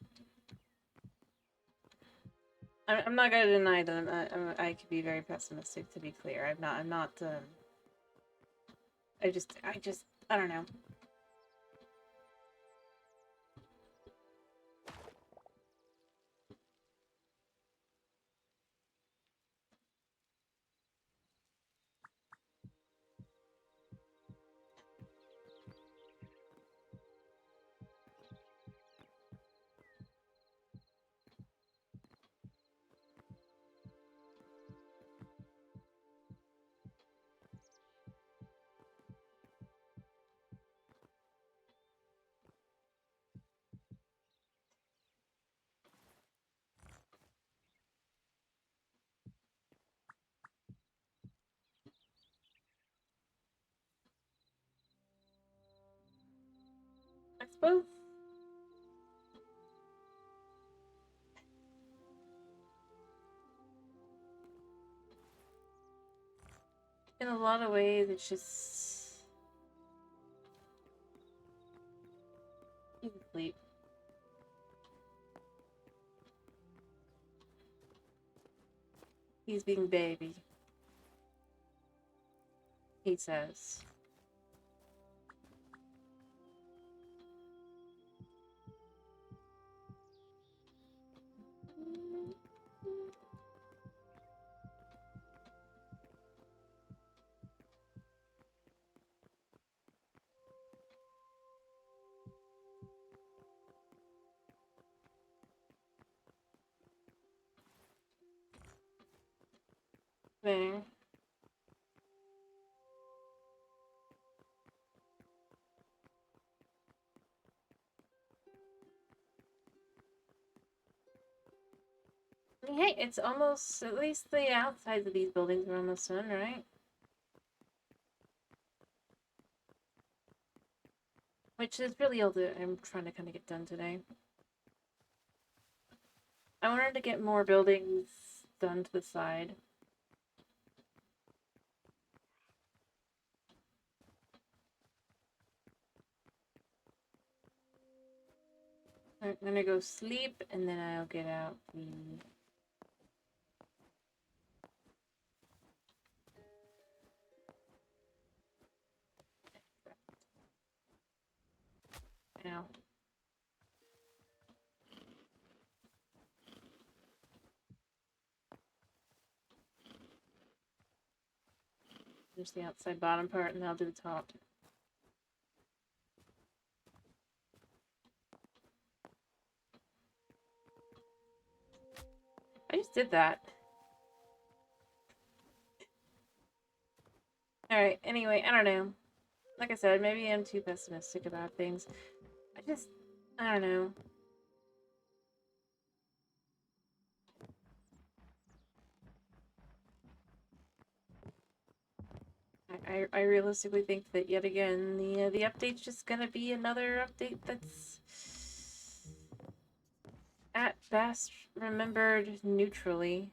I'm not gonna deny that I could be very pessimistic. To be clear, I'm not. I'm not. I don't know. I suppose in a lot of ways, it's just he's asleep. He's being baby. He says. There. I mean, hey, it's almost, at least the outsides of these buildings are almost done, right? Which is really all that I'm trying to kind of get done today. I wanted to get more buildings done to the side. I'm gonna go sleep and then I'll get out the... Now. There's the outside bottom part and then I'll do the top. I just did that. Alright, anyway, I don't know. Like I said, maybe I'm too pessimistic about things. I don't know. I realistically think that yet again the update's just gonna be another update that's at best remembered neutrally.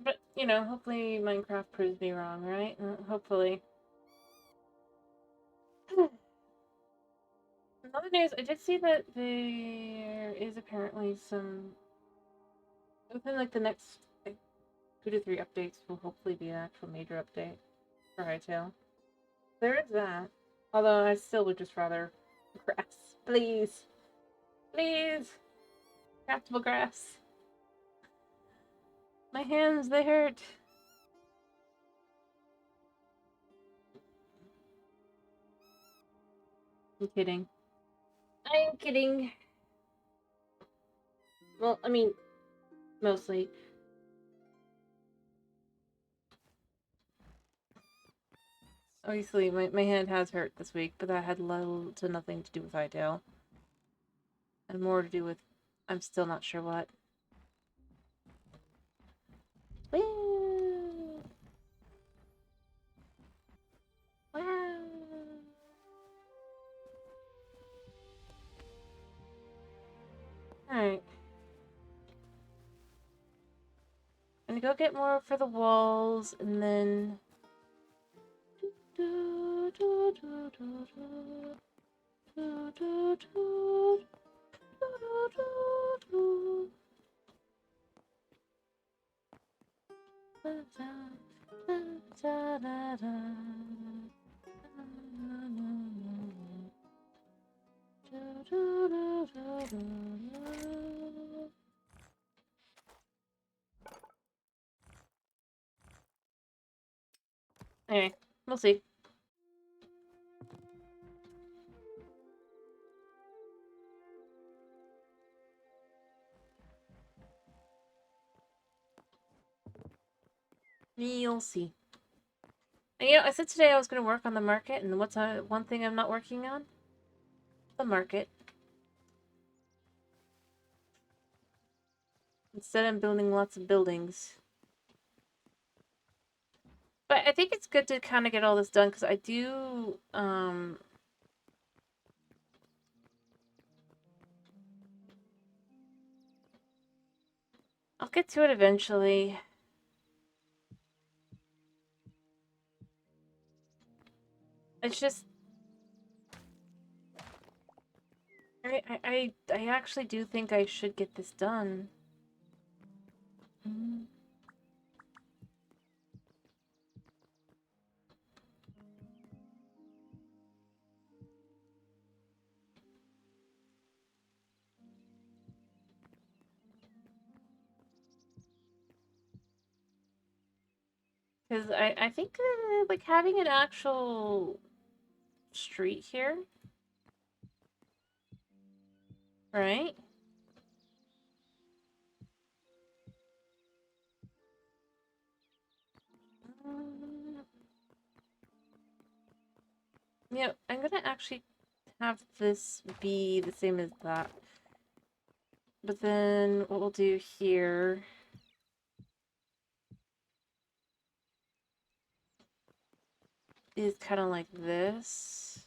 But you know, hopefully Minecraft proves me wrong, right? Hopefully. In other news, I did see that there is apparently some within like the next like 2 to 3 updates will hopefully be an actual major update for Hytale. There is that. Although I still would just rather grass. Please. Please. Craftable grass. My hands, they hurt. I'm kidding. I'm kidding. Well, I mean, mostly. Obviously, my hand has hurt this week, but that had little to nothing to do with Hytale. And more to do with, I'm still not sure what. Woo! I'm gonna go get more for the walls, and then... Anyway, we'll see. You'll see. And, I said today I was going to work on the market, and what's one thing I'm not working on? The market. Instead, I'm building lots of buildings. But I think it's good to kind of get all this done, because I do, I'll get to it eventually. It's just... I actually do think I should get this done. Because I think, like, having an actual street here, right? Yeah, I'm gonna actually have this be the same as that. But then what we'll do here is kind of like this.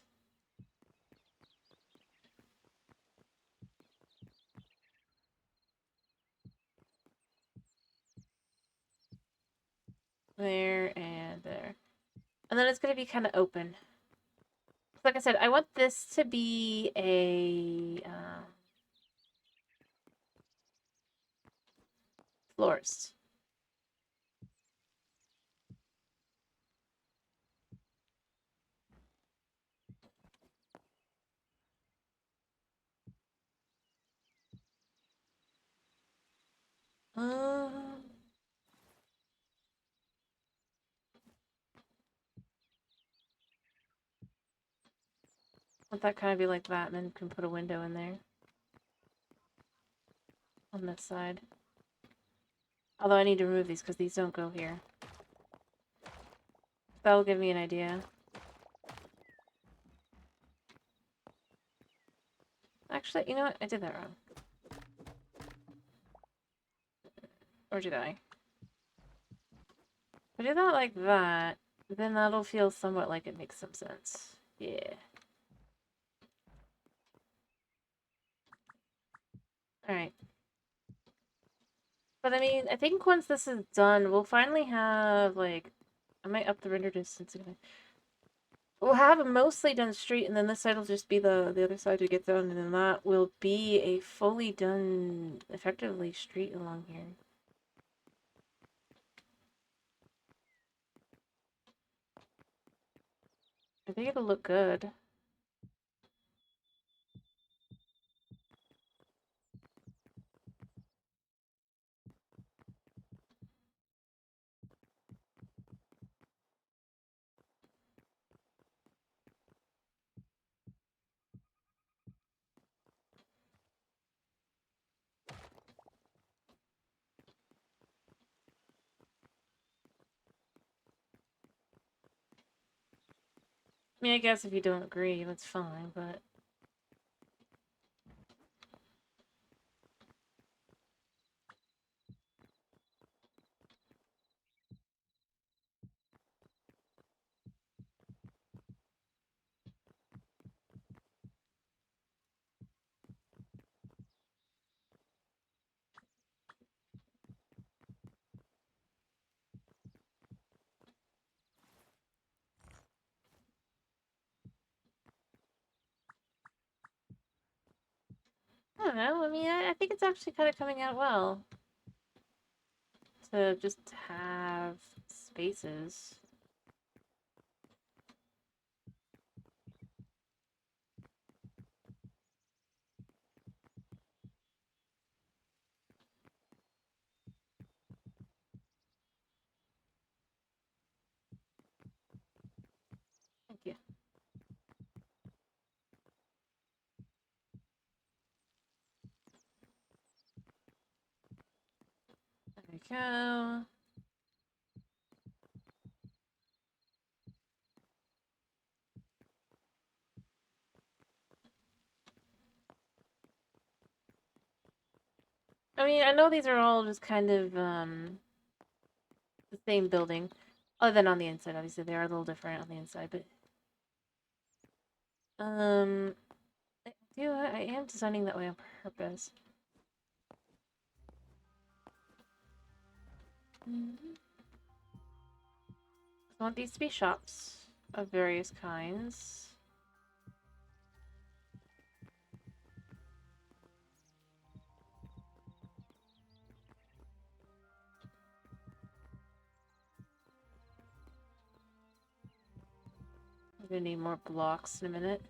There and there. And then it's going to be kind of open. Like I said, I want this to be a florist. Um, Let that kind of be like that, and then you can put a window in there on this side. Although I need to remove these because these don't go here. That'll give me an idea. Actually, you know what? I did that wrong. Or did I? If I do that like that, then that'll feel somewhat like it makes some sense. Yeah. Alright. But I mean, I think once this is done, we'll finally have, like... I might up the render distance again. We'll have a mostly done street, and then this side will just be the other side to get done, and then that will be a fully done, effectively, street along here. I think it'll look good. I mean, I guess if you don't agree, that's fine, but... don't know. I mean, I think it's actually kind of coming out well to just have spaces. Thank you. There we go. I mean, I know these are all just kind of the same building, other than on the inside. Obviously, they are a little different on the inside, but um, I am designing that way on purpose. I want these to be shops of various kinds. I'm gonna need more blocks in a minute.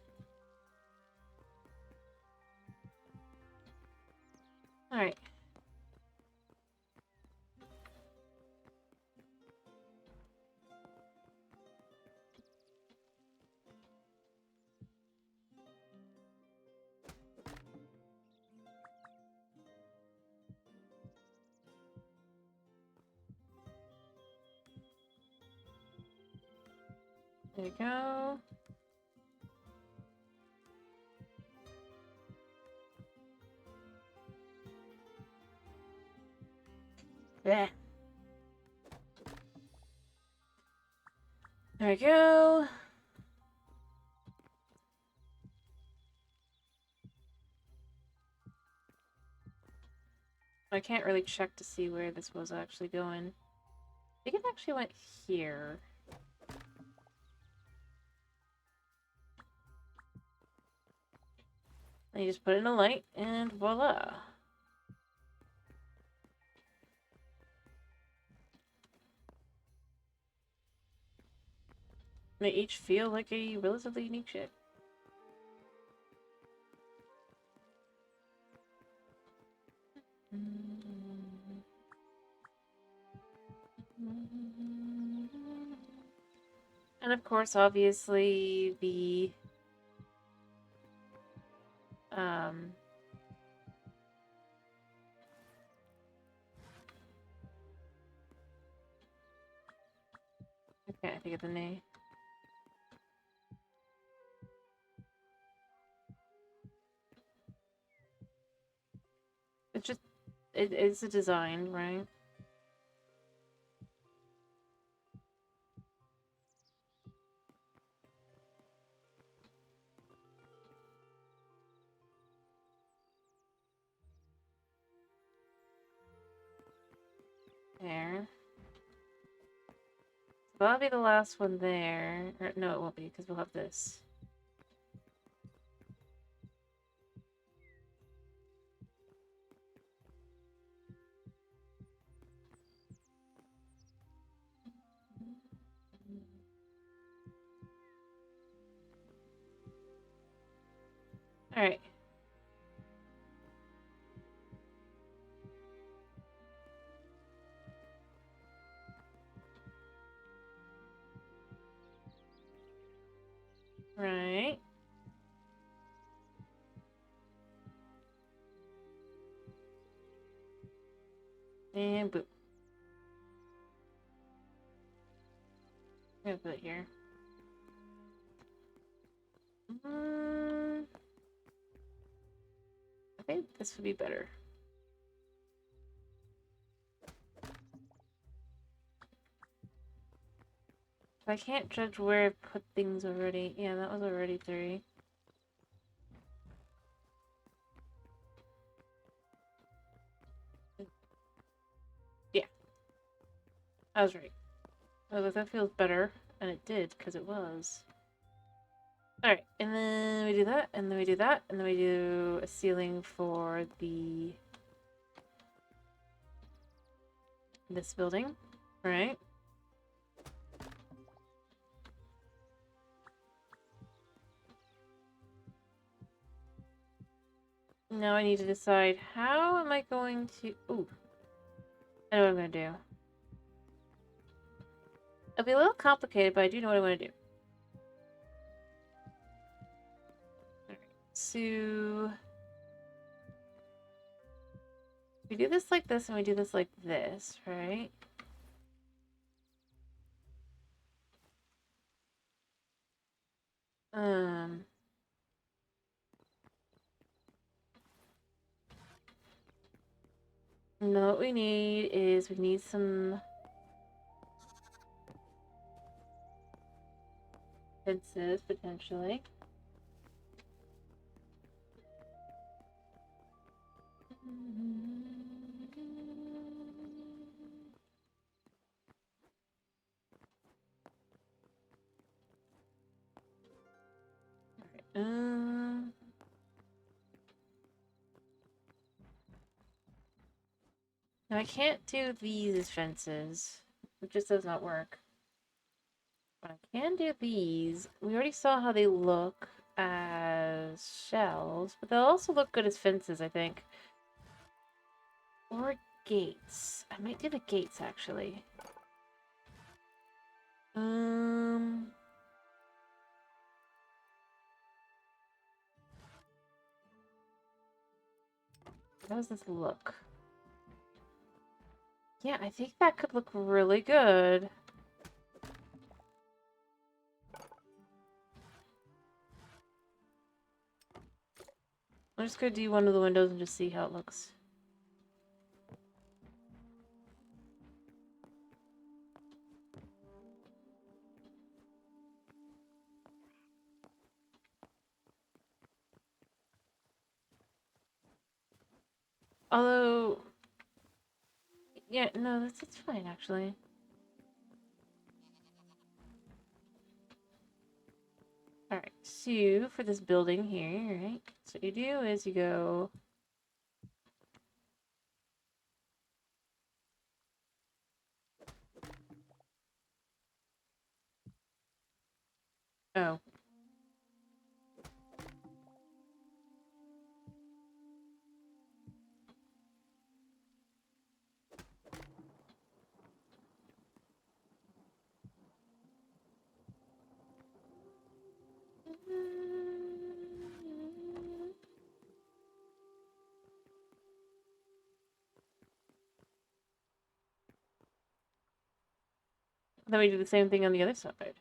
Alright. There we go. Yeah. There we go. I can't really check to see where this was actually going. I think it actually went here. And you just put in a light, and voila. They each feel like a relatively unique shape. And of course, obviously, the I can't think of the name. It's just, it's a design, right? There. So that'll be the last one there. Or, no, it won't be, because we'll have this. Alright. Right. And boop. I'm gonna put it here. I think this would be better. I can't judge where I've put things already. Yeah, that was already 3. Yeah, I was right. I was like, that feels better. And it did, because it was. Alright, and then we do that, and then we do that, and then we do a ceiling for this building, right? Now I need to decide how am I going to... Ooh. I know what I'm going to do. It'll be a little complicated, but I do know what I want to do. Alright, so... we do this like this, and we do this like this, right? No, what we need is we need some fences, potentially. Alright, now I can't do these as fences. It just does not work. But I can do these. We already saw how they look as shells, but they'll also look good as fences, I think. Or gates. I might do the gates, actually. How does this look? Yeah, I think that could look really good. I'm just gonna do one of the windows and just see how it looks. Although, yeah, no, that's fine actually. Alright, so for this building here, right? So what you do is you go... Oh. Then we do the same thing on the other side.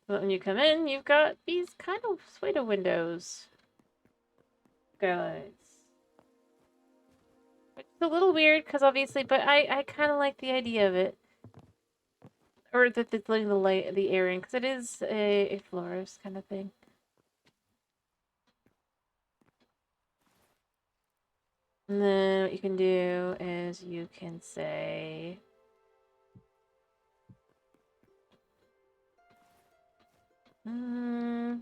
But when you come in, you've got these kind of pseudo windows. Guys. It's a little weird, because obviously, but I kind of like the idea of it. Or that it's letting the air in, because it is a florist kind of thing. And then what you can do is you can say... nah.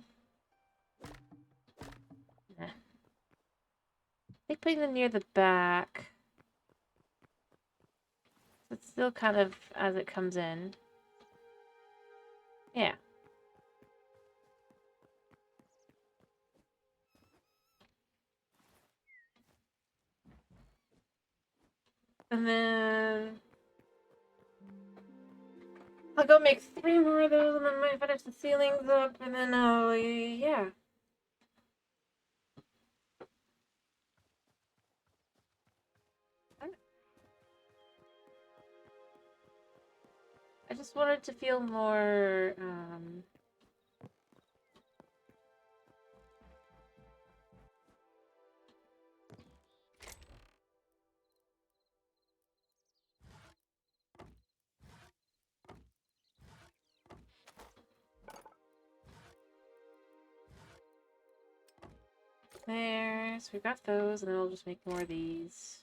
I think putting them near the back. So it's still kind of as it comes in. Yeah. And then I'll go make 3 more of those, and then I might finish the ceilings up, and then yeah. I just wanted to feel more, there. So we've got those, and then we'll just make more of these.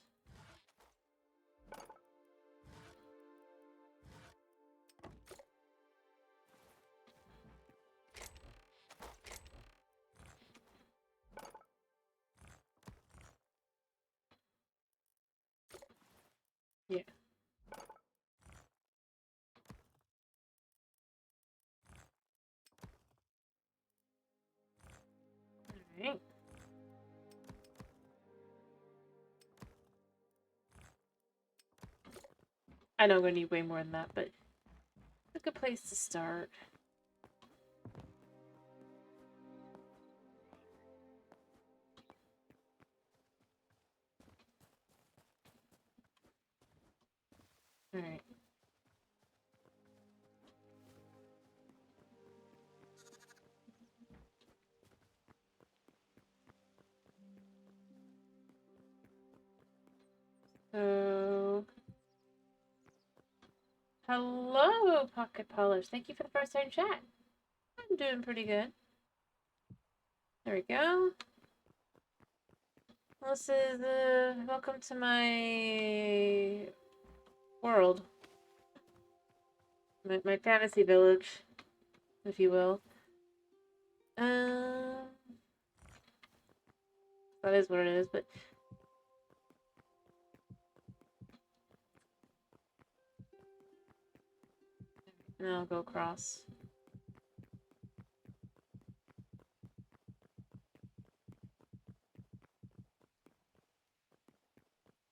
I know I'm going to need way more than that, but it's a good place to start. Alright. So... Hello, Pocket Polish. Thank you for the first time chat. I'm doing pretty good. There we go. This is, welcome to my world. My fantasy village, if you will. That is what it is, but... And I'll go across.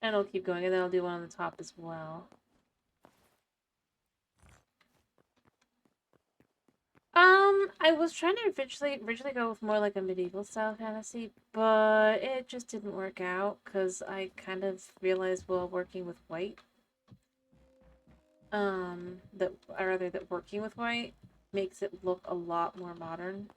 And I'll keep going, and then I'll do one on the top as well. I was trying to originally go with more like a medieval style fantasy, but it just didn't work out because I kind of realized while working with white, that working with white makes it look a lot more modern.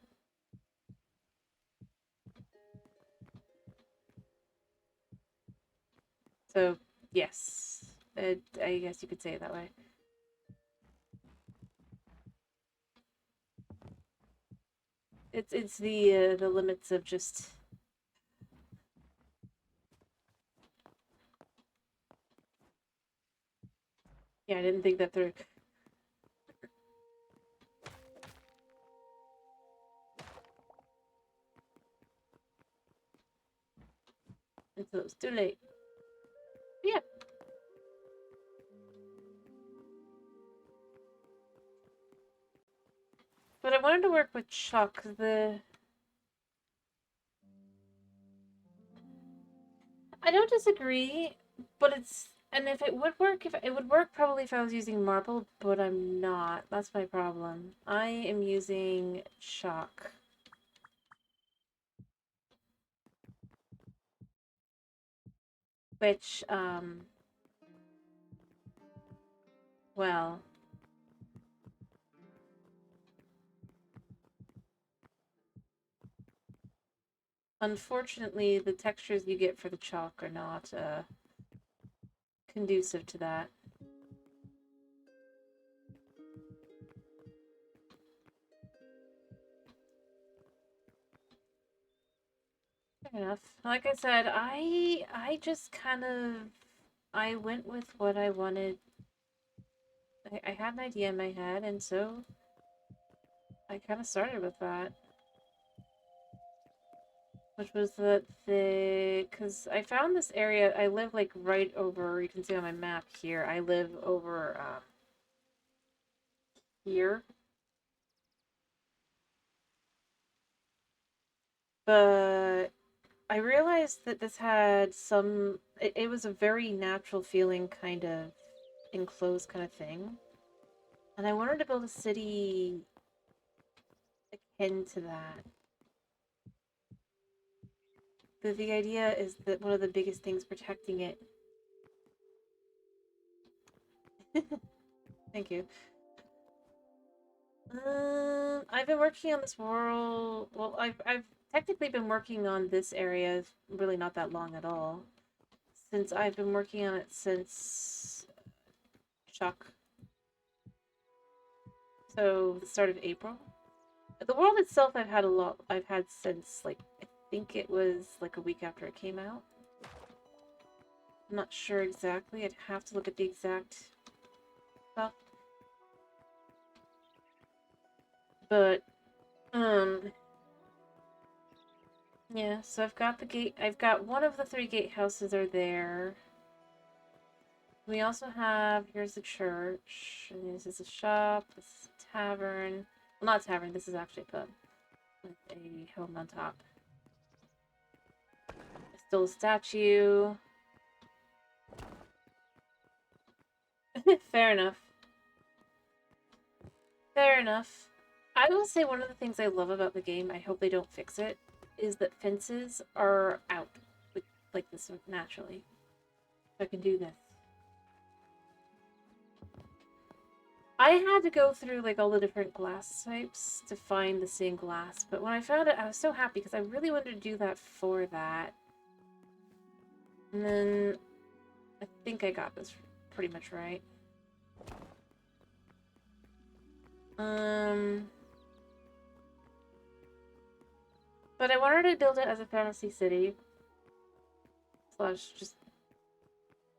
So yes, I guess you could say it that way. It's the limits of just. Yeah, I didn't think that through. Until it was too late. Yeah. But I wanted to work with chalk. I don't disagree, but and if it would work, if it would work probably if I was using marble, but I'm not. That's my problem. I am using chalk. Which, well, unfortunately, the textures you get for the chalk are not, conducive to that. Fair enough. Like I said, I just kind of I went with what I wanted. I had an idea in my head, and so I kind of started with that. Which was because I found this area, I live like right over, you can see on my map here, I live over, here. But I realized that this had it was a very natural feeling kind of enclosed kind of thing. And I wanted to build a city akin to that. But the idea is that one of the biggest things protecting it. Thank you. I've been working on this world. Well, I've technically been working on this area really not that long at all. Since I've been working on it since Chuck. So the start of April. The world itself I've had since like I think it was like a week after it came out. I'm not sure exactly. I'd have to look at the exact stuff. But yeah, so I've got the gate. I've got one of the 3 gatehouses are there. We also have, here's the church, and this is a shop, this is a tavern. Well, not a tavern, this is actually a pub. With a home on top. Still a statue. Fair enough. Fair enough. I will say one of the things I love about the game, I hope they don't fix it, is that fences are out like this naturally. So I can do this. I had to go through like all the different glass types to find the same glass, but when I found it, I was so happy because I really wanted to do that for that. And then I think I got this pretty much right. But I wanted to build it as a fantasy city. Slash just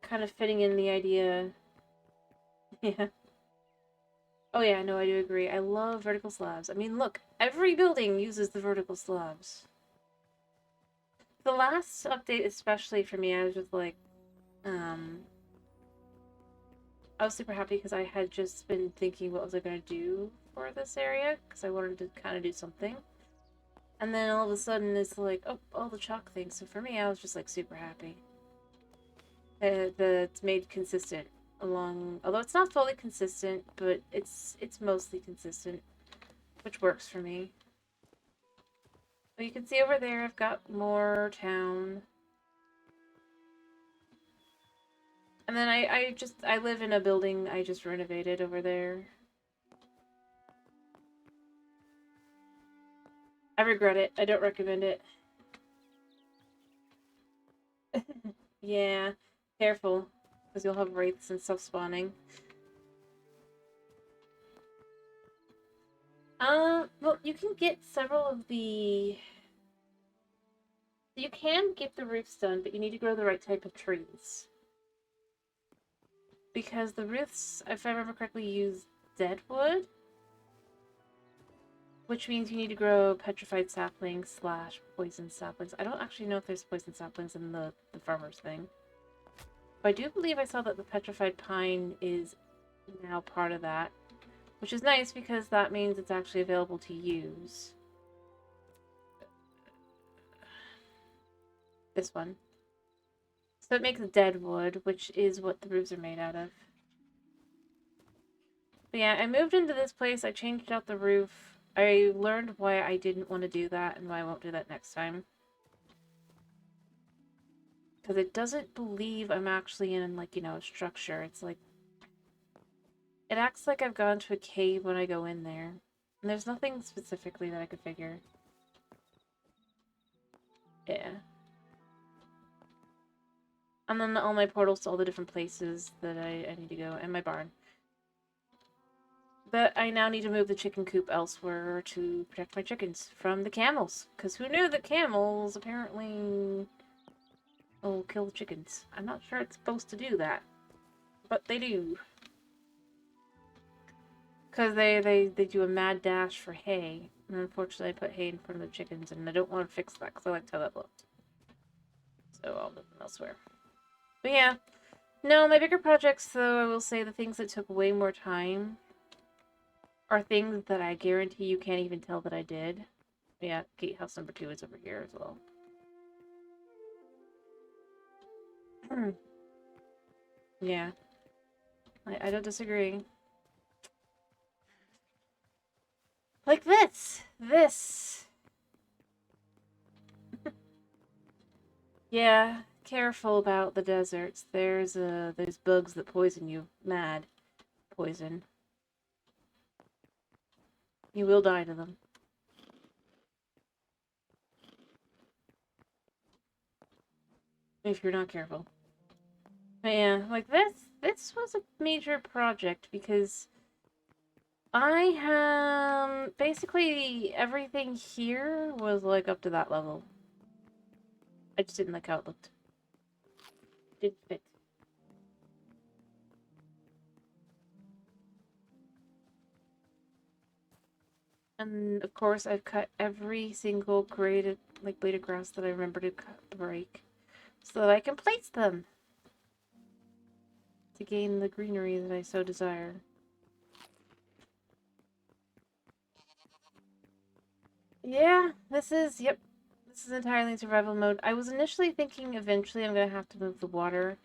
kind of fitting in the idea. Yeah. Oh yeah, no, I do agree. I love vertical slabs. I mean, look, every building uses the vertical slabs. The last update, especially for me, I was just like, I was super happy because I had just been thinking what was I going to do for this area because I wanted to kind of do something. And then all of a sudden it's like, oh, all the chalk things. So for me, I was just like super happy. It's made consistent along, although it's not fully consistent, but it's mostly consistent, which works for me. But you can see over there, I've got more town. And then I live in a building I just renovated over there. I regret it. I don't recommend it. Yeah, careful, because you'll have wraiths and stuff spawning. Well, you can get several of the... You can get the roofs done, but you need to grow the right type of trees. Because the roofs, if I remember correctly, use dead wood. Which means you need to grow petrified saplings slash poison saplings. I don't actually know if there's poison saplings in the farmer's thing. But I do believe I saw that the petrified pine is now part of that. Which is nice because that means it's actually available to use. This one. So it makes dead wood, which is what the roofs are made out of. But yeah, I moved into this place, I changed out the roof. I learned why I didn't want to do that and why I won't do that next time. Because it doesn't believe I'm actually in, like, you know, a structure. It's like... It acts like I've gone to a cave when I go in there. And there's nothing specifically that I could figure. Yeah. And then all my portals to all the different places that I need to go, and my barn. But I now need to move the chicken coop elsewhere to protect my chickens from the camels. Because who knew that camels apparently will kill the chickens? I'm not sure it's supposed to do that. But they do. Because they do a mad dash for hay. And unfortunately I put hay in front of the chickens, and I don't want to fix that because I liked how that looked. So I'll move them elsewhere. But yeah. No, my bigger projects, though, I will say the things that took way more time are things that I guarantee you can't even tell that I did. Yeah, gatehouse number 2 is over here as well. Yeah. I don't disagree. Like this! This! Yeah, careful about the deserts. There's bugs that poison you. Mad poison. You will die to them. If you're not careful. But yeah, like this was a major project because I have basically everything here was like up to that level. I just didn't like how it looked. Didn't fit. And of course I've cut every single blade of grass that I remember to break so that I can place them to gain the greenery that I so desire. Yeah, yep, this is entirely in survival mode. I was initially thinking eventually I'm gonna have to move the water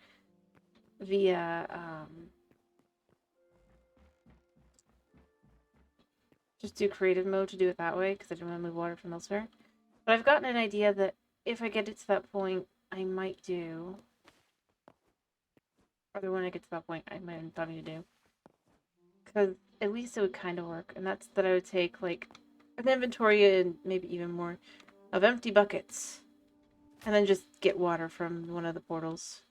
via, just do creative mode to do it that way, because I don't want to move water from elsewhere. But I've gotten an idea that if I get it to that point, I might do... Or when I get to that point, I might have thought to do. Because at least it would kind of work. And that's that I would take, like, an inventory and maybe even more of empty buckets. And then just get water from one of the portals.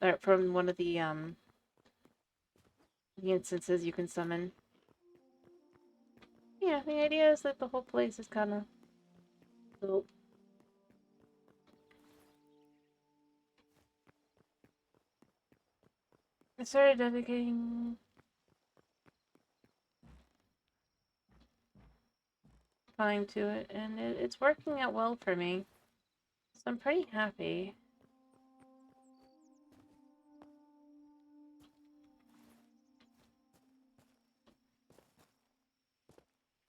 Or from one of the instances you can summon. Yeah, the idea is that the whole place is kind of built. I started dedicating time to it, and it's working out well for me. So I'm pretty happy.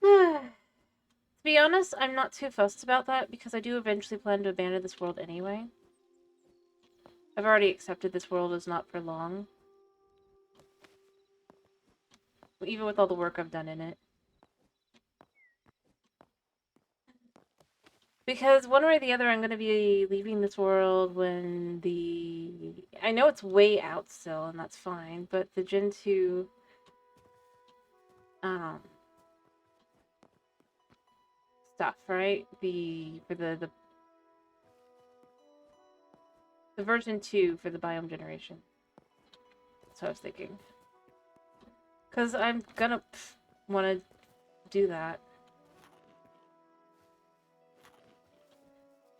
To be honest, I'm not too fussed about that because I do eventually plan to abandon this world anyway. I've already accepted this world is not for long. Even with all the work I've done in it. Because one way or the other, I'm going to be leaving this world when the... I know it's way out still, and that's fine, but the Gen 2... stuff, right? For the version 2 for the biome generation. That's what I was thinking. Because I'm gonna want to do that.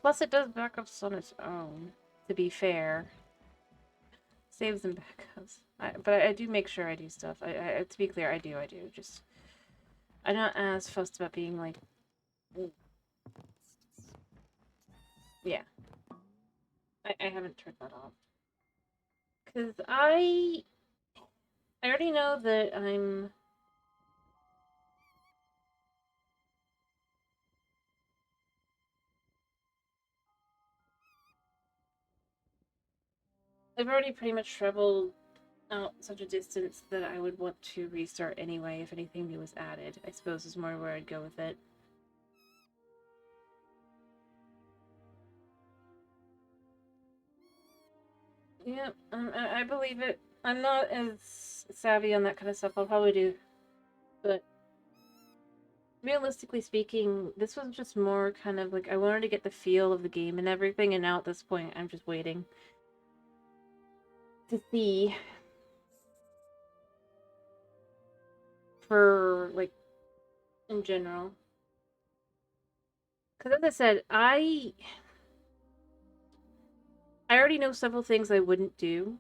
Plus, it does backups on its own, to be fair. Saves and backups. But I do make sure I do stuff. To be clear, I do. Just, I'm not as fussed about being like... Yeah. I haven't turned that off. Because I already know that I've already pretty much traveled out such a distance that I would want to restart anyway if anything new was added. I suppose is more where I'd go with it. Yeah, I believe it. I'm not as savvy on that kind of stuff. I'll probably do, but realistically speaking, this was just more kind of like I wanted to get the feel of the game and everything, and now at this point, I'm just waiting to see for like in general. Because as I said, I already know several things I wouldn't do.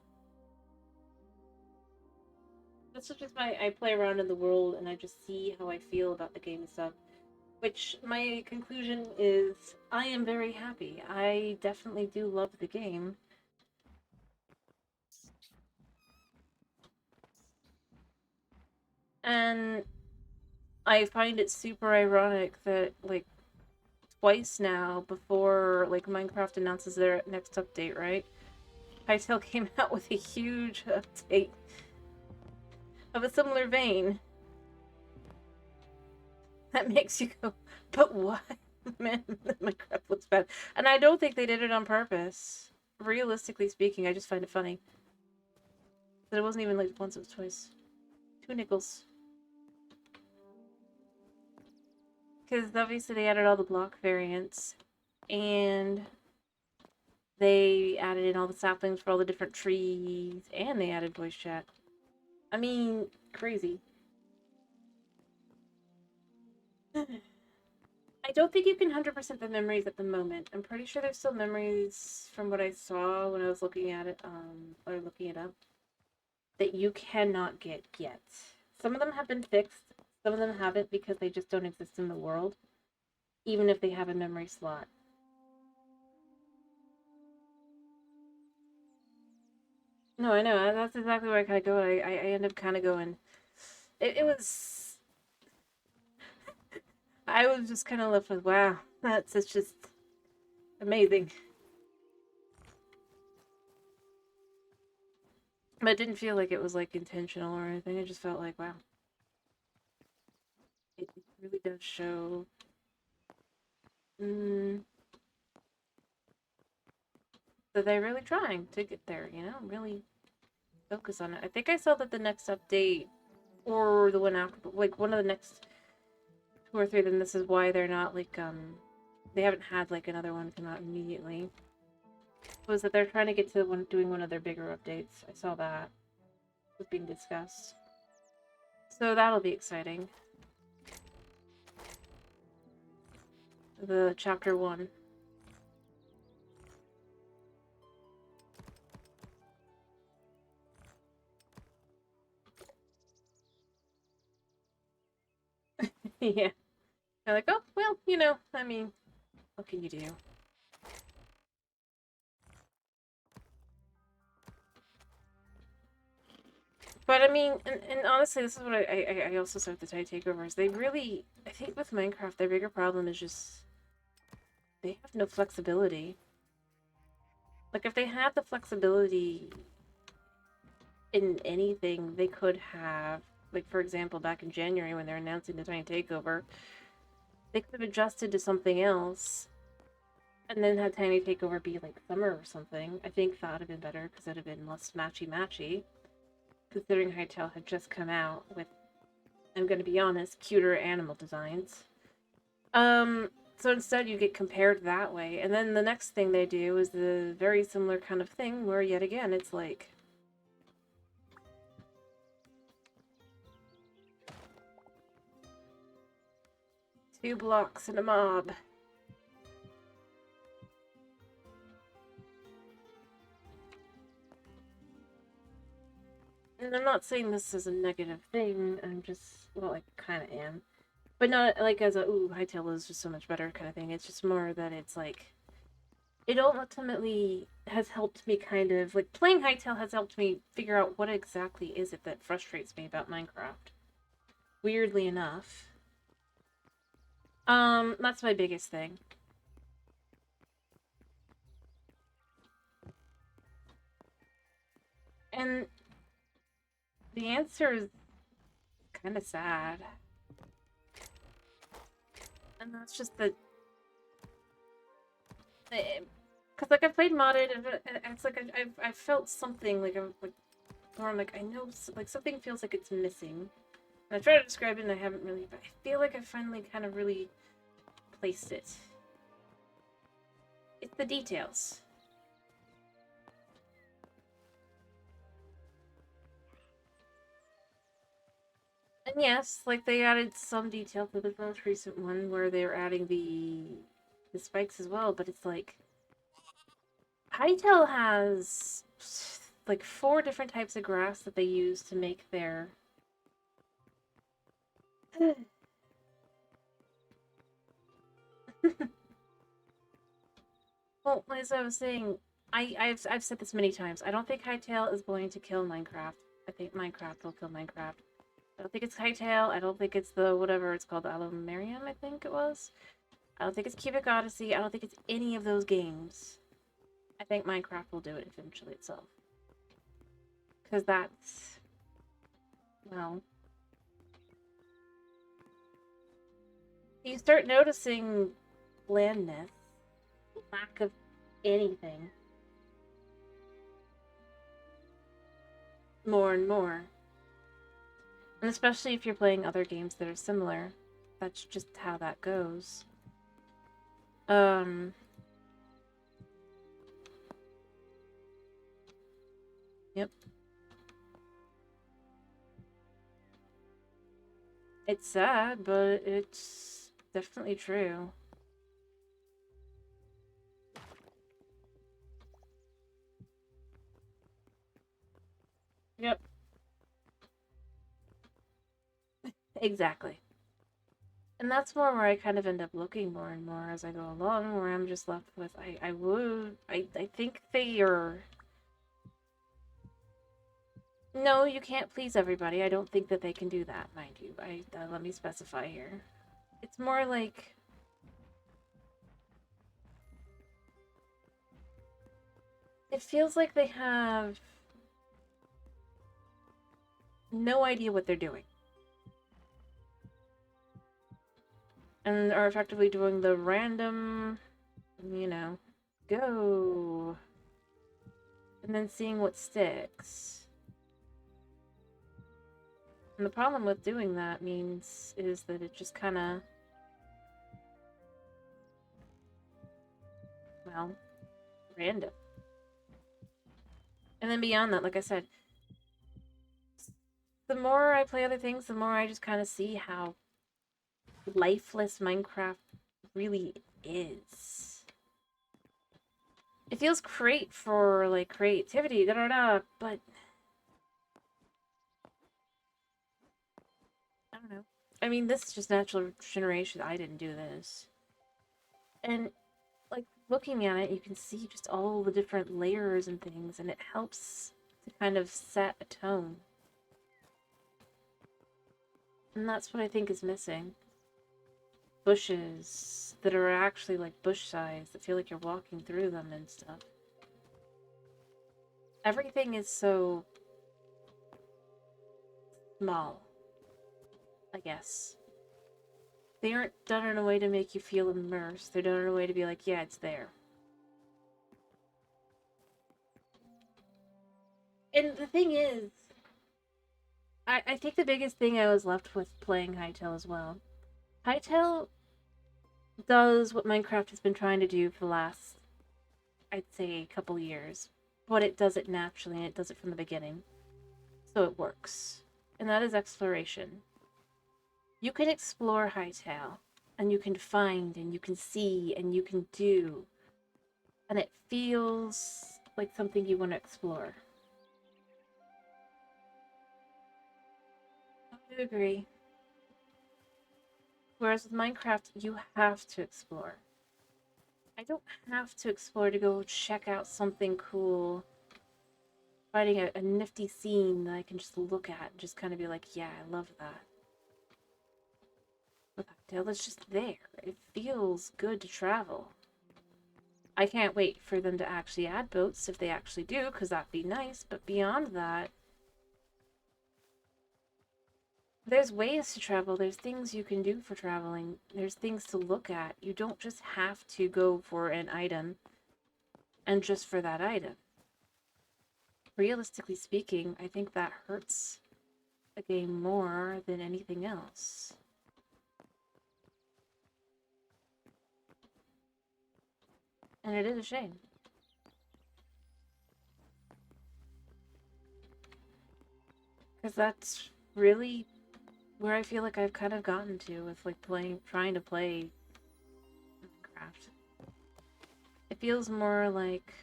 That's just I play around in the world and I just see how I feel about the game and stuff. Which my conclusion is I am very happy. I definitely do love the game. And I find it super ironic that like twice now before like Minecraft announces their next update, right? Hytale came out with a huge update of a similar vein. That makes you go, but why? Man, Minecraft looks bad. And I don't think they did it on purpose. Realistically speaking, I just find it funny. That it wasn't even like once, it was twice. 2 nickels. Because obviously they added all the block variants. And they added in all the saplings for all the different trees. And they added voice chat. I mean, crazy. I don't think you can 100% the memories at the moment. I'm pretty sure there's still memories from what I saw when I was looking at it, or looking it up, that you cannot get yet. Some of them have been fixed, some of them haven't because they just don't exist in the world, even if they have a memory slot. No, I know, that's exactly where I kind of go. I end up kind of going, it was, I was just kind of left with, wow, it's just amazing. But it didn't feel like it was like intentional or anything. It just felt like, wow. really does show that they're really trying to get there, you know, really focus on it. I think I saw that the next update, or the one after, like one of the next 2 or 3, then this is why they're not like, they haven't had like another one come out immediately. Was that they're trying to get to doing one of their bigger updates. I saw that was being discussed. So that'll be exciting. The chapter 1. Yeah. They're like, oh, well, you know, I mean, what can you do? But I mean, and honestly, this is what I also said with the Tide Takeovers. They really, I think with Minecraft, their bigger problem is just they have no flexibility. Like, if they had the flexibility in anything, they could have, like, for example, back in January when they're announcing the Tiny Takeover, they could have adjusted to something else and then had Tiny Takeover be like summer or something. I think that would have been better because it would have been less matchy-matchy, considering Hytale had just come out with, I'm going to be honest, cuter animal designs. So instead you get compared that way, and then the next thing they do is the very similar kind of thing where yet again it's like, 2 blocks and a mob. And I'm not saying this is a negative thing, I'm just, well, I kind of am. But not like as a, ooh, Hytale is just so much better kind of thing. It's just more that it's like, it ultimately has helped me kind of, like, playing Hytale has helped me figure out what exactly is it that frustrates me about Minecraft. Weirdly enough. That's my biggest thing. And the answer is kind of sad. And that's just the... Because, like, I've played modded, and it's like I've felt something, like, I'm, like, or I'm like, I know, like, something feels like it's missing. And I try to describe it, and I haven't really, but I feel like I finally kind of really placed it. It's the details. And yes, like, they added some detail to the most recent one where they're adding the spikes as well, but it's like, Hytale has like 4 different types of grass that they use to make their well, as I was saying, I've said this many times. I don't think Hytale is going to kill Minecraft. I think Minecraft will kill Minecraft. I don't think it's Hytale. I don't think it's the whatever it's called, Alumarium, I think it was. I don't think it's Cubic Odyssey. I don't think it's any of those games. I think Minecraft will do it eventually itself. Because that's, well, you start noticing blandness, lack of anything, more and more. And especially if you're playing other games that are similar, that's just how that goes. Yep. It's sad, but it's definitely true. Yep. Exactly. And that's more where I kind of end up looking more and more as I go along, where I'm just left with, I think they are... No, you can't please everybody. I don't think that they can do that, mind you. Let me specify here. It's more like... It feels like they have no idea what they're doing. and are effectively doing the random, you know, go, and then seeing what sticks. And the problem with doing that is that it just kind of, well, random. And then beyond that, like I said, the more I play other things, the more I just kind of see how lifeless Minecraft really is. It feels great for like creativity, da da da, but I don't know. I mean, this is just natural generation. I didn't do this. And like looking at it, you can see just all the different layers and things, and it helps to kind of set a tone. And that's what I think is missing. Bushes that are actually like bush size, that feel like you're walking through them and stuff. Everything is so small, I guess. They aren't done in a way to make you feel immersed. They're done in a way to be like, yeah, it's there. And the thing is, I think the biggest thing I was left with playing Hytale as well. Hytale does what Minecraft has been trying to do for the last, I'd say, a couple years. But it does it naturally, and it does it from the beginning. So it works. And that is exploration. You can explore Hytale, and you can find, and you can see, and you can do. And it feels like something you want to explore. I would agree. Whereas with Minecraft, you have to explore. I don't have to explore to go check out something cool, finding a nifty scene that I can just look at and just kind of be like, yeah, I love that. With Hytale, it's just there. It feels good to travel. I can't wait for them to actually add boats if they actually do, because that'd be nice. But beyond that, there's ways to travel. There's things you can do for traveling. There's things to look at. You don't just have to go for an item and just for that item. Realistically speaking, I think that hurts a game more than anything else. And it is a shame. Because that's really where I feel like I've kind of gotten to with like trying to play Minecraft. It feels more like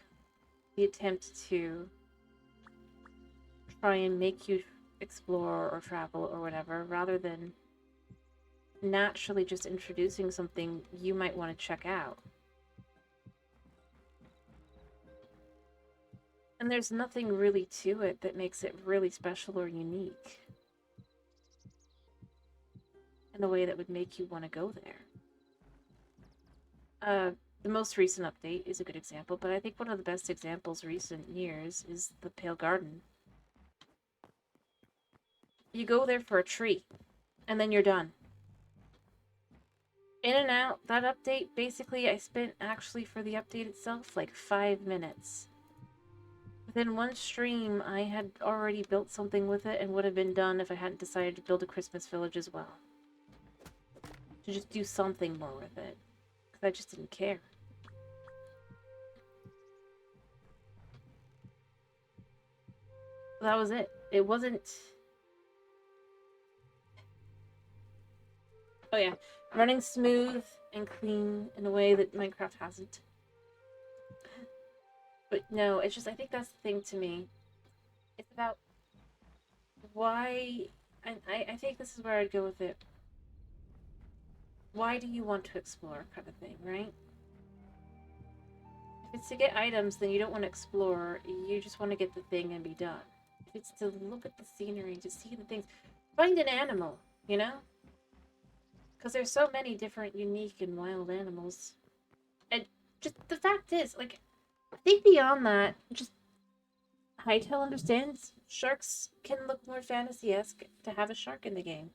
the attempt to try and make you explore or travel or whatever, rather than naturally just introducing something you might want to check out. And there's nothing really to it that makes it really special or unique in a way that would make you want to go there. The most recent update is a good example, but I think one of the best examples recent years is the Pale Garden. You go there for a tree, and then you're done. In and out, that update, basically, I spent actually for the update itself like 5 minutes. Within one stream, I had already built something with it and would have been done if I hadn't decided to build a Christmas village as well. To just do something more with it. Because I just didn't care. That was it. It wasn't... Oh yeah, running smooth and clean in a way that Minecraft hasn't. But no, it's just, I think that's the thing to me. It's about why, and I think this is where I'd go with it. Why do you want to explore, kind of thing, right? If it's to get items, then you don't want to explore. You just want to get the thing and be done. If it's to look at the scenery, to see the things, find an animal, you know? Because there's so many different unique and wild animals. And just the fact is, like, I think beyond that, just Hytale understands sharks can look more fantasy-esque to have a shark in the game.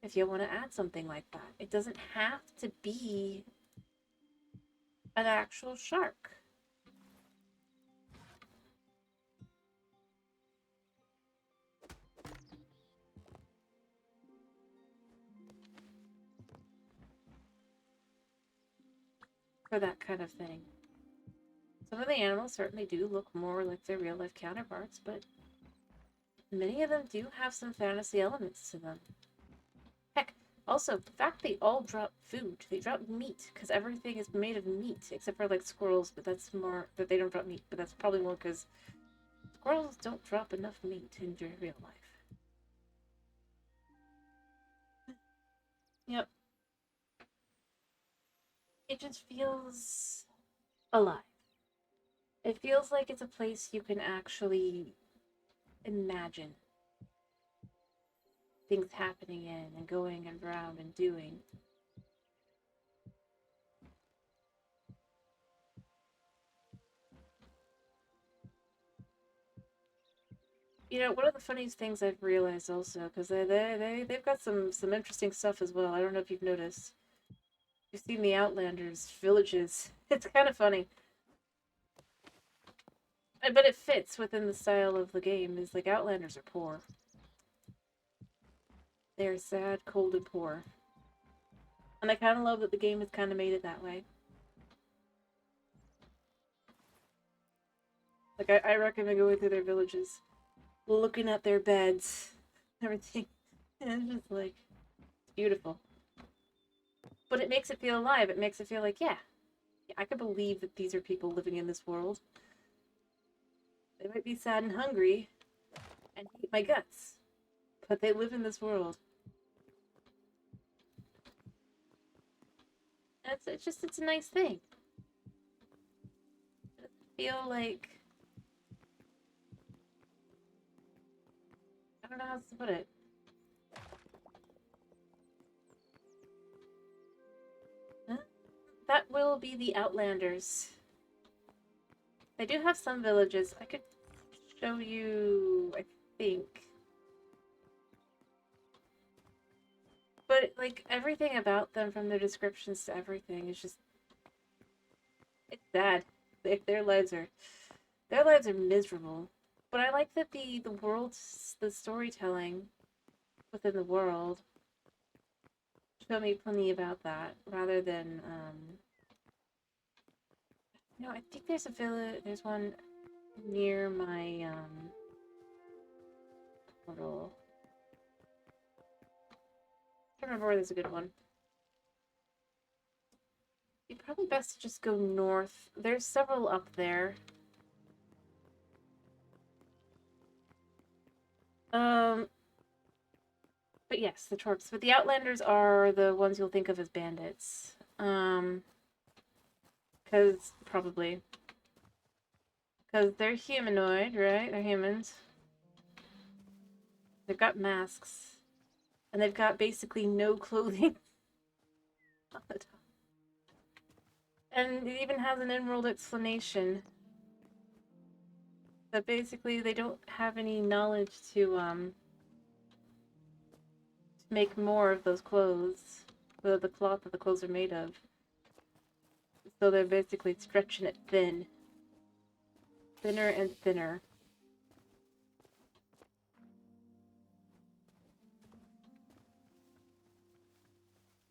if you want to add something like that. It doesn't have to be an actual shark. For that kind of thing. Some of the animals certainly do look more like their real life counterparts, but many of them do have some fantasy elements to them. Heck, also, the fact they all drop food, they drop meat, because everything is made of meat, except for like squirrels, but that's more, that they don't drop meat, but that's probably more because squirrels don't drop enough meat in real life. Yep. It just feels alive. It feels like it's a place you can actually imagine things happening in and going around and doing. You know, one of the funniest things I've realized also, because they've got some interesting stuff as well. I don't know if you've noticed. You've seen the Outlanders villages. It's kind of funny, but it fits within the style of the game. Is like Outlanders are poor. They're sad, cold, and poor, and I kind of love that the game has kind of made it that way. Like I recommend going through their villages, looking at their beds, everything, and it's just like it's beautiful. But it makes it feel alive. It makes it feel like, yeah, I can believe that these are people living in this world. They might be sad and hungry and hate my guts, but they live in this world. And it's a nice thing. I feel like, I don't know how to put it. Huh? That will be the Outlanders. They do have some villages. I could show you, I think. But, like, everything about them, from their descriptions to everything, is just... It's sad. Their lives are... Their lives are miserable. But I like that the world, the storytelling within the world show me plenty about that, rather than, no, I think there's a village, there's one near my, portal. I can't remember where there's a good one. You'd probably best to just go north. There's several up there. But yes, the Torps. But the Outlanders are the ones you'll think of as bandits. Because, probably. Because they're humanoid, right? They're humans. They've got masks. And they've got basically no clothing on the top. And it even has an in-world explanation that basically they don't have any knowledge to make more of those clothes, the cloth that the clothes are made of. So they're basically stretching it thin. Thinner and thinner.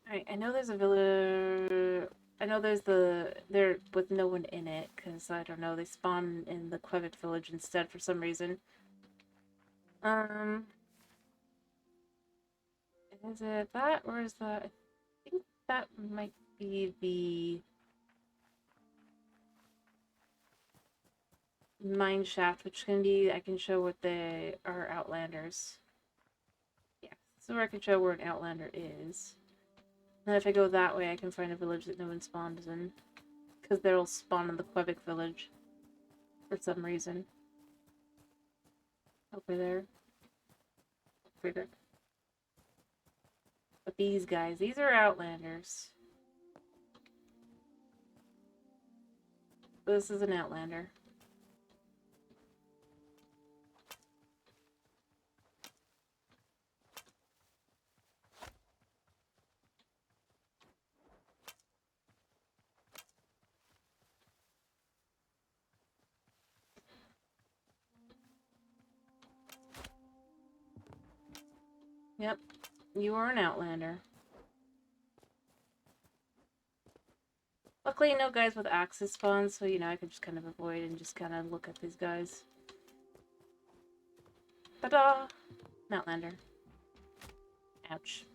Alright, I know there's a village... I know they're with no one in it, because, I don't know, they spawn in the Quebec village instead for some reason. Is it that, or is that... I think that might be the... mine shaft, which can be... I can show what they are Outlanders. Yeah, so where I can show where an Outlander is. And if I go that way, I can find a village that no one spawns in. Because they'll spawn in the Quebec village. For some reason. Over there. Over there. But these guys, these are Outlanders. This is an Outlander. Yep. You are an outlander. Luckily, no guys with axes spawn, so, you know, I can just kind of avoid and just kind of look at these guys. Ta-da! An outlander. Ouch.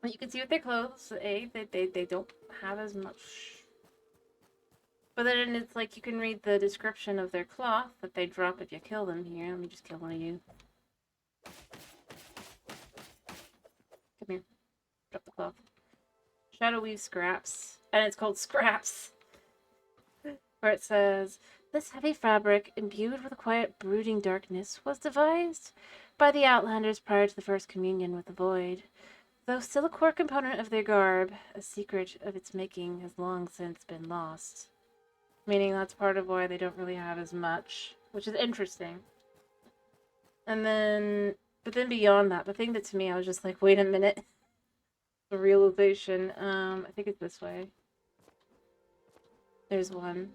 You can see with their clothes, they don't have as much. But then it's like you can read the description of their cloth that they drop if you kill them here. Let me just kill one of you. Come here. Drop the cloth. Shadow weave scraps. And it's called scraps. Where it says, this heavy fabric, imbued with a quiet, brooding darkness, was devised by the Outlanders prior to the First Communion with the Void. Though still a core component of their garb, a secret of its making has long since been lost. Meaning that's part of why they don't really have as much, which is interesting. And then, but then beyond that, the thing that to me, I was just like, wait a minute. The realization, I think it's this way. There's one.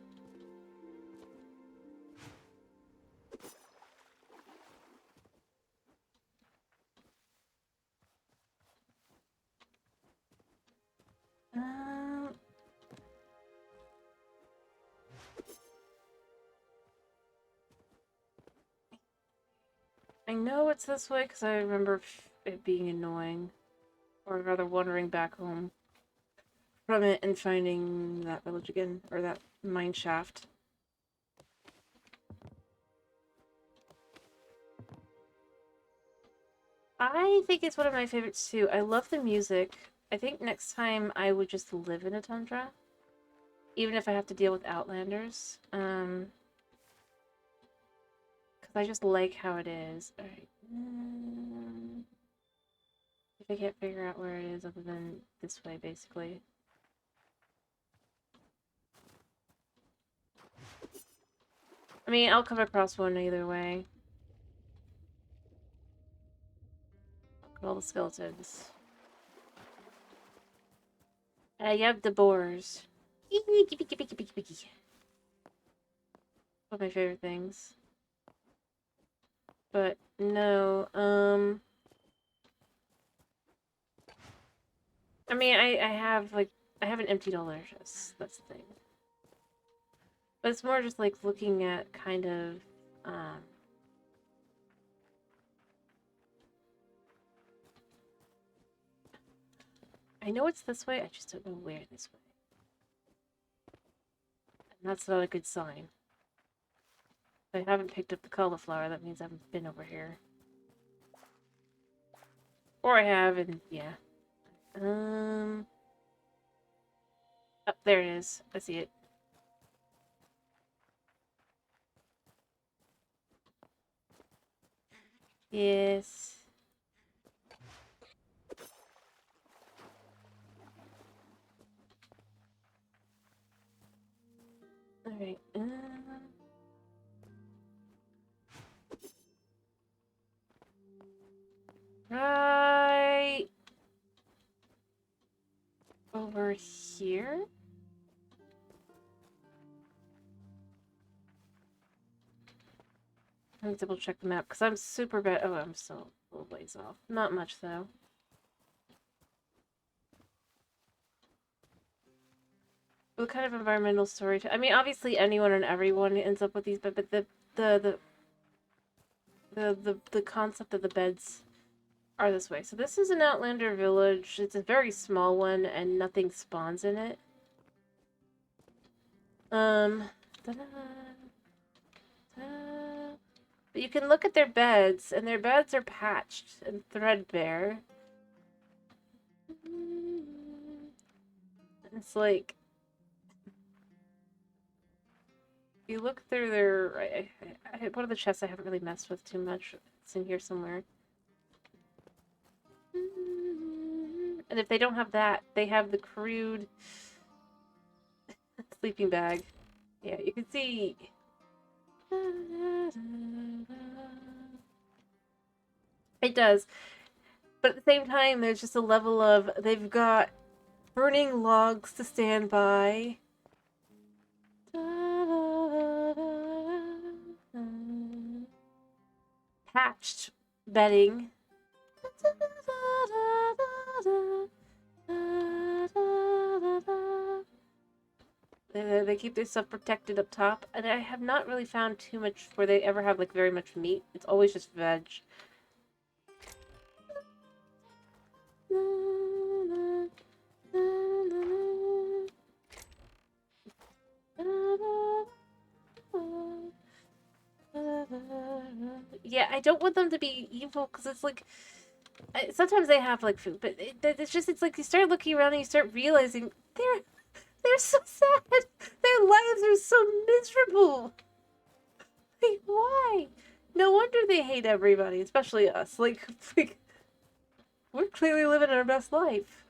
I know it's this way because I remember it being annoying. Or rather wandering back home from it and finding that village again. Or that mine shaft. I think it's one of my favorites too. I love the music. I think next time I would just live in a tundra. Even if I have to deal with outlanders. Because I just like how it is. Alright. If I can't figure out where it is other than this way, basically. I mean, I'll come across one either way. Look at all the skeletons. You have the boars. One of my favorite things. But no, I mean, I have like I haven't emptied all their chests. That's the thing. But it's more just like looking at kind of I know it's this way, I just don't know where this way. And that's not a good sign. If I haven't picked up the cauliflower, that means I haven't been over here. Or I have, and yeah. Oh, there it is. I see it. Yes. Alright. Right over here. Let me double check the map because I'm super bad. Oh, I'm still a little ways off. Not much though. What kind of environmental story? I mean, obviously anyone and everyone ends up with these, but the concept of the beds are this way. So this is an Outlander village. It's a very small one, and nothing spawns in it. Ta-da, ta-da. But you can look at their beds, and their beds are patched and threadbare. It's like you look through their. One of the chests I haven't really messed with too much. It's in here somewhere. And if they don't have that, they have the crude sleeping bag. Yeah, you can see It does. But at the same time, there's just a level of they've got burning logs to stand by. Patched bedding. They keep their stuff protected up top, and I have not really found too much where they ever have like very much meat. It's always just veg. Yeah, I don't want them to be evil because it's like sometimes they have like food, but it's just it's like you start looking around and you start realizing they're so sad. Their lives are so miserable. Like, why? No wonder they hate everybody, especially us. Like we're clearly living our best life.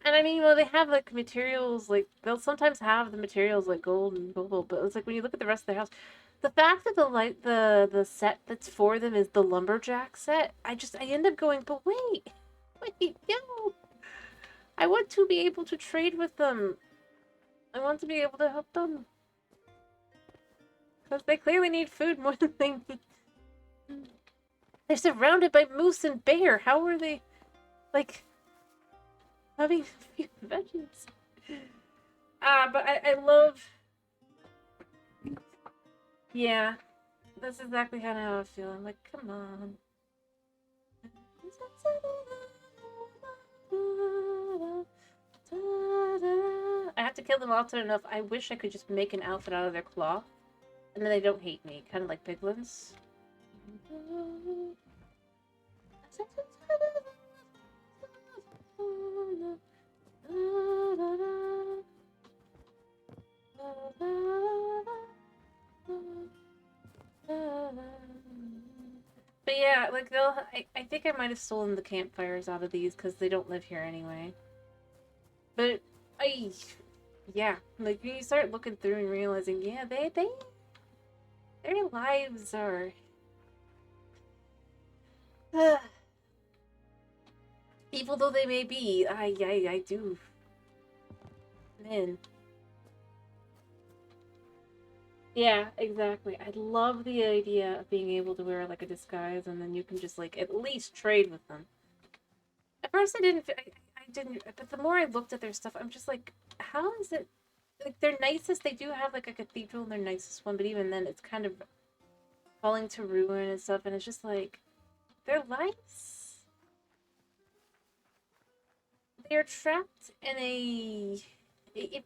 And I mean, well, they have like materials, like they'll sometimes have the materials like gold and cobalt, but it's like when you look at the rest of their house, the fact that the set that's for them is the lumberjack set, I end up going, but wait, no, I want to be able to trade with them. I want to be able to help them because they clearly need food more than they need. They're surrounded by moose and bear. How are they, like, having a few veggies? But I love. Yeah, that's exactly kind of how I feel. I'm like, come on. I have to kill them often enough. I wish I could just make an outfit out of their claw, and then they don't hate me, kind of like piglins. But yeah, like I think I might have stolen the campfires out of these because they don't live here anyway. But yeah, like you start looking through and realizing, yeah, their lives are evil though they may be. I do, man. Yeah, exactly. I love the idea of being able to wear like a disguise and then you can just like at least trade with them. At first I didn't, but the more I looked at their stuff, I'm just like, how is it, like their nicest, they do have like a cathedral in their nicest one, but even then it's kind of falling to ruin and stuff, and it's just like, their lives, they're trapped in it,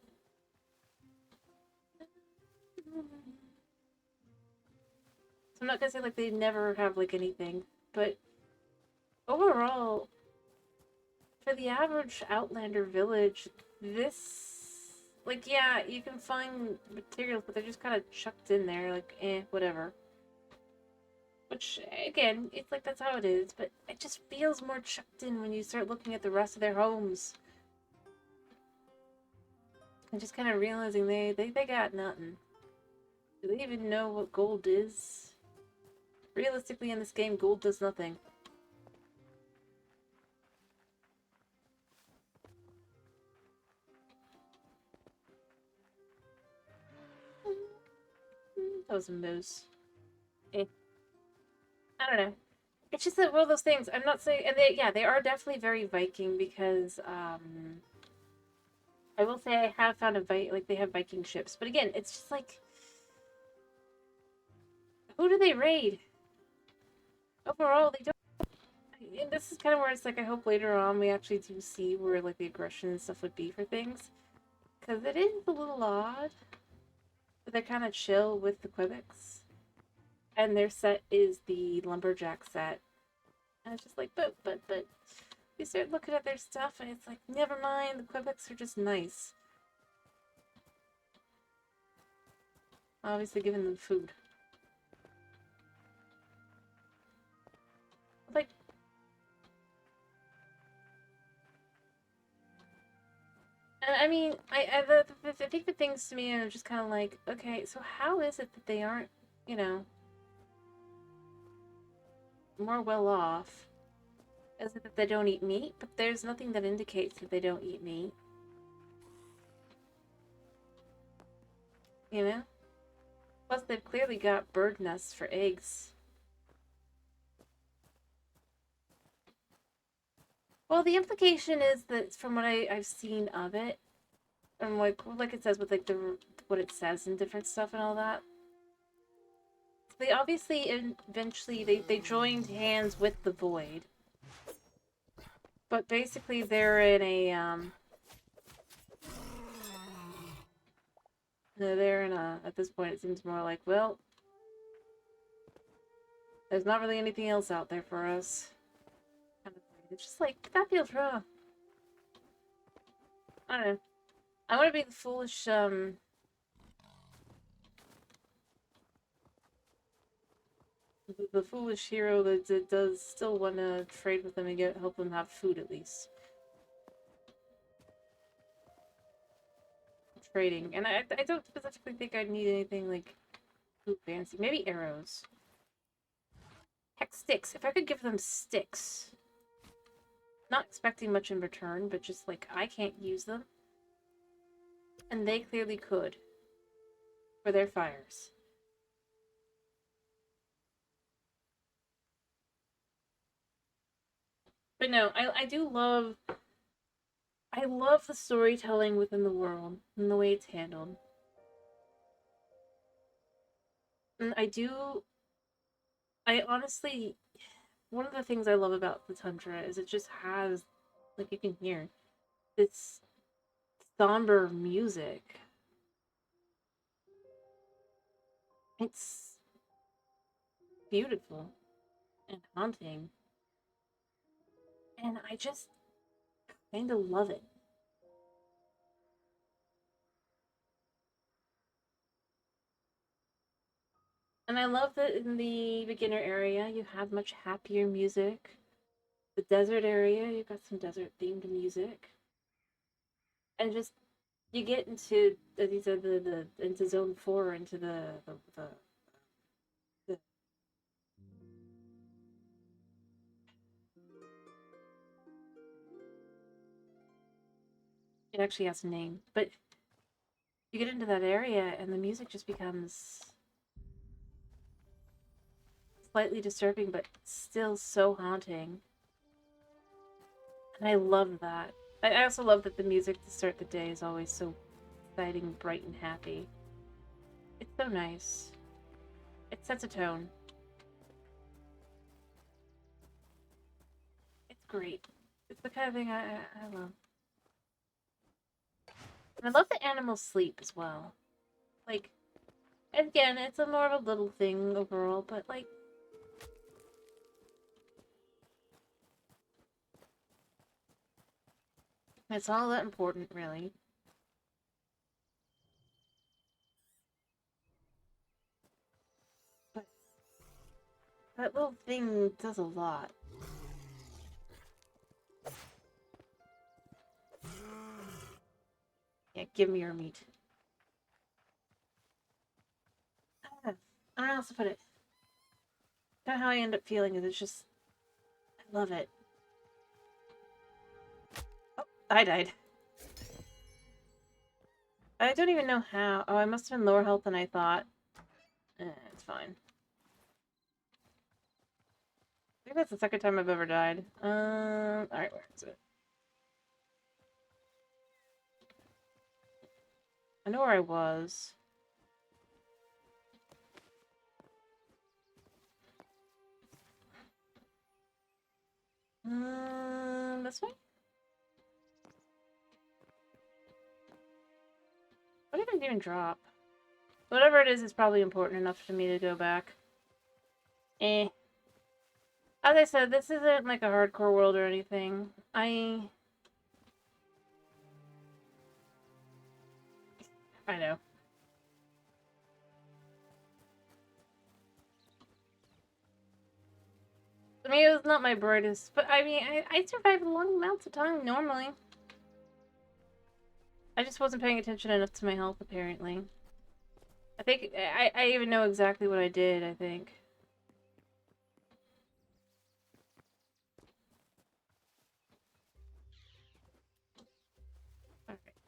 so I'm not gonna say like they never have like anything, but overall, for the average Outlander village, this, like, yeah, you can find materials, but they're just kind of chucked in there, like, whatever. Which, again, it's like that's how it is, but it just feels more chucked in when you start looking at the rest of their homes. And just kind of realizing they got nothing. Do they even know what gold is? Realistically, in this game, gold does nothing. That was a moose. I don't know. It's just that one of those things. I'm not saying, and they are definitely very Viking because I will say I have found like they have Viking ships, but again, it's just like, who do they raid? Overall, they don't. And this is kind of where it's like I hope later on we actually do see where like the aggression and stuff would be for things, because it is a little odd that they're kind of chill with the Quebecs, and their set is the lumberjack set, and it's just like, but you start looking at their stuff and it's like, never mind, the Quebecs are just nice. Obviously giving them food. Like, And I mean, I think the things to me are just kind of like, okay, so how is it that they aren't, you know, more well off? Is it that they don't eat meat? But there's nothing that indicates that they don't eat meat, you know? Plus, they've clearly got bird nests for eggs. Well, the implication is that from what I've seen of it, and like it says with like the what it says and different stuff and all that, they obviously eventually they joined hands with the Void, but basically they're in a they're in a at this point it seems more like, well, there's not really anything else out there for us. Kind of thing. It's just like that feels wrong. I don't know. I want to be the foolish the foolish hero that does still want to trade with them and help them have food at least. Trading, and I don't specifically think I'd need anything like too fancy. Maybe arrows. Heck, sticks. If I could give them sticks, not expecting much in return, but just like I can't use them, and they clearly could for their fires. But no, I love the storytelling within the world and the way it's handled. And I honestly, one of the things I love about the Tundra is it just has, like you can hear, this somber music. It's beautiful and haunting. And I just kind of love it. And I love that in the beginner area you have much happier music. The desert area, you've got some desert themed music. And just you get into these are the into zone 4 into the it actually has a name, but you get into that area and the music just becomes slightly disturbing but still so haunting. And I love that. I also love that the music to start the day is always so exciting, bright, and happy. It's so nice. It sets a tone. It's great. It's the kind of thing I love. And I love the animals sleep as well. Like, again, it's a more of a little thing overall, but like, it's all that important, really. But that little thing does a lot. Yeah, give me your meat. Ah, I don't know how else to put it. Kind of how I end up feeling is it's just, I love it. Oh, I died. I don't even know how. Oh, I must have been lower health than I thought. It's fine. I think that's the second time I've ever died. Alright, where is it? I know where I was. This way? What did I even drop? Whatever it is probably important enough for me to go back. Eh. As I said, this isn't like a hardcore world or anything. I know. I mean, it was not my brightest, but I mean, I survive long amounts of time normally. I just wasn't paying attention enough to my health, apparently. I think I even know exactly what I did, I think.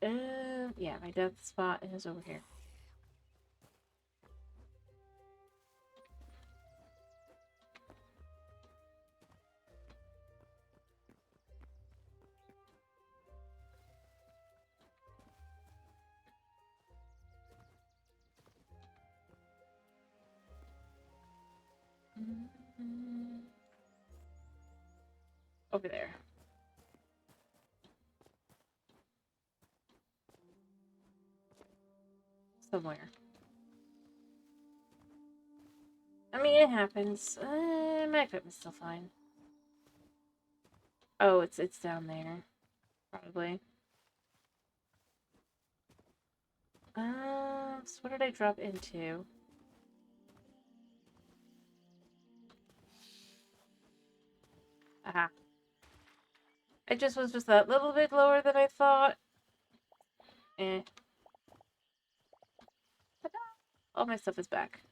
Alright, yeah, my death spot is over here. Over there. Somewhere. I mean, it happens. My equipment's still fine. Oh, it's down there. Probably. So what did I drop into? Aha. It just was just that little bit lower than I thought. Eh. All my stuff is back.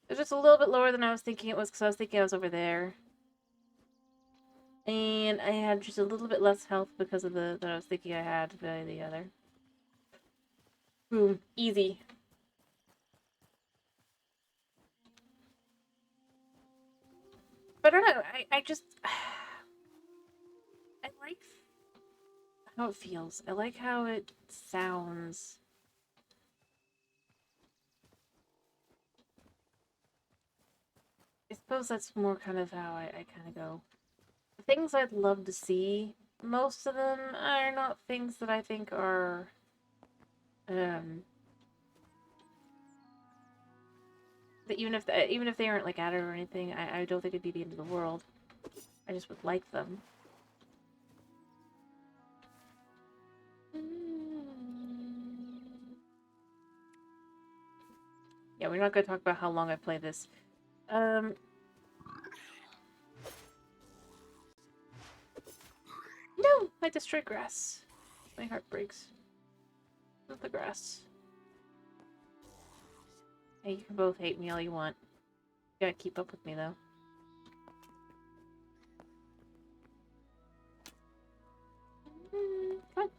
It's just a little bit lower than I was thinking it was, because I was thinking I was over there. And I had just a little bit less health because of the that I was thinking I had by the other. Boom. Easy. But I don't know, I just... I like how it feels. I like how it sounds. I suppose that's more kind of how I kind of go. The things I'd love to see, most of them are not things that I think are... that even if they aren't like added or anything, I don't think it'd be the end of the world. I just would like them. Yeah, we're not going to talk about how long I play this. No, I destroyed grass. My heart breaks. Not the grass. Hey, you can both hate me all you want. You gotta keep up with me, though. Come on.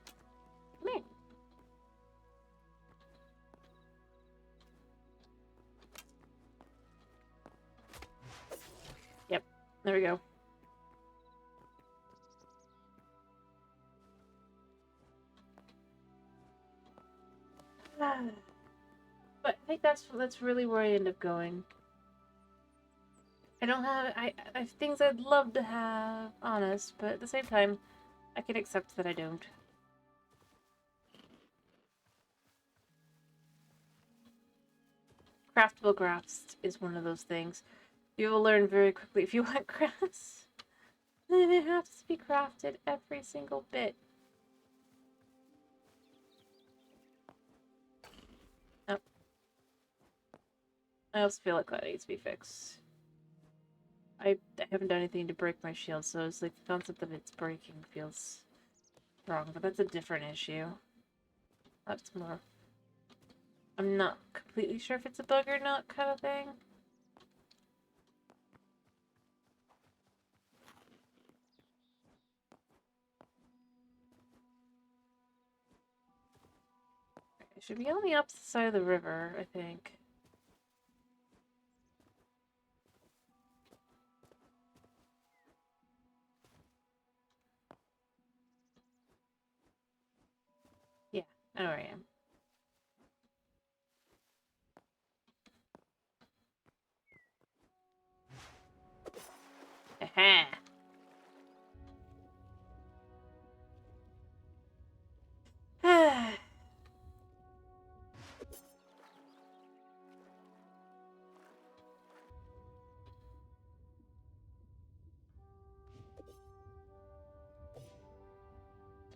Come here. Yep. There we go. But I think that's really where I end up going. I don't have... I have things I'd love to have, honest, but at the same time, I can accept that I don't. Craftable grass is one of those things. You will learn very quickly if you want grass. Then it has to be crafted every single bit. Oh. I also feel like that needs to be fixed. I haven't done anything to break my shield, so it's like the concept of it's breaking feels wrong, but that's a different issue. That's more... I'm not completely sure if it's a bug or not kind of thing. It should be on the opposite side of the river, I think. Yeah, I know where I am. Aha!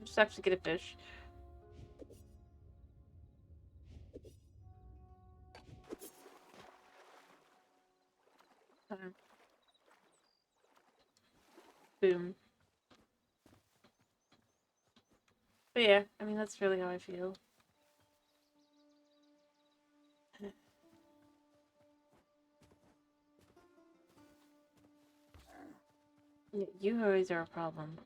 Just actually get a fish. Boom. But But yeah, I mean, that's really how I feel. You always are a problem.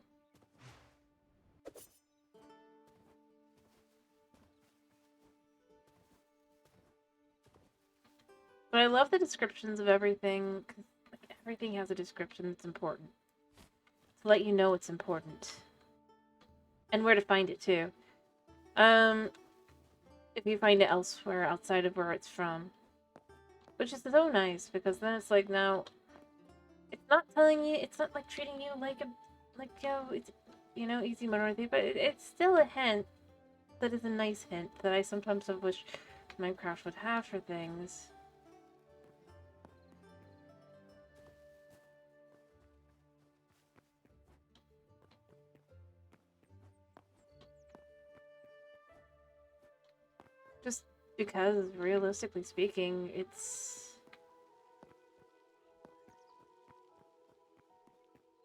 But I love the descriptions of everything, because like, everything has a description that's important. To let you know it's important. And where to find it, too. If you find it elsewhere outside of where it's from. Which is so nice, because then it's like, now, it's not telling you, it's not like treating you like a, like, it's, you know, easy mode or anything, but it's still a hint that is a nice hint that I sometimes have wished Minecraft would have for things. Just because, realistically speaking, it's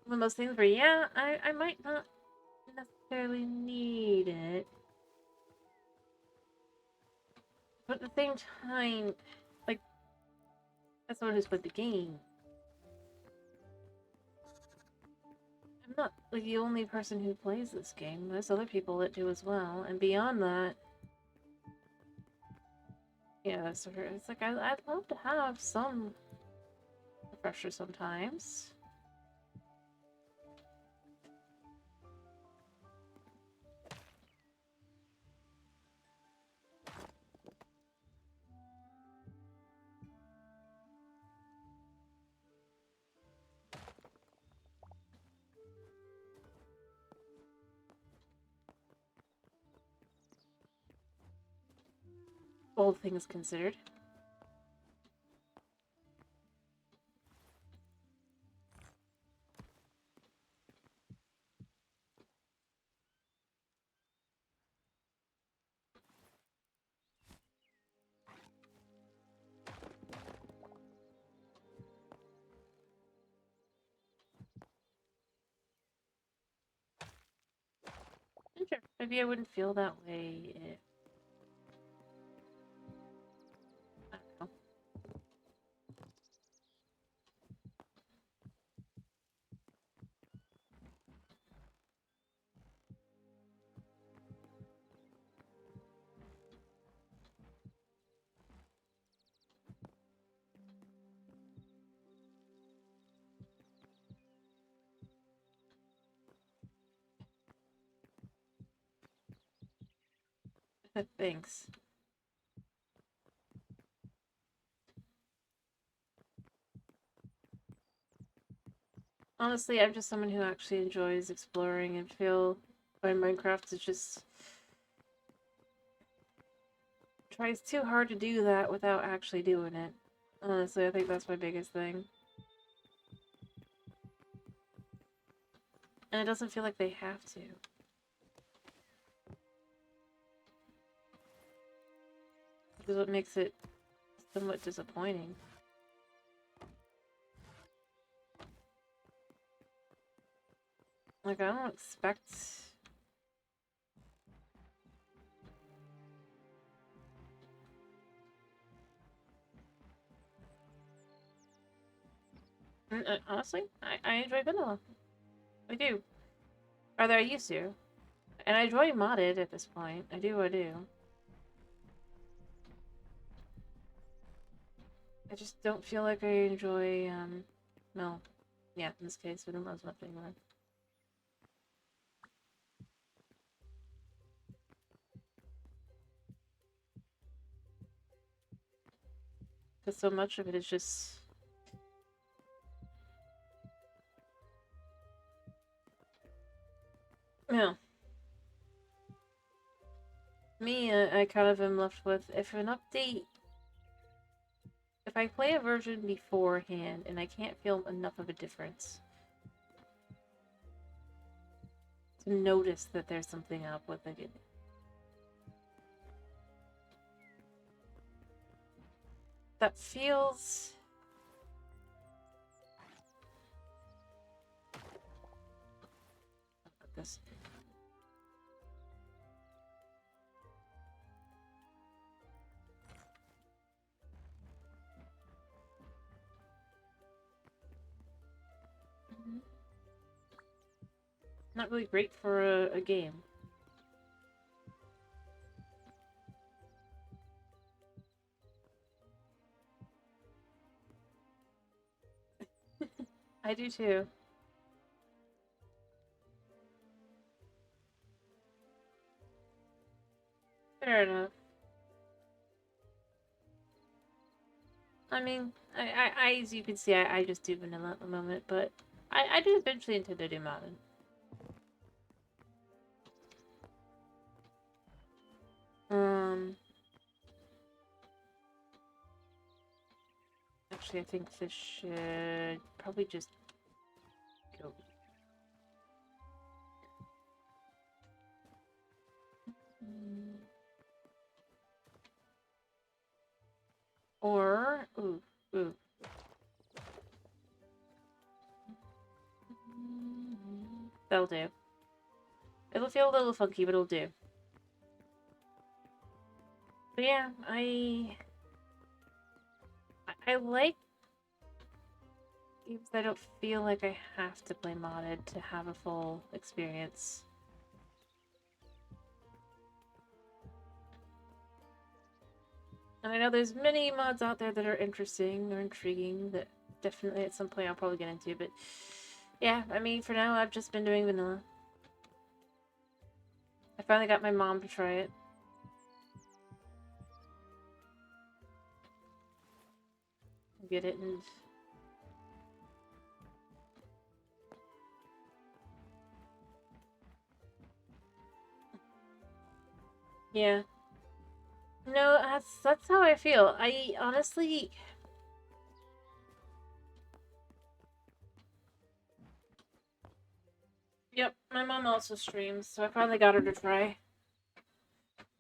one of those things where, yeah, I might not necessarily need it. But at the same time, like, as someone who's played the game, I'm not, like, the only person who plays this game. There's other people that do as well. And beyond that, yeah, so it's like, I'd love to have some refresher sometimes. All things considered. And sure, maybe I wouldn't feel that way if, I don't know. Thanks. Honestly, I'm just someone who actually enjoys exploring and feel by Minecraft is just tries too hard to do that without actually doing it. Honestly, I think that's my biggest thing. And it doesn't feel like they have to. Which is what makes it somewhat disappointing. Like, I don't expect... Honestly, I enjoy vanilla. I do. Rather, I used to. And I enjoy modded at this point. I do. I just don't feel like I enjoy, no. Yeah, in this case, vanilla's my favorite. Because so much of it is just... Yeah. Me, I kind of am left with, if an update... If I play a version beforehand and I can't feel enough of a difference to notice that there's something up with it. That feels... This. not really great for a game. I do too. Fair enough. I mean, as you can see, I just do vanilla at the moment, but I do eventually intend to do modded. Actually, I think this should probably just go. Or, ooh. That'll do. It'll feel a little funky, but it'll do. But yeah, I like games that I don't feel like I have to play modded to have a full experience. And I know there's many mods out there that are interesting or intriguing that definitely at some point I'll probably get into, but yeah, I mean, for now I've just been doing vanilla. I finally got my mom to try it. Get it and... Yeah. No, that's how I feel. I honestly... Yep, my mom also streams, so I finally got her to try.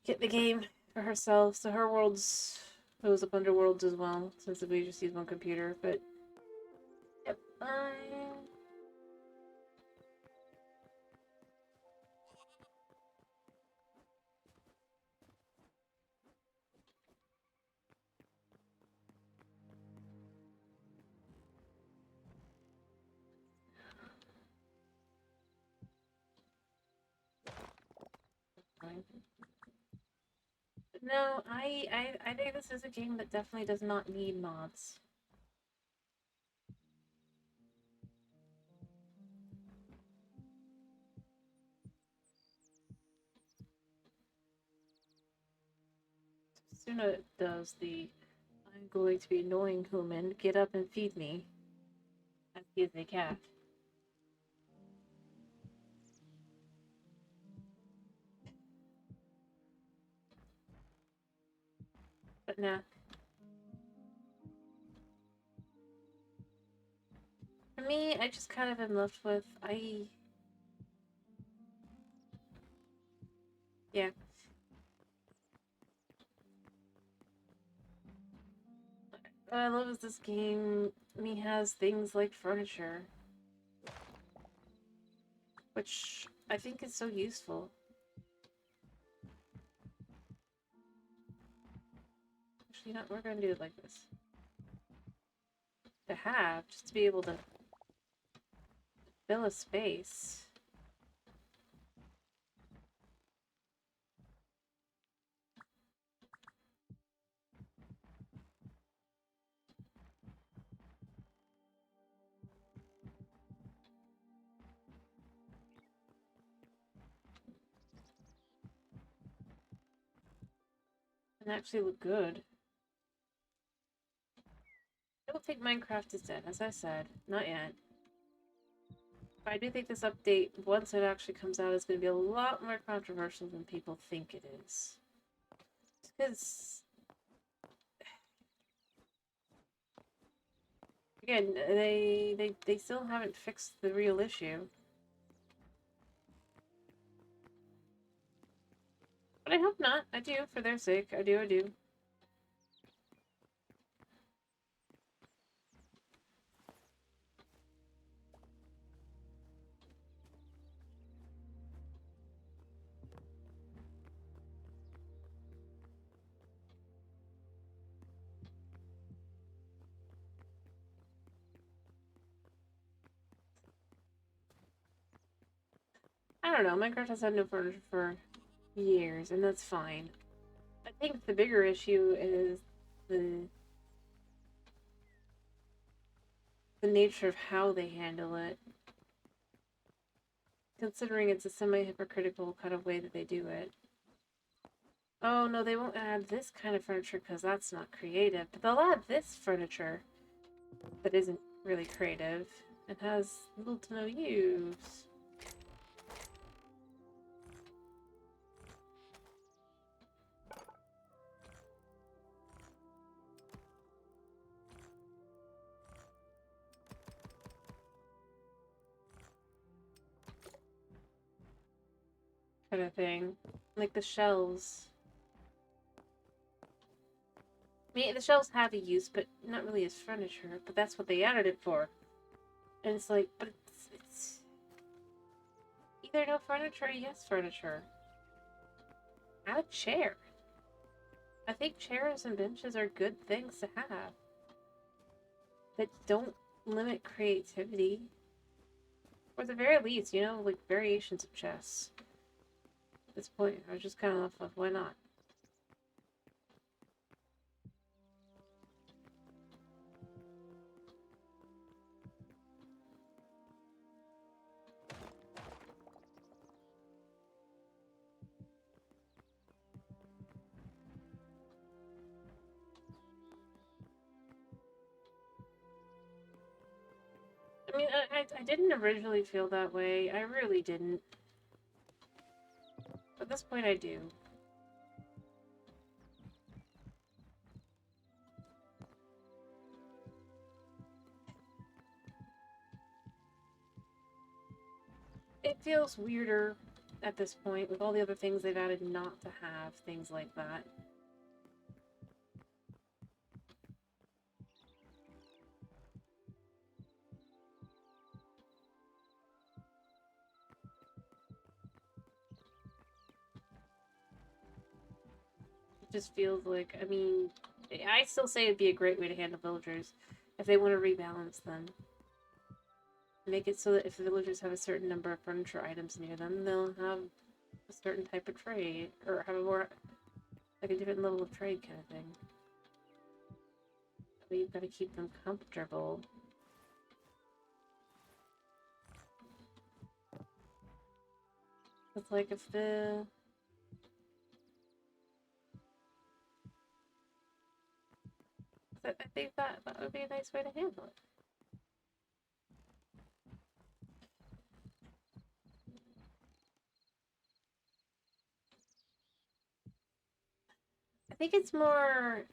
Get the game for herself, so her worlds goes up under worlds as well, since we just use one computer, but... Yep, No, I think this is a game that definitely does not need mods. As soon as it does the I'm going to be annoying human, get up and feed me. As he is a cat. But nah. For me, I just kind of am left with yeah. What I love is this game has things like furniture. Which I think is so useful. Actually, not we're gonna do it like this. To have, just to be able to fill a space. And actually look good. I don't think Minecraft is dead, as I said. Not yet. But I do think this update, once it actually comes out, is going to be a lot more controversial than people think it is. Because, again, they still haven't fixed the real issue. But I hope not. I do, for their sake. I do. I don't know. Minecraft has had no furniture for years, and that's fine. I think the bigger issue is the the nature of how they handle it, considering it's a semi-hypocritical kind of way that they do it. Oh no, they won't add this kind of furniture because that's not creative, but they'll add this furniture that isn't really creative and has little to no use. Kind of thing. Like the shelves. I mean, the shelves have a use, but not really as furniture, but that's what they added it for. And it's like, but it's either no furniture or yes furniture. Add a chair. I think chairs and benches are good things to have that don't limit creativity. Or at the very least, you know, like variations of chess. At this point, I was just kind of left with why not? I mean, I didn't originally feel that way. I really didn't. At this point, I do. It feels weirder at this point with all the other things they've added not to have things like that. It just feels like, I mean, I still say it'd be a great way to handle villagers if they want to rebalance them. Make it so that if the villagers have a certain number of furniture items near them, they'll have a certain type of trade, or have a more, like a different level of trade kind of thing. But you've got to keep them comfortable. It's like if the... I think that would be a nice way to handle it. I think it's more...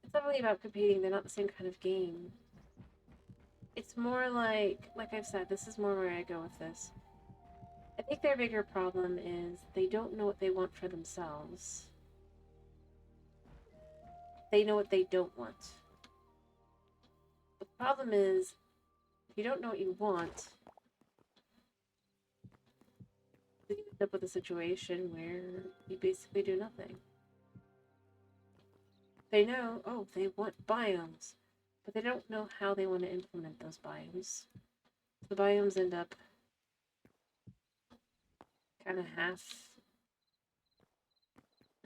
It's not really about competing. They're not the same kind of game. It's more like I've said, this is more where I go with this. I think their bigger problem is they don't know what they want for themselves. They know what they don't want. The problem is, if you don't know what you want, you end up with a situation where you basically do nothing. They know, oh, they want biomes, but they don't know how they want to implement those biomes. The biomes end up kind of half...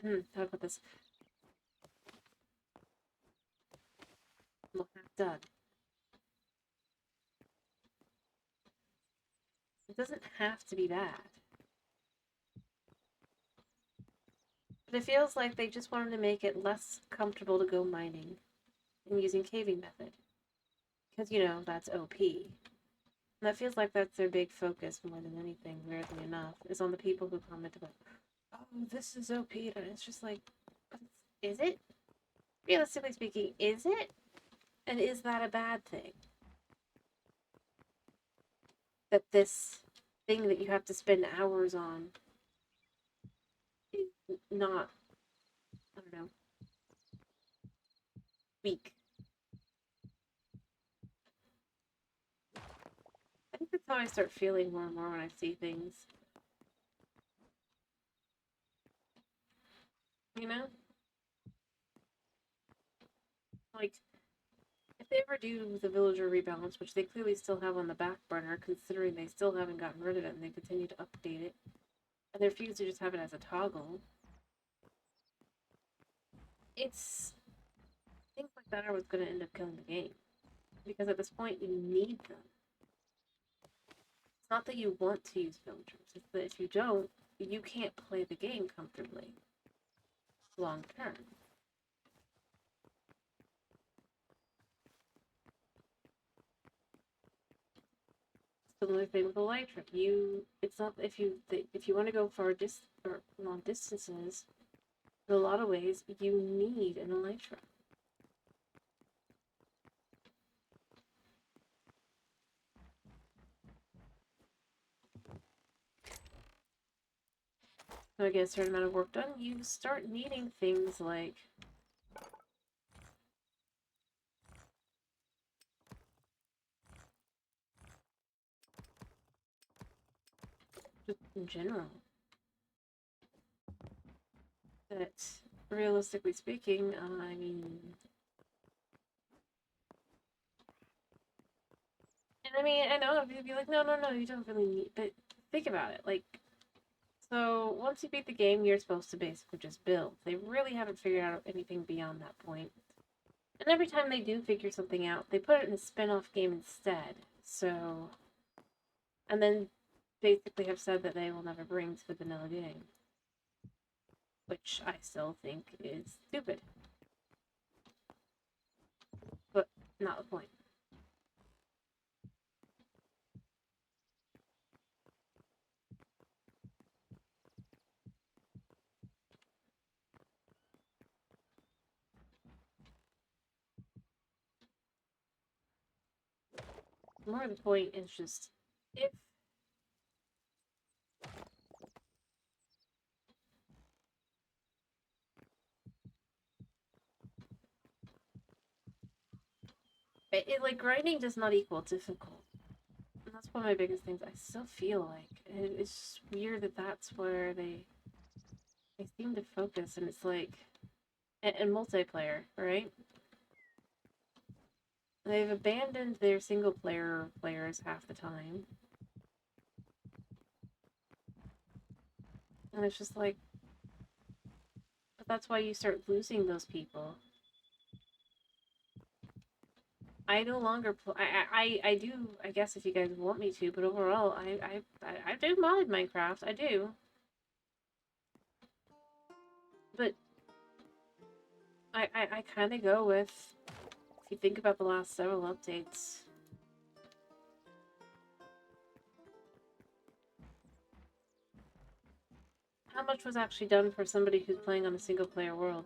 how about this? Well, half done. It doesn't have to be bad. But it feels like they just wanted to make it less comfortable to go mining and using caving method. Because, you know, that's OP. And that feels like that's their big focus more than anything, weirdly enough, is on the people who comment about, oh, this is OP. And it's just like, is it? Realistically speaking, is it? And is that a bad thing? That this thing that you have to spend hours on is not, I don't know, weak. I think that's how I start feeling more and more when I see things. You know? Like, if they ever do the villager rebalance, which they clearly still have on the back burner, considering they still haven't gotten rid of it and they continue to update it, and they refuse to just have it as a toggle, it's things like that are what's going to end up killing the game. Because at this point, you need them. It's not that you want to use filters, it's that if you don't, you can't play the game comfortably long term. Similar thing with Elytra. It's not if you want to go far or long distances. In a lot of ways, you need an Elytra. So to get a certain amount of work done, you start needing things like just in general. That realistically speaking, I mean, and I mean, I know you'd be like, no, no, no, you don't really need, but think about it. Like, so once you beat the game, you're supposed to basically just build. They really haven't figured out anything beyond that point. And every time they do figure something out, they put it in a spin-off game instead. So, and then basically have said that they will never bring to the vanilla game. Which I still think is stupid. But not the point. More of the point is just if like grinding does not equal difficult. And that's one of my biggest things. I still feel like it's weird that that's where they seem to focus, and it's like and multiplayer, right? They've abandoned their single player players half the time. And it's just like, but that's why you start losing those people. I no longer play. I do. I guess if you guys want me to, but overall, I do mod Minecraft. I do. But I kind of go with. If you think about the last several updates, how much was actually done for somebody who's playing on a single player world,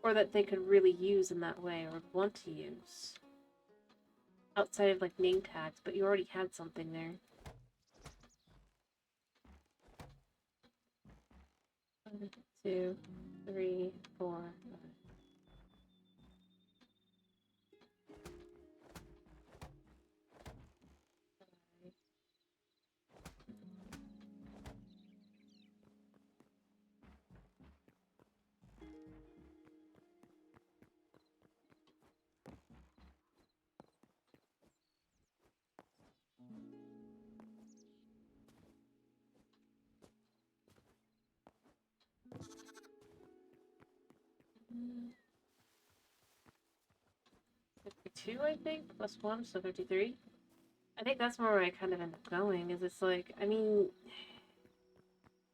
or that they could really use in that way or want to use outside of like name tags, but you already had something there. 1, 2, 3, 4, 5. Mm, 52, I think, plus 1, so 53. I think that's more where I kind of end up going, is it's like, I mean,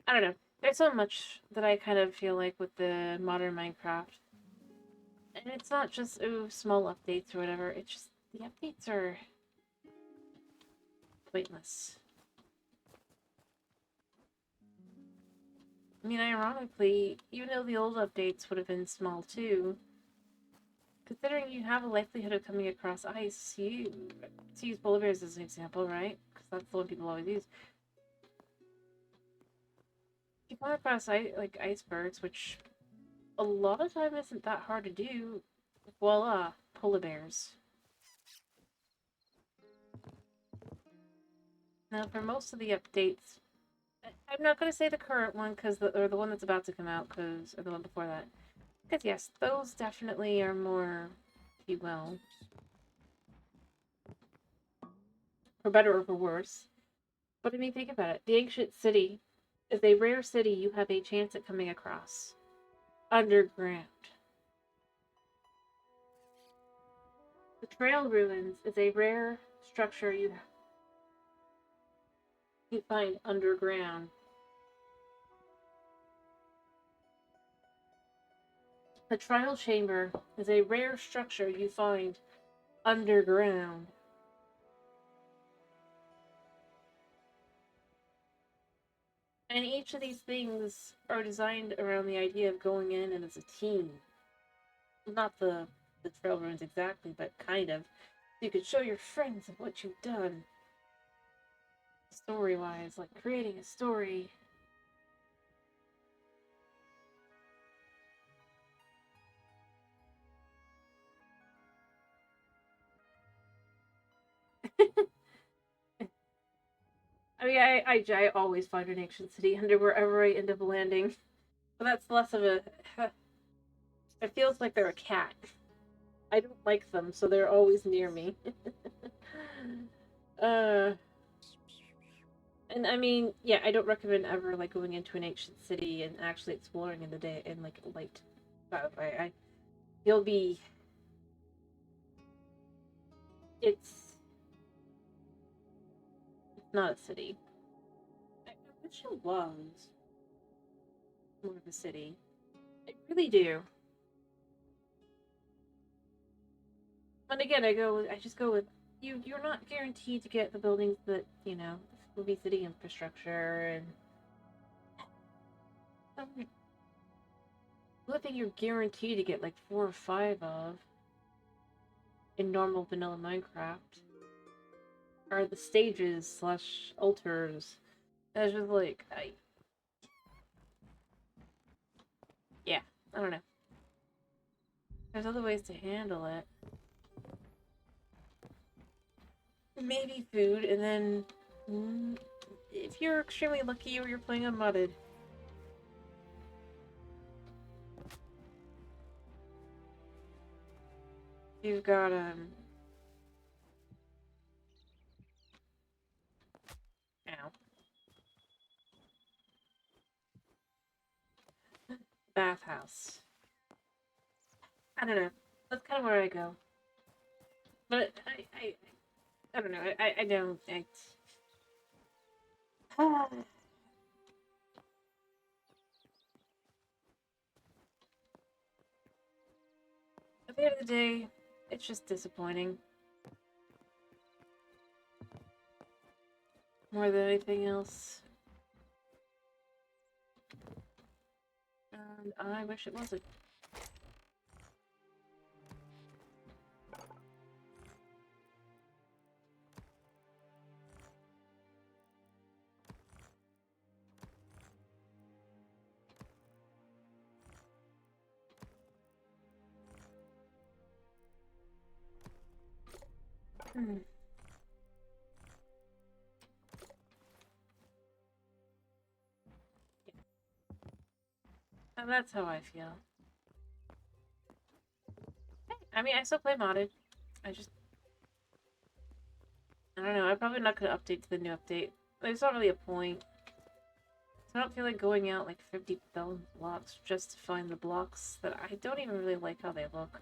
I don't know. There's so much that I kind of feel like with the modern Minecraft. And it's not just, ooh, small updates or whatever. It's just, the updates are pointless. I mean, ironically, even though the old updates would have been small too, considering you have a likelihood of coming across ice, to use polar bears as an example, right? Because that's the one people always use. If you come across like icebergs, which a lot of time isn't that hard to do, voila, polar bears. Now, for most of the updates, I'm not going to say the current one or the one that's about to come out, or the one before that. Because yes, those definitely are more, if you will, for better or for worse. But I mean, think about it. The ancient city is a rare city you have a chance at coming across. Underground. The Trail Ruins is a rare structure you find underground. The Trial Chamber is a rare structure you find underground. And each of these things are designed around the idea of going in and as a team. Not the Trail Ruins exactly, but kind of. You could show your friends of what you've done. Story-wise, like creating a story. I mean, I always find an ancient city under wherever I end up landing. But that's less of a... It feels like they're a cat. I don't like them, so they're always near me. uh... And I mean, yeah, I don't recommend ever like going into an ancient city and actually exploring in the day in like light. You'll be. It's not a city. I wish it was more of a city. I really do. But again, I just go with you. You're not guaranteed to get the buildings that movie city infrastructure and. The thing you're guaranteed to get like 4 or 5 of in normal vanilla Minecraft are the stages slash altars. That's just like yeah, I don't know. There's other ways to handle it. Maybe food, and then if you're extremely lucky or you're playing unmodded. You've got ow. Bathhouse. I don't know. That's kind of where I go. But I don't know. I don't. At the end of the day, it's just disappointing. More than anything else. And I wish it wasn't. Hmm. And that's how I feel. I mean, I still play modded. I don't know. I'm probably not going to update to the new update. There's not really a point. So I don't feel like going out like 50,000 blocks just to find the blocks that I don't even really like how they look.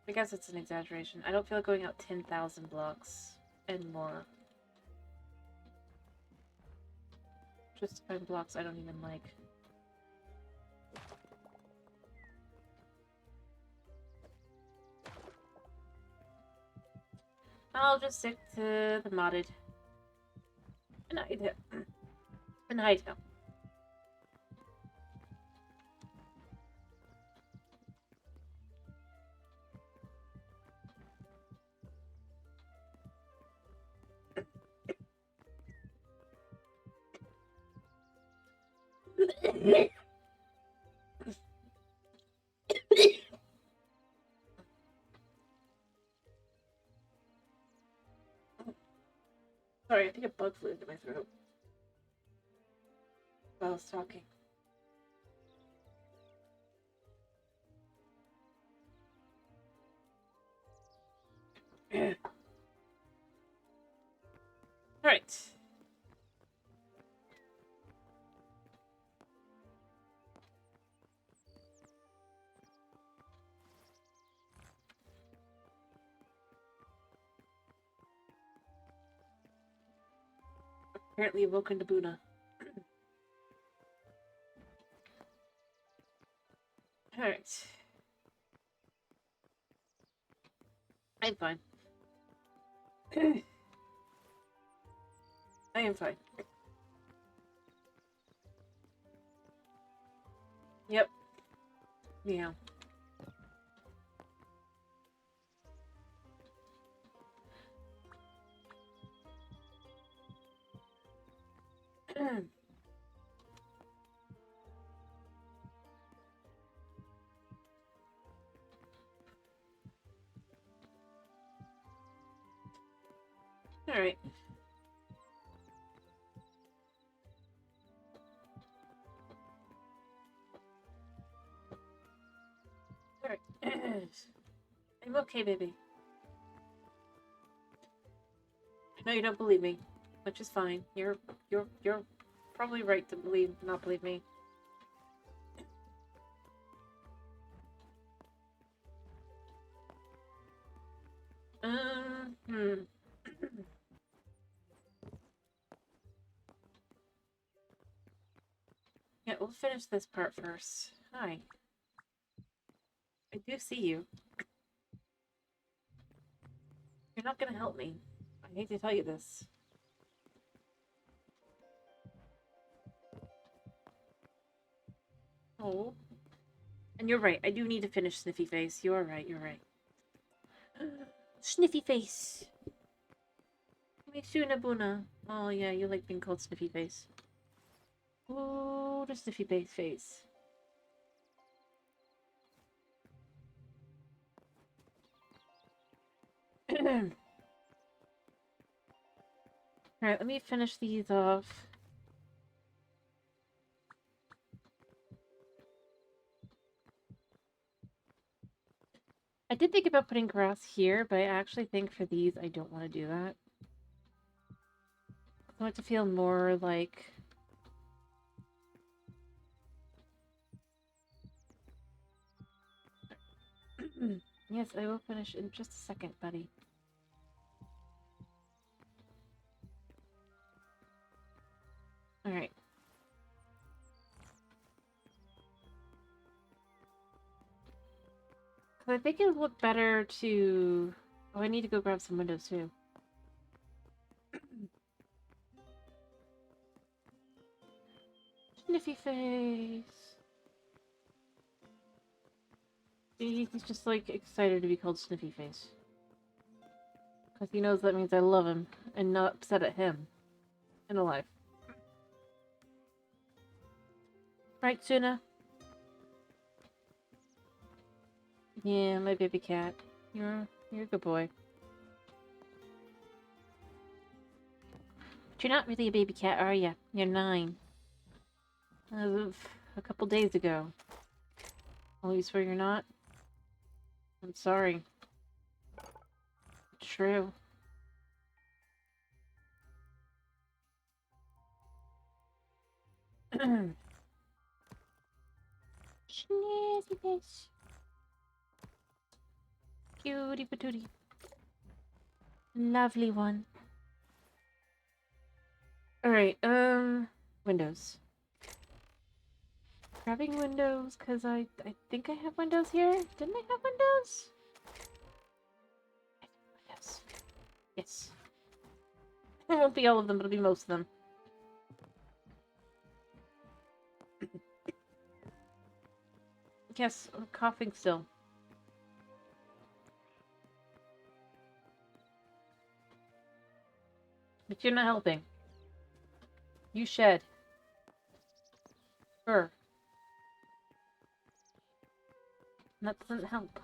I guess it's an exaggeration. I don't feel like going out 10,000 blocks and more. Just to find blocks I don't even like. I'll just stick to the modded. And Hytale. And Hytale. Sorry, I think a bug flew into my throat while I was talking. Alright. Apparently awoken to Buna. Alright. I'm fine. I am fine. Yep. Yeah. Alright. Alright. I'm okay, baby. I know you don't believe me, which is fine. You're probably right to not believe me. Yeah, we'll finish this part first. Hi. I do see you. You're not gonna help me. I hate to tell you this. Oh. And you're right. I do need to finish Sniffy Face. You are right. You're right. Sniffy Face. Buna. Oh, yeah, you like being called Sniffy Face. Oh, the Sniffy Face. Alright, let me finish these off. I did think about putting grass here, but I actually think for these I don't want to do that. I want it to feel more like... Yes, I will finish in just a second, buddy. Alright. I think it would look better to... Oh, I need to go grab some windows, too. Sniffy Face. He's just, like, excited to be called Sniffy Face. Because he knows that means I love him and not upset at him. And alive. Right, Suna? Yeah, my baby cat. You're a good boy. But you're not really a baby cat, are you? You're 9. As of a couple days ago. Oh, you swear you're not? I'm sorry. It's true. Snazzy face. Cutie patootie. Lovely one. Alright, windows. Grabbing windows, because I think I have windows here. Didn't I have windows? Yes. Yes. It won't be all of them, but it'll be most of them. Yes, I'm coughing still. But you're not helping. You shed. Fur. And that doesn't help.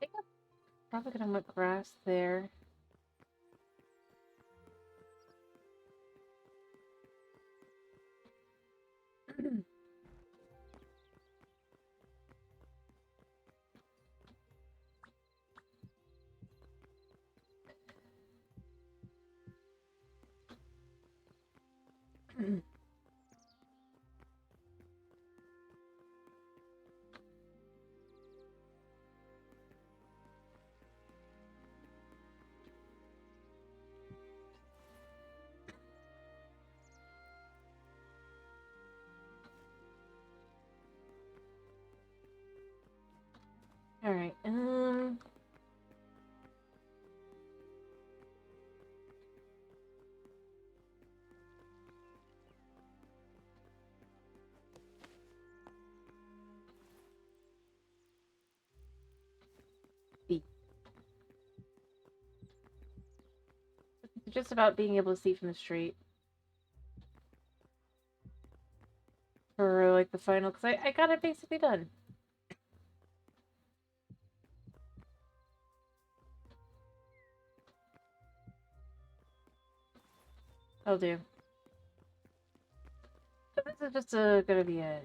Pick up. Probably gonna want grass there. All right. B. It's just about being able to see from the street for like the final, because I got it basically done. I'll do. But this is just gonna be a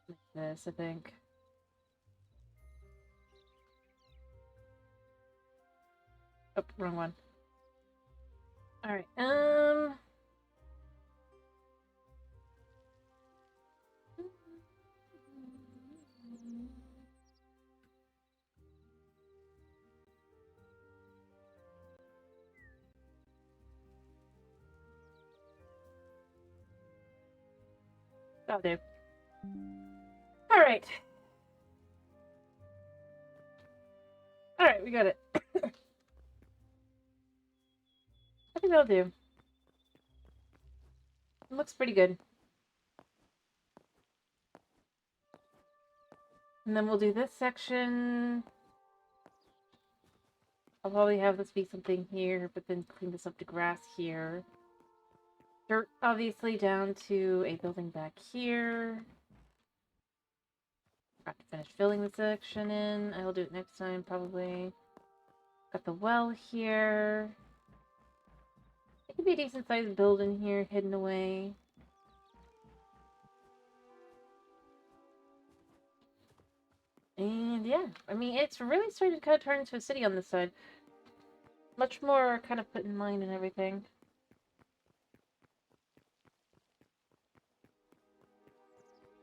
like this, I think. Oh, wrong one. All right. That'll do. All right. All right, we got it. I think that'll do. It looks pretty good. And then we'll do this section. I'll probably have this be something here, but then clean this up to grass here. Dirt, obviously, down to a building back here. Got to finish filling the section in. I will do it next time, probably. Got the well here. It could be a decent sized building here, hidden away. And yeah, I mean, it's really starting to kind of turn into a city on this side. Much more kind of put in mind and everything.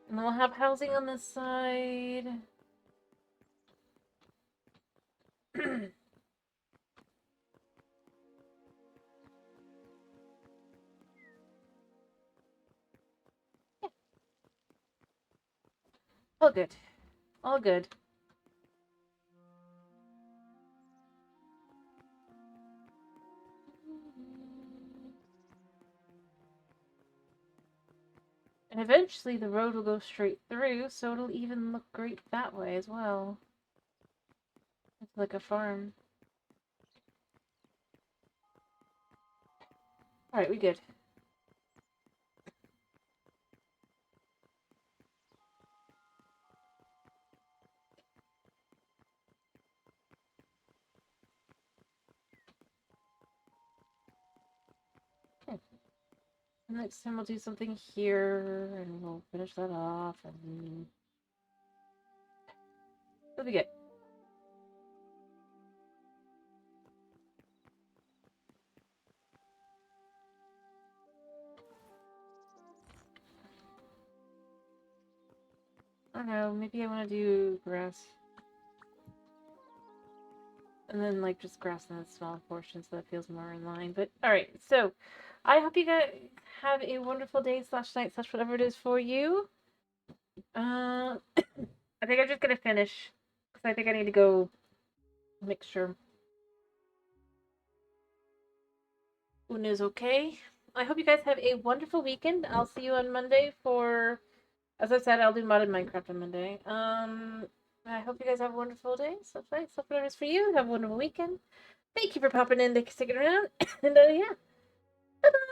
And then we'll have housing on this side. Yeah. All good. All good. And eventually the road will go straight through, so it'll even look great that way as well. It's like a farm. Alright, we good. Okay. Next time we'll do something here, and we'll finish that off, and it'll be good. I don't know, maybe I want to do grass. And then, like, just grass in the small portion so that feels more in line. But, alright, so, I hope you guys have a wonderful day / night / whatever it is for you. I think I'm just gonna finish, because I think I need to go make sure Una's okay. I hope you guys have a wonderful weekend. I'll see you on Monday for, as I said, I'll do modded Minecraft on Monday. I hope you guys have a wonderful day. Stuff whatever it is for you. Have a wonderful weekend. Thank you for popping in. Thank you for sticking around. And yeah. Bye-bye.